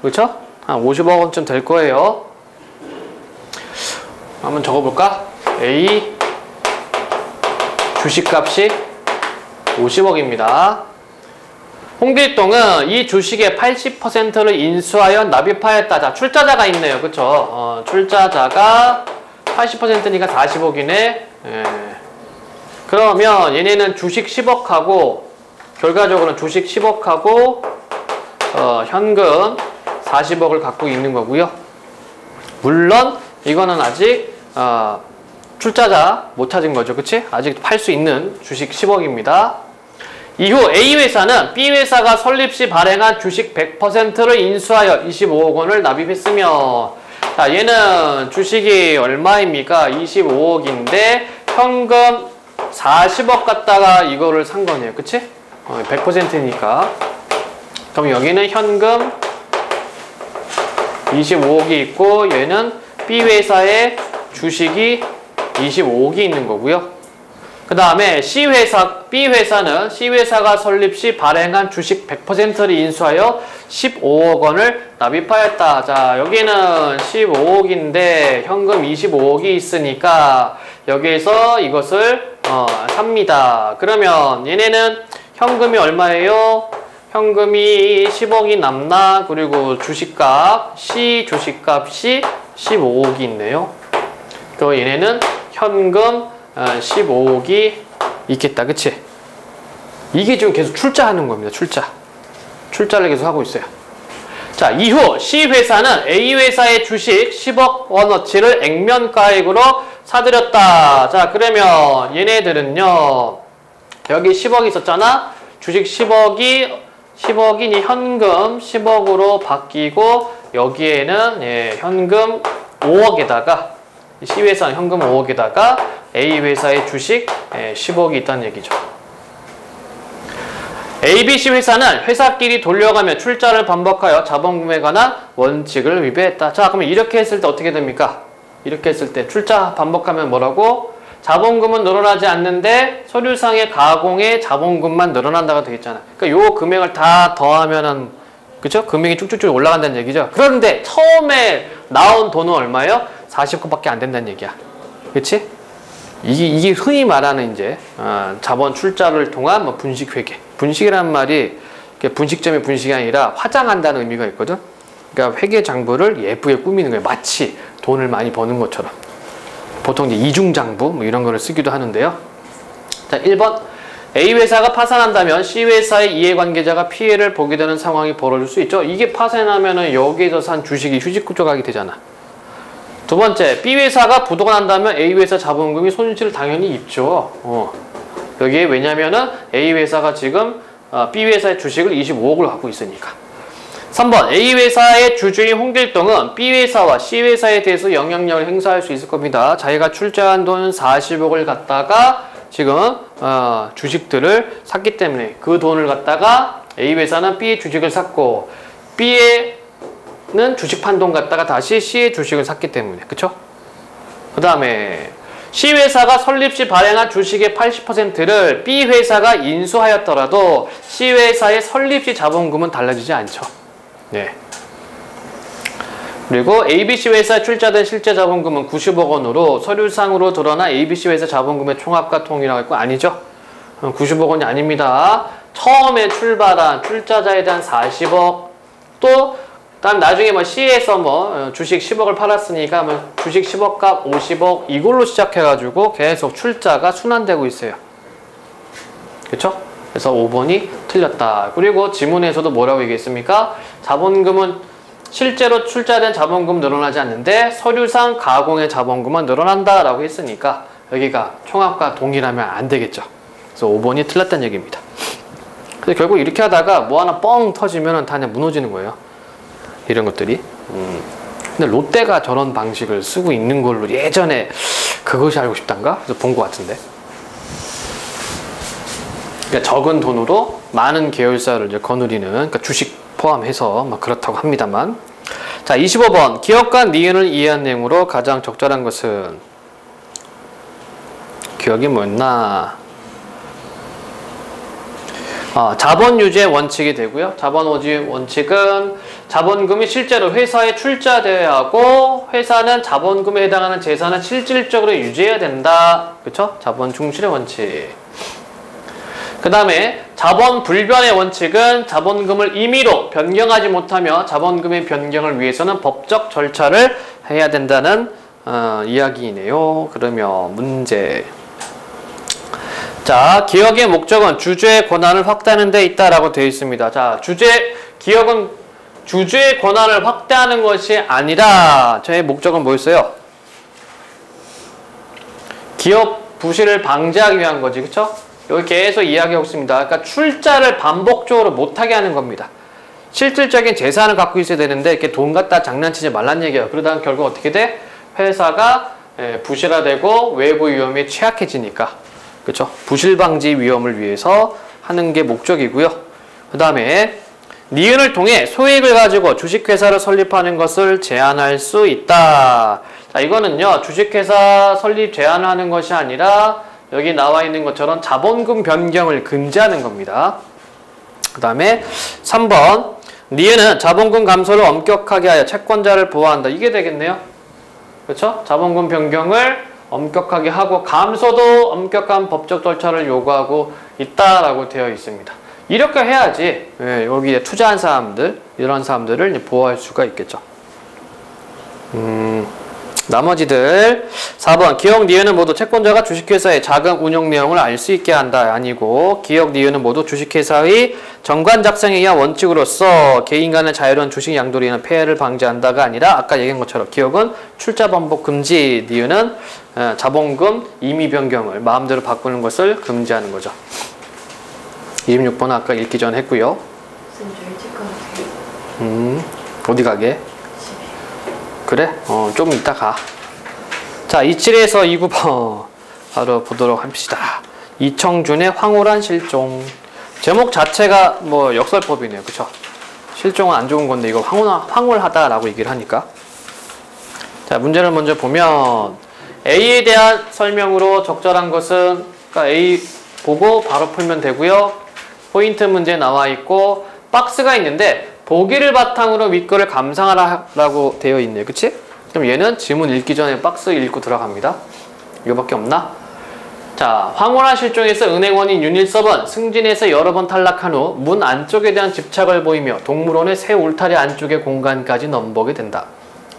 그렇죠? 한 50억 원쯤 될 거예요. 한번 적어볼까? A 주식값이 50억입니다. 홍길동은 이 주식의 80%를 인수하여 납입하였다. 자, 출자자가 있네요. 그쵸? 출자자가 80%니까 40억이네. 예. 그러면 얘네는 주식 10억하고, 결과적으로는 주식 10억하고, 현금 40억을 갖고 있는 거고요. 물론, 이거는 아직, 출자자 못 찾은 거죠. 그치? 아직 팔 수 있는 주식 10억입니다. 이후 A회사는 B회사가 설립 시 발행한 주식 100%를 인수하여 25억 원을 납입했으며, 자, 얘는 주식이 얼마입니까? 25억인데 현금 40억 갖다가 이거를 산 거네요. 그치? 100%니까. 그럼 여기는 현금 25억이 있고, 얘는 B회사의 주식이 25억이 있는 거고요. 그 다음에 C회사가 설립 시 발행한 주식 100%를 인수하여 15억 원을 납입하였다. 자, 여기는 15억인데 현금 25억이 있으니까 여기에서 이것을 삽니다. 그러면 얘네는 현금이 얼마예요? 현금이 10억이 남나? 그리고 주식값, C 주식값이 15억이 있네요. 또 얘네는 현금 15억이 있겠다. 그치? 이게 지금 계속 출자하는 겁니다. 출자를 계속 하고 있어요. 자, 이후 C회사는 A회사의 주식 10억 원어치를 액면가액으로 사들였다. 자, 그러면 얘네들은요, 여기 10억이 있었잖아? 주식 10억이 현금 10억으로 바뀌고, 여기에는 현금 5억에다가 C회사는 현금 5억에다가 A회사의 주식 10억이 있다는 얘기죠. ABC 회사는 회사끼리 돌려가며 출자를 반복하여 자본금에 관한 원칙을 위배했다. 자, 그러면 이렇게 했을 때 어떻게 됩니까? 이렇게 했을 때 출자 반복하면 뭐라고? 자본금은 늘어나지 않는데 서류상의 가공의 자본금만 늘어난다고 되어 있잖아. 그러니까 요 금액을 다 더하면은, 그쵸? 금액이 쭉쭉쭉 올라간다는 얘기죠. 그런데 처음에 나온 돈은 얼마예요? 40억밖에 안 된다는 얘기야. 그치? 이게 흔히 말하는 이제 자본 출자를 통한 뭐 분식회계. 분식이라는 말이 분식점의 분식이 아니라 화장한다는 의미가 있거든. 그러니까 회계 장부를 예쁘게 꾸미는 거예요. 마치 돈을 많이 버는 것처럼. 보통 이제 이중장부 뭐 이런 거를 쓰기도 하는데요. 자, 1번. A회사가 파산한다면 C회사의 이해관계자가 피해를 보게 되는 상황이 벌어질 수 있죠. 이게 파산하면은 여기에서 산 주식이 휴지 조각이 되잖아. 두 번째, B회사가 부도가 난다면 A회사 자본금이 손실을 당연히 입죠. 여기에 왜냐면은 A회사가 지금 B회사의 주식을 25억을 갖고 있으니까. 3번, A회사의 주주인 홍길동은 B회사와 C회사에 대해서 영향력을 행사할 수 있을 겁니다. 자기가 출자한 돈 40억을 갖다가 지금 주식들을 샀기 때문에 그 돈을 갖다가 A회사는 B의 주식을 샀고, B는 주식 판 돈 갖다가 다시 C의 주식을 샀기 때문에. 그쵸? 그 다음에 C회사가 설립 시 발행한 주식의 80%를 B회사가 인수하였더라도 C회사의 설립 시 자본금은 달라지지 않죠. 네. 그리고 ABC 회사에 출자된 실제 자본금은 90억 원으로 서류상으로 드러난 ABC 회사 자본금의 총합과 통일하고 있고, 아니죠. 90억 원이 아닙니다. 처음에 출발한 출자자에 대한 40억, 또 다음 나중에 뭐 C에서 뭐 주식 10억을 팔았으니까 뭐 주식 10억 값 50억 이걸로 시작해가지고 계속 출자가 순환되고 있어요. 그쵸? 그래서 5번이 틀렸다. 그리고 지문에서도 뭐라고 얘기했습니까? 자본금은 실제로 출자된 자본금 늘어나지 않는데 서류상 가공의 자본금은 늘어난다 라고 했으니까 여기가 총합과 동일하면 안 되겠죠. 그래서 5번이 틀렸다는 얘기입니다. 그래서 결국 이렇게 하다가 뭐 하나 뻥 터지면 다 그냥 무너지는 거예요. 이런 것들이. 근데 근데 롯데가 저런 방식을 쓰고 있는 걸로 예전에 그것이 알고 싶단가? 그래서 본 것 같은데. 그러니까 적은 돈으로 많은 계열사를 이제 거느리는, 그러니까 주식 포함해서 막 그렇다고 합니다만. 자, 25번. 기업과 니은을 이해한 내용으로 가장 적절한 것은? 기억이 뭐였나? 자본 유지의 원칙이 되고요. 자본 유지 원칙은 자본금이 실제로 회사에 출자되어야 하고, 회사는 자본금에 해당하는 재산을 실질적으로 유지해야 된다. 그렇죠? 자본 충실의 원칙. 그 다음에 자본 불변의 원칙은 자본금을 임의로 변경하지 못하며 자본금의 변경을 위해서는 법적 절차를 해야 된다는 이야기이네요. 그러면 문제. 자, 기업의 목적은 주주의 권한을 확대하는 데 있다라고 되어 있습니다. 자, 기업은 주주의 권한을 확대하는 것이 아니라 저의 목적은 뭐였어요? 기업 부실을 방지하기 위한 거지, 그쵸? 여기 계속 이야기하고 있습니다. 그러니까 출자를 반복적으로 못하게 하는 겁니다. 실질적인 재산을 갖고 있어야 되는데 이렇게 돈 갖다 장난치지 말란 얘기예요. 그러다가 결국 어떻게 돼? 회사가 부실화되고 외부 위험에 취약해지니까. 그렇죠? 부실 방지 위험을 위해서 하는 게 목적이고요. 그 다음에 니은을 통해 소액을 가지고 주식회사를 설립하는 것을 제한할 수 있다. 자, 이거는요, 주식회사 설립 제한하는 것이 아니라 여기 나와 있는 것처럼 자본금 변경을 금지하는 겁니다. 그 다음에 3번. 니은은 자본금 감소를 엄격하게 하여 채권자를 보호한다. 이게 되겠네요. 그렇죠? 자본금 변경을 엄격하게 하고 감소도 엄격한 법적 절차를 요구하고 있다라고 되어 있습니다. 이렇게 해야지 여기에 투자한 사람들, 이런 사람들을 보호할 수가 있겠죠. 나머지들 4번. 기업 니은은 모두 채권자가 주식회사의 자금 운용 내용을 알 수 있게 한다. 아니고 기업 니은은 모두 주식회사의 정관 작성에 의한 원칙으로서 개인 간의 자유로운 주식 양도로 인한 폐해를 방지한다가 아니라 아까 얘기한 것처럼 기업은 출자 반복 금지, 니은은 자본금 임의 변경을 마음대로 바꾸는 것을 금지하는 거죠. 26번은 아까 읽기 전에 했고요. 쌤, 저 일찍 갈게요. 어디 가게? 집에. 그래? 좀 이따 가. 자, 27에서 29번 바로 보도록 합시다. 이청준의 황홀한 실종. 제목 자체가 뭐 역설법이네요. 그쵸? 실종은 안 좋은 건데 이거 황홀하다라고 얘기를 하니까. 자, 문제를 먼저 보면 A에 대한 설명으로 적절한 것은, 그러니까 A 보고 바로 풀면 되고요. 포인트 문제 나와 있고 박스가 있는데 보기를 바탕으로 윗글을 감상하라고 되어 있네요. 그치? 그럼 얘는 지문 읽기 전에 박스 읽고 들어갑니다. 이거밖에 없나? 자, 황홀한 실종에서 은행원인 윤일섭은 승진에서 여러 번 탈락한 후 문 안쪽에 대한 집착을 보이며 동물원의 새 울타리 안쪽의 공간까지 넘보게 된다.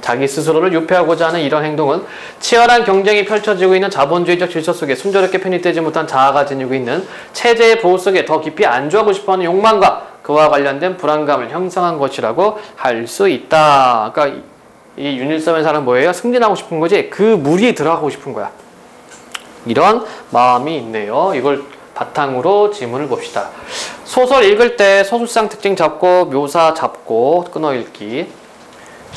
자기 스스로를 유폐하고자 하는 이런 행동은 치열한 경쟁이 펼쳐지고 있는 자본주의적 질서 속에 순조롭게 편입되지 못한 자아가 지니고 있는 체제의 보호 속에 더 깊이 안주하고 싶어하는 욕망과 그와 관련된 불안감을 형성한 것이라고 할 수 있다. 그러니까 이 윤일섭의 사람은 뭐예요? 승진하고 싶은 거지 그 무리에 들어가고 싶은 거야. 이런 마음이 있네요. 이걸 바탕으로 지문을 봅시다. 소설 읽을 때 소설상 특징 잡고 묘사 잡고 끊어읽기.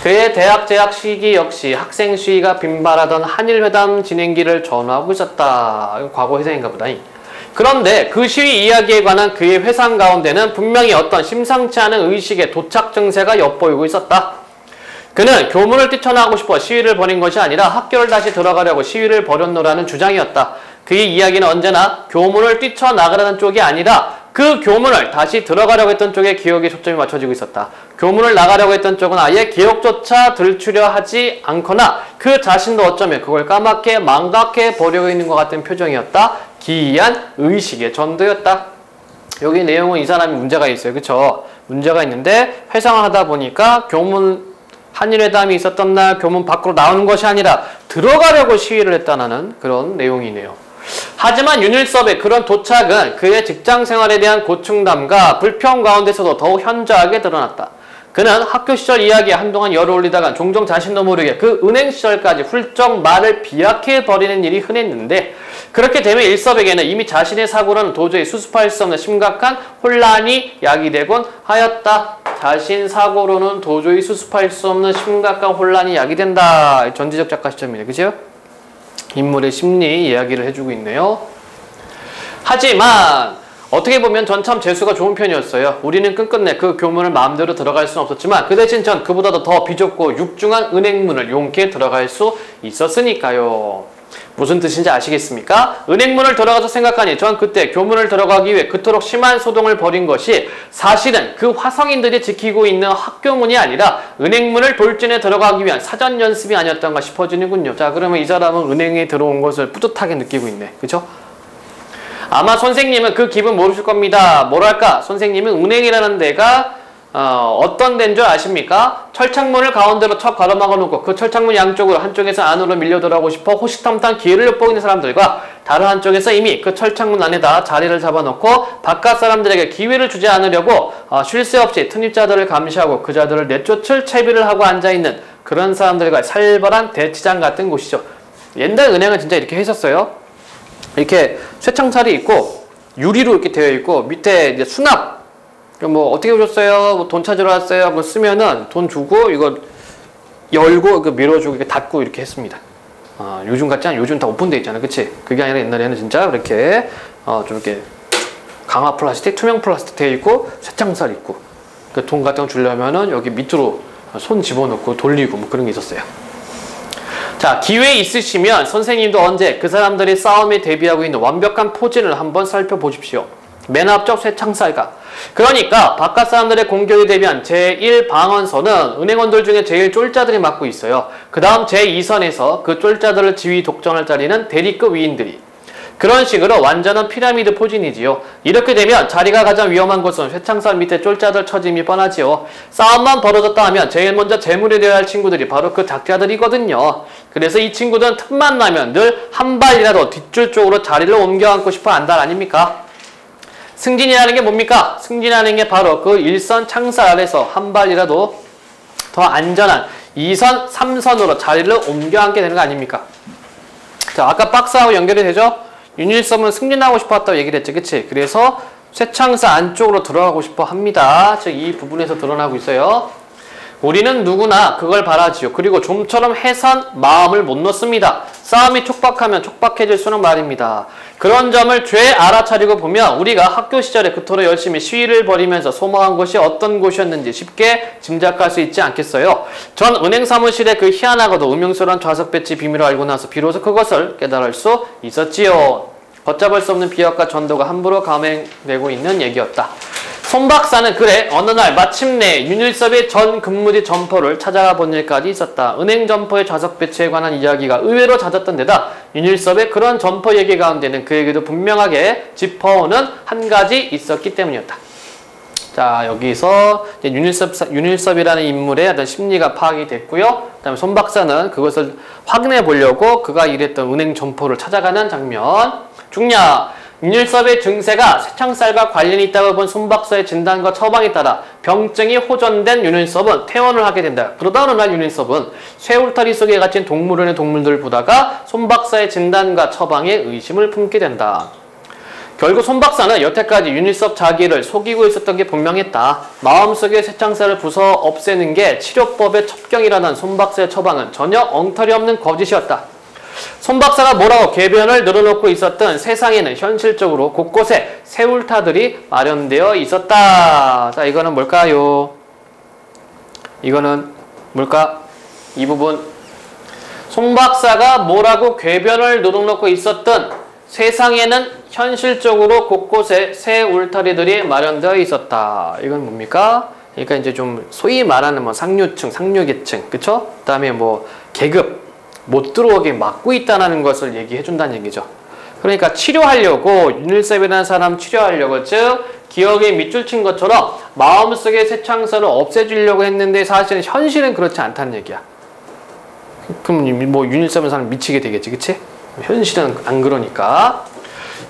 그의 대학 재학 시기 역시 학생 시위가 빈발하던 한일회담 진행기를 전후하고 있었다. 이건 과거 회상인가 보다. 그런데 그 시위 이야기에 관한 그의 회상 가운데는 분명히 어떤 심상치 않은 의식의 도착 증세가 엿보이고 있었다. 그는 교문을 뛰쳐나가고 싶어 시위를 벌인 것이 아니라 학교를 다시 들어가려고 시위를 벌였노라는 주장이었다. 그의 이야기는 언제나 교문을 뛰쳐나가려는 쪽이 아니라 그 교문을 다시 들어가려고 했던 쪽에 기억의 초점이 맞춰지고 있었다. 교문을 나가려고 했던 쪽은 아예 기억조차 들추려 하지 않거나 그 자신도 어쩌면 그걸 까맣게 망각해 버리고 있는 것 같은 표정이었다. 기이한 의식의 전도였다. 여기 내용은 이 사람이 문제가 있어요. 그쵸? 문제가 있는데 회상을 하다 보니까 교문 한일회담이 있었던 날 교문 밖으로 나오는 것이 아니라 들어가려고 시위를 했다는 그런 내용이네요. 하지만 윤일섭의 그런 도착은 그의 직장생활에 대한 고충담과 불평 가운데서도 더욱 현저하게 드러났다. 그는 학교 시절 이야기에 한동안 열을 올리다가 종종 자신도 모르게 그 은행 시절까지 훌쩍 말을 비약해버리는 일이 흔했는데 그렇게 되면 일섭에게는 이미 자신의 사고로는 도저히 수습할 수 없는 심각한 혼란이 야기되곤 하였다. 자신 사고로는 도저히 수습할 수 없는 심각한 혼란이 야기된다. 전지적 작가 시점이네. 그죠? 인물의 심리 이야기를 해주고 있네요. 하지만 어떻게 보면 전 참 재수가 좋은 편이었어요. 우리는 끝끝내 그 교문을 마음대로 들어갈 수는 없었지만 그 대신 전 그보다도 더 비좁고 육중한 은행문을 용케 들어갈 수 있었으니까요. 무슨 뜻인지 아시겠습니까? 은행문을 들어가서 생각하니 전 그때 교문을 들어가기 위해 그토록 심한 소동을 벌인 것이 사실은 그 화성인들이 지키고 있는 학교문이 아니라 은행문을 돌진해 들어가기 위한 사전 연습이 아니었던가 싶어지는군요. 자, 그러면 이 사람은 은행에 들어온 것을 뿌듯하게 느끼고 있네. 그죠? 아마 선생님은 그 기분 모르실 겁니다. 뭐랄까? 선생님은 은행이라는 데가 어떤 데인 줄 아십니까? 철창문을 가운데로 척 가로막아 놓고 그 철창문 양쪽으로 한쪽에서 안으로 밀려 들어가고 싶어 호시탐탐 기회를 엿보이는 사람들과 다른 한쪽에서 이미 그 철창문 안에다 자리를 잡아놓고 바깥 사람들에게 기회를 주지 않으려고 쉴 새 없이 투입자들을 감시하고 그 자들을 내쫓을 채비를 하고 앉아있는 그런 사람들과 살벌한 대치장 같은 곳이죠. 옛날 은행은 진짜 이렇게 했었어요. 이렇게 쇠창살이 있고 유리로 이렇게 되어 있고 밑에 이제 수납 뭐 어떻게 오셨어요? 뭐 돈 찾으러 왔어요? 뭐 쓰면은 돈 주고 이거 열고 이거 밀어주고 이렇게 닫고 이렇게 했습니다. 요즘 같지 않아? 요즘 다 오픈돼 있잖아, 그치? 그게 아니라 옛날에는 진짜 이렇게 좀 이렇게 강화 플라스틱, 투명 플라스틱 되어 있고 쇠창살 있고 그 돈 같은 거 주려면은 여기 밑으로 손 집어넣고 돌리고 뭐 그런 게 있었어요. 자, 기회 있으시면 선생님도 언제 그 사람들이 싸움에 대비하고 있는 완벽한 포진을 한번 살펴보십시오. 맨 앞쪽 쇠창살가. 그러니까 바깥 사람들의 공격에 대비한 제1방언선은 은행원들 중에 제일 쫄자들이 맡고 있어요. 그 다음 제2선에서 그 쫄자들을 지휘 독점할 자리는 대리급 위인들이. 그런 식으로 완전한 피라미드 포진이지요. 이렇게 되면 자리가 가장 위험한 곳은 쇠창살 밑에 쫄자들 처짐이 뻔하지요. 싸움만 벌어졌다 하면 제일 먼저 재물이 되어야 할 친구들이 바로 그 작자들이거든요. 그래서 이 친구들은 틈만 나면 늘 한 발이라도 뒷줄 쪽으로 자리를 옮겨 앉고 싶어 한다 아닙니까? 승진이라는 게 뭡니까? 승진하는 게 바로 그 1선 창살 아래서 한 발이라도 더 안전한 2선, 3선으로 자리를 옮겨 앉게 되는 거 아닙니까? 자, 아까 박스하고 연결이 되죠? 윤일섭은 승진하고 싶어 했다고 얘기를 했지, 그치? 그래서 쇠창사 안쪽으로 들어가고 싶어 합니다. 즉, 이 부분에서 드러나고 있어요. 우리는 누구나 그걸 바라지요. 그리고 좀처럼 해선 마음을 못 놓습니다. 싸움이 촉박하면 촉박해질 수는 말입니다. 그런 점을 죄 알아차리고 보면 우리가 학교 시절에 그토록 열심히 시위를 벌이면서 소모한 곳이 어떤 곳이었는지 쉽게 짐작할 수 있지 않겠어요? 전 은행 사무실의 그 희한하고도 음흉스러운 좌석 배치 비밀을 알고 나서 비로소 그것을 깨달을 수 있었지요. 걷잡을 수 없는 비약과 전도가 함부로 감행되고 있는 얘기였다. 손 박사는 그래 어느 날 마침내 윤일섭의 전 근무지 점포를 찾아가 본 일까지 있었다. 은행 점포의 좌석 배치에 관한 이야기가 의외로 잦았던 데다 윤일섭의 그런 점포 얘기 가운데는 그에게도 분명하게 짚어오는 한 가지 있었기 때문이었다. 자, 여기서 이제 윤일섭이라는 인물의 어떤 심리가 파악이 됐고요. 그 다음에 손 박사는 그것을 확인해 보려고 그가 일했던 은행 점포를 찾아가는 장면. 중냐, 윤일섭의 증세가 쇠창살과 관련이 있다고 본 손 박사의 진단과 처방에 따라 병증이 호전된 윤일섭은 퇴원을 하게 된다. 그러다 어느 날 윤일섭은 쇠울타리 속에 갇힌 동물원의 동물들을 보다가 손 박사의 진단과 처방에 의심을 품게 된다. 결국 손 박사는 여태까지 윤일섭 자기를 속이고 있었던 게 분명했다. 마음속에 쇠창살을 부숴 없애는 게 치료법의 첩경이라는 손 박사의 처방은 전혀 엉터리 없는 거짓이었다. 손 박사가 뭐라고 궤변을 늘어놓고 있었던 세상에는 현실적으로 곳곳에 쇠울타들이 마련되어 있었다. 자, 이거는 뭘까요? 이거는 뭘까? 이 부분. 손 박사가 뭐라고 궤변을 늘어놓고 있었던 세상에는 현실적으로 곳곳에 쇠울타리들이 마련되어 있었다. 이건 뭡니까? 그러니까 이제 좀 소위 말하는 뭐 상류층, 상류계층, 그쵸? 그 다음에 뭐 계급, 못 들어오게 막고 있다는 것을 얘기해 준다는 얘기죠. 그러니까 치료하려고 윤일섭이라는 사람 치료하려고 즉 기억에 밑줄 친 것처럼 마음속의 쇠창살을 없애주려고 했는데 사실은 현실은 그렇지 않다는 얘기야. 그럼 뭐 윤일섭이라는 사람 미치게 되겠지, 그치? 현실은 안 그러니까.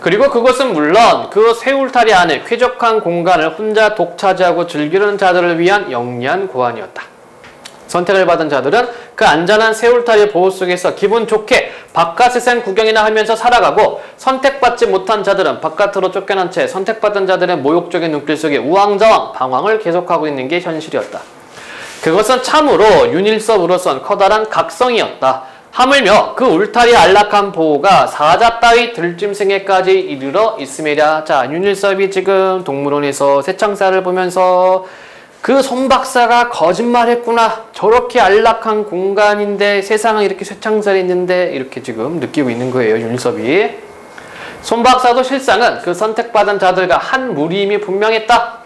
그리고 그것은 물론 그 쇠울타리 안에 쾌적한 공간을 혼자 독차지하고 즐기는 자들을 위한 영리한 고안이었다. 선택을 받은 자들은 그 안전한 새울타리 보호 속에서 기분 좋게 바깥 세상 구경이나 하면서 살아가고, 선택받지 못한 자들은 바깥으로 쫓겨난 채 선택받은 자들의 모욕적인 눈길 속에 우왕좌왕 방황을 계속하고 있는 게 현실이었다. 그것은 참으로 윤일섭으로선 커다란 각성이었다. 하물며 그 울타리 안락한 보호가 사자 따위 들짐승에까지 이르러 있음이랴. 자, 윤일섭이 지금 동물원에서 새창살을 보면서 그 손 박사가 거짓말했구나. 저렇게 안락한 공간인데 세상은 이렇게 쇠창살이 있는데 이렇게 지금 느끼고 있는 거예요, 윤일섭이. 손 박사도 실상은 그 선택받은 자들과 한 무리임이 분명했다.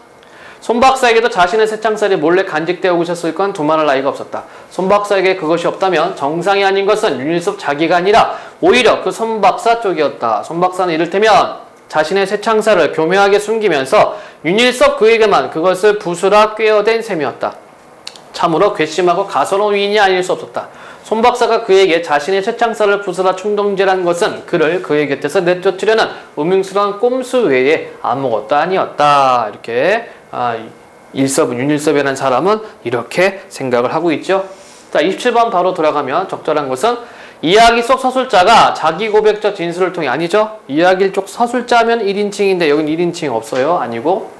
손 박사에게도 자신의 쇠창살이 몰래 간직되어 오셨을 건 두말할 나위가 없었다. 손 박사에게 그것이 없다면 정상이 아닌 것은 윤일섭 자기가 아니라 오히려 그 손 박사 쪽이었다. 손 박사는 이를테면 자신의 쇠창살을 교묘하게 숨기면서 윤일섭 그에게만 그것을 부수라 꿰어댄 셈이었다. 참으로 괘씸하고 가소로운 위인이 아닐 수 없었다. 손 박사가 그에게 자신의 쇠창살을 부수라 충동질한 것은 그를 그의 곁에서 내쫓으려는 우명스러운 꼼수 외에 아무것도 아니었다. 이렇게 윤일섭이라는 사람은 이렇게 생각을 하고 있죠. 자, 27번 바로 돌아가면 적절한 것은 이야기 속 서술자가 자기 고백적 진술을 통해, 아니죠? 이야기 쪽 서술자면 1인칭인데 여긴 1인칭 없어요. 아니고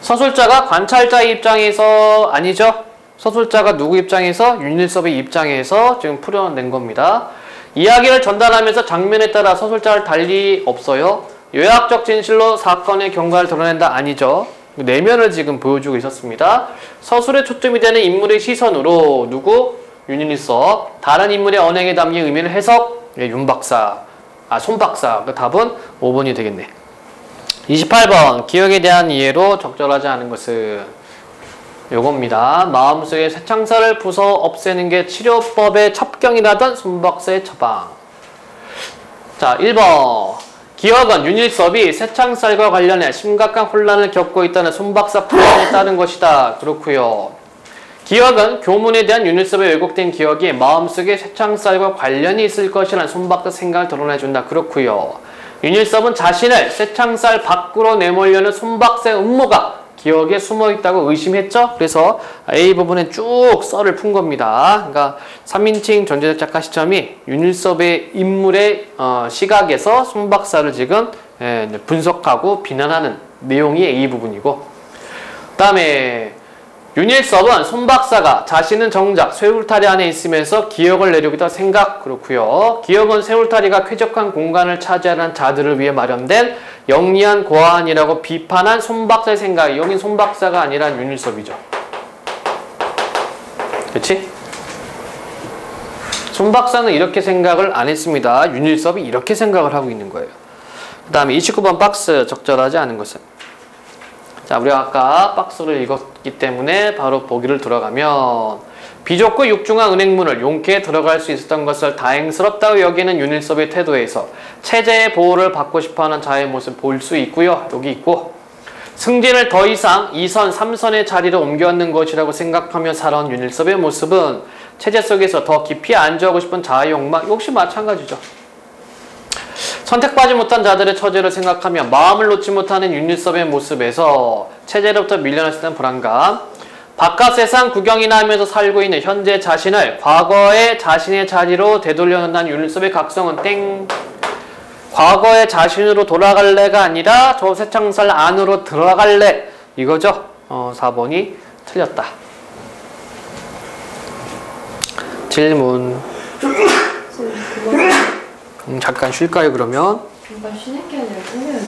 서술자가 관찰자의 입장에서, 아니죠? 서술자가 누구 입장에서? 윤일섭의 입장에서 지금 풀어낸 겁니다. 이야기를 전달하면서 장면에 따라 서술자를 달리 없어요. 요약적 진실로 사건의 경과를 드러낸다. 아니죠? 내면을 지금 보여주고 있었습니다. 서술에 초점이 되는 인물의 시선으로 누구? 윤일섭. 다른 인물의 언행에 담긴 의미를 해석. 윤 박사. 손 박사. 그 답은 5번이 되겠네. 28번. 기억에 대한 이해로 적절하지 않은 것은 요겁니다. 마음속에 쇠창살을 부숴 없애는 게 치료법의 첩경이라던 손 박사의 처방. 자, 1번. 기억은 윤일섭이 쇠창살과 관련해 심각한 혼란을 겪고 있다는 손 박사 풀이에 따른 것이다. 그렇고요. 기억은 교문에 대한 윤일섭의 왜곡된 기억이 마음속에 쇠창살과 관련이 있을 것이라는 손 박사 생각을 드러내준다. 그렇고요. 윤일섭은 자신을 쇠창살 밖으로 내몰려는 손 박사의 음모가 기억에 숨어있다고 의심했죠. 그래서 A 부분에 쭉 썰을 푼 겁니다. 그러니까 3인칭 존재적 작가 시점이 윤일섭의 인물의 시각에서 손 박사를 지금 분석하고 비난하는 내용이 A 부분이고, 그 다음에 윤일섭은 손 박사가 자신은 정작 쇠울타리 안에 있으면서 기억을 내려고 했다 생각. 그렇고요. 기억은 쇠울타리가 쾌적한 공간을 차지하는 자들을 위해 마련된 영리한 고아한이라고 비판한 손 박사의 생각. 여긴 손 박사가 아니라 윤일섭이죠. 그렇지? 손 박사는 이렇게 생각을 안 했습니다. 윤일섭이 이렇게 생각을 하고 있는 거예요. 그 다음에 29번 박스. 적절하지 않은 것은. 자, 우리가 아까 박스를 읽었기 때문에 바로 보기를 들어가면, 비좁고 육중한 은행문을 용케 들어갈 수 있었던 것을 다행스럽다고 여기는 윤일섭의 태도에서 체제의 보호를 받고 싶어하는 자의 모습 볼 수 있고요. 여기 있고, 승진을 더 이상 2선, 3선의 자리로 옮겨왔는 것이라고 생각하며 살아온 윤일섭의 모습은 체제 속에서 더 깊이 안주하고 싶은 자의 욕망, 역시 마찬가지죠. 선택받지 못한 자들의 처지를 생각하며 마음을 놓지 못하는 윤일섭의 모습에서 체제로부터 밀려났을 때 불안감, 바깥 세상 구경이나 하면서 살고 있는 현재 자신을 과거의 자신의 자리로 되돌려놓는 윤일섭의 각성은 땡. 과거의 자신으로 돌아갈래가 아니라 저 쇠창살 안으로 들어갈래. 이거죠. 4번이 틀렸다. 질문. 잠깐 쉴까요, 그러면? 잠깐 쉬는 게 아니라 끝내요.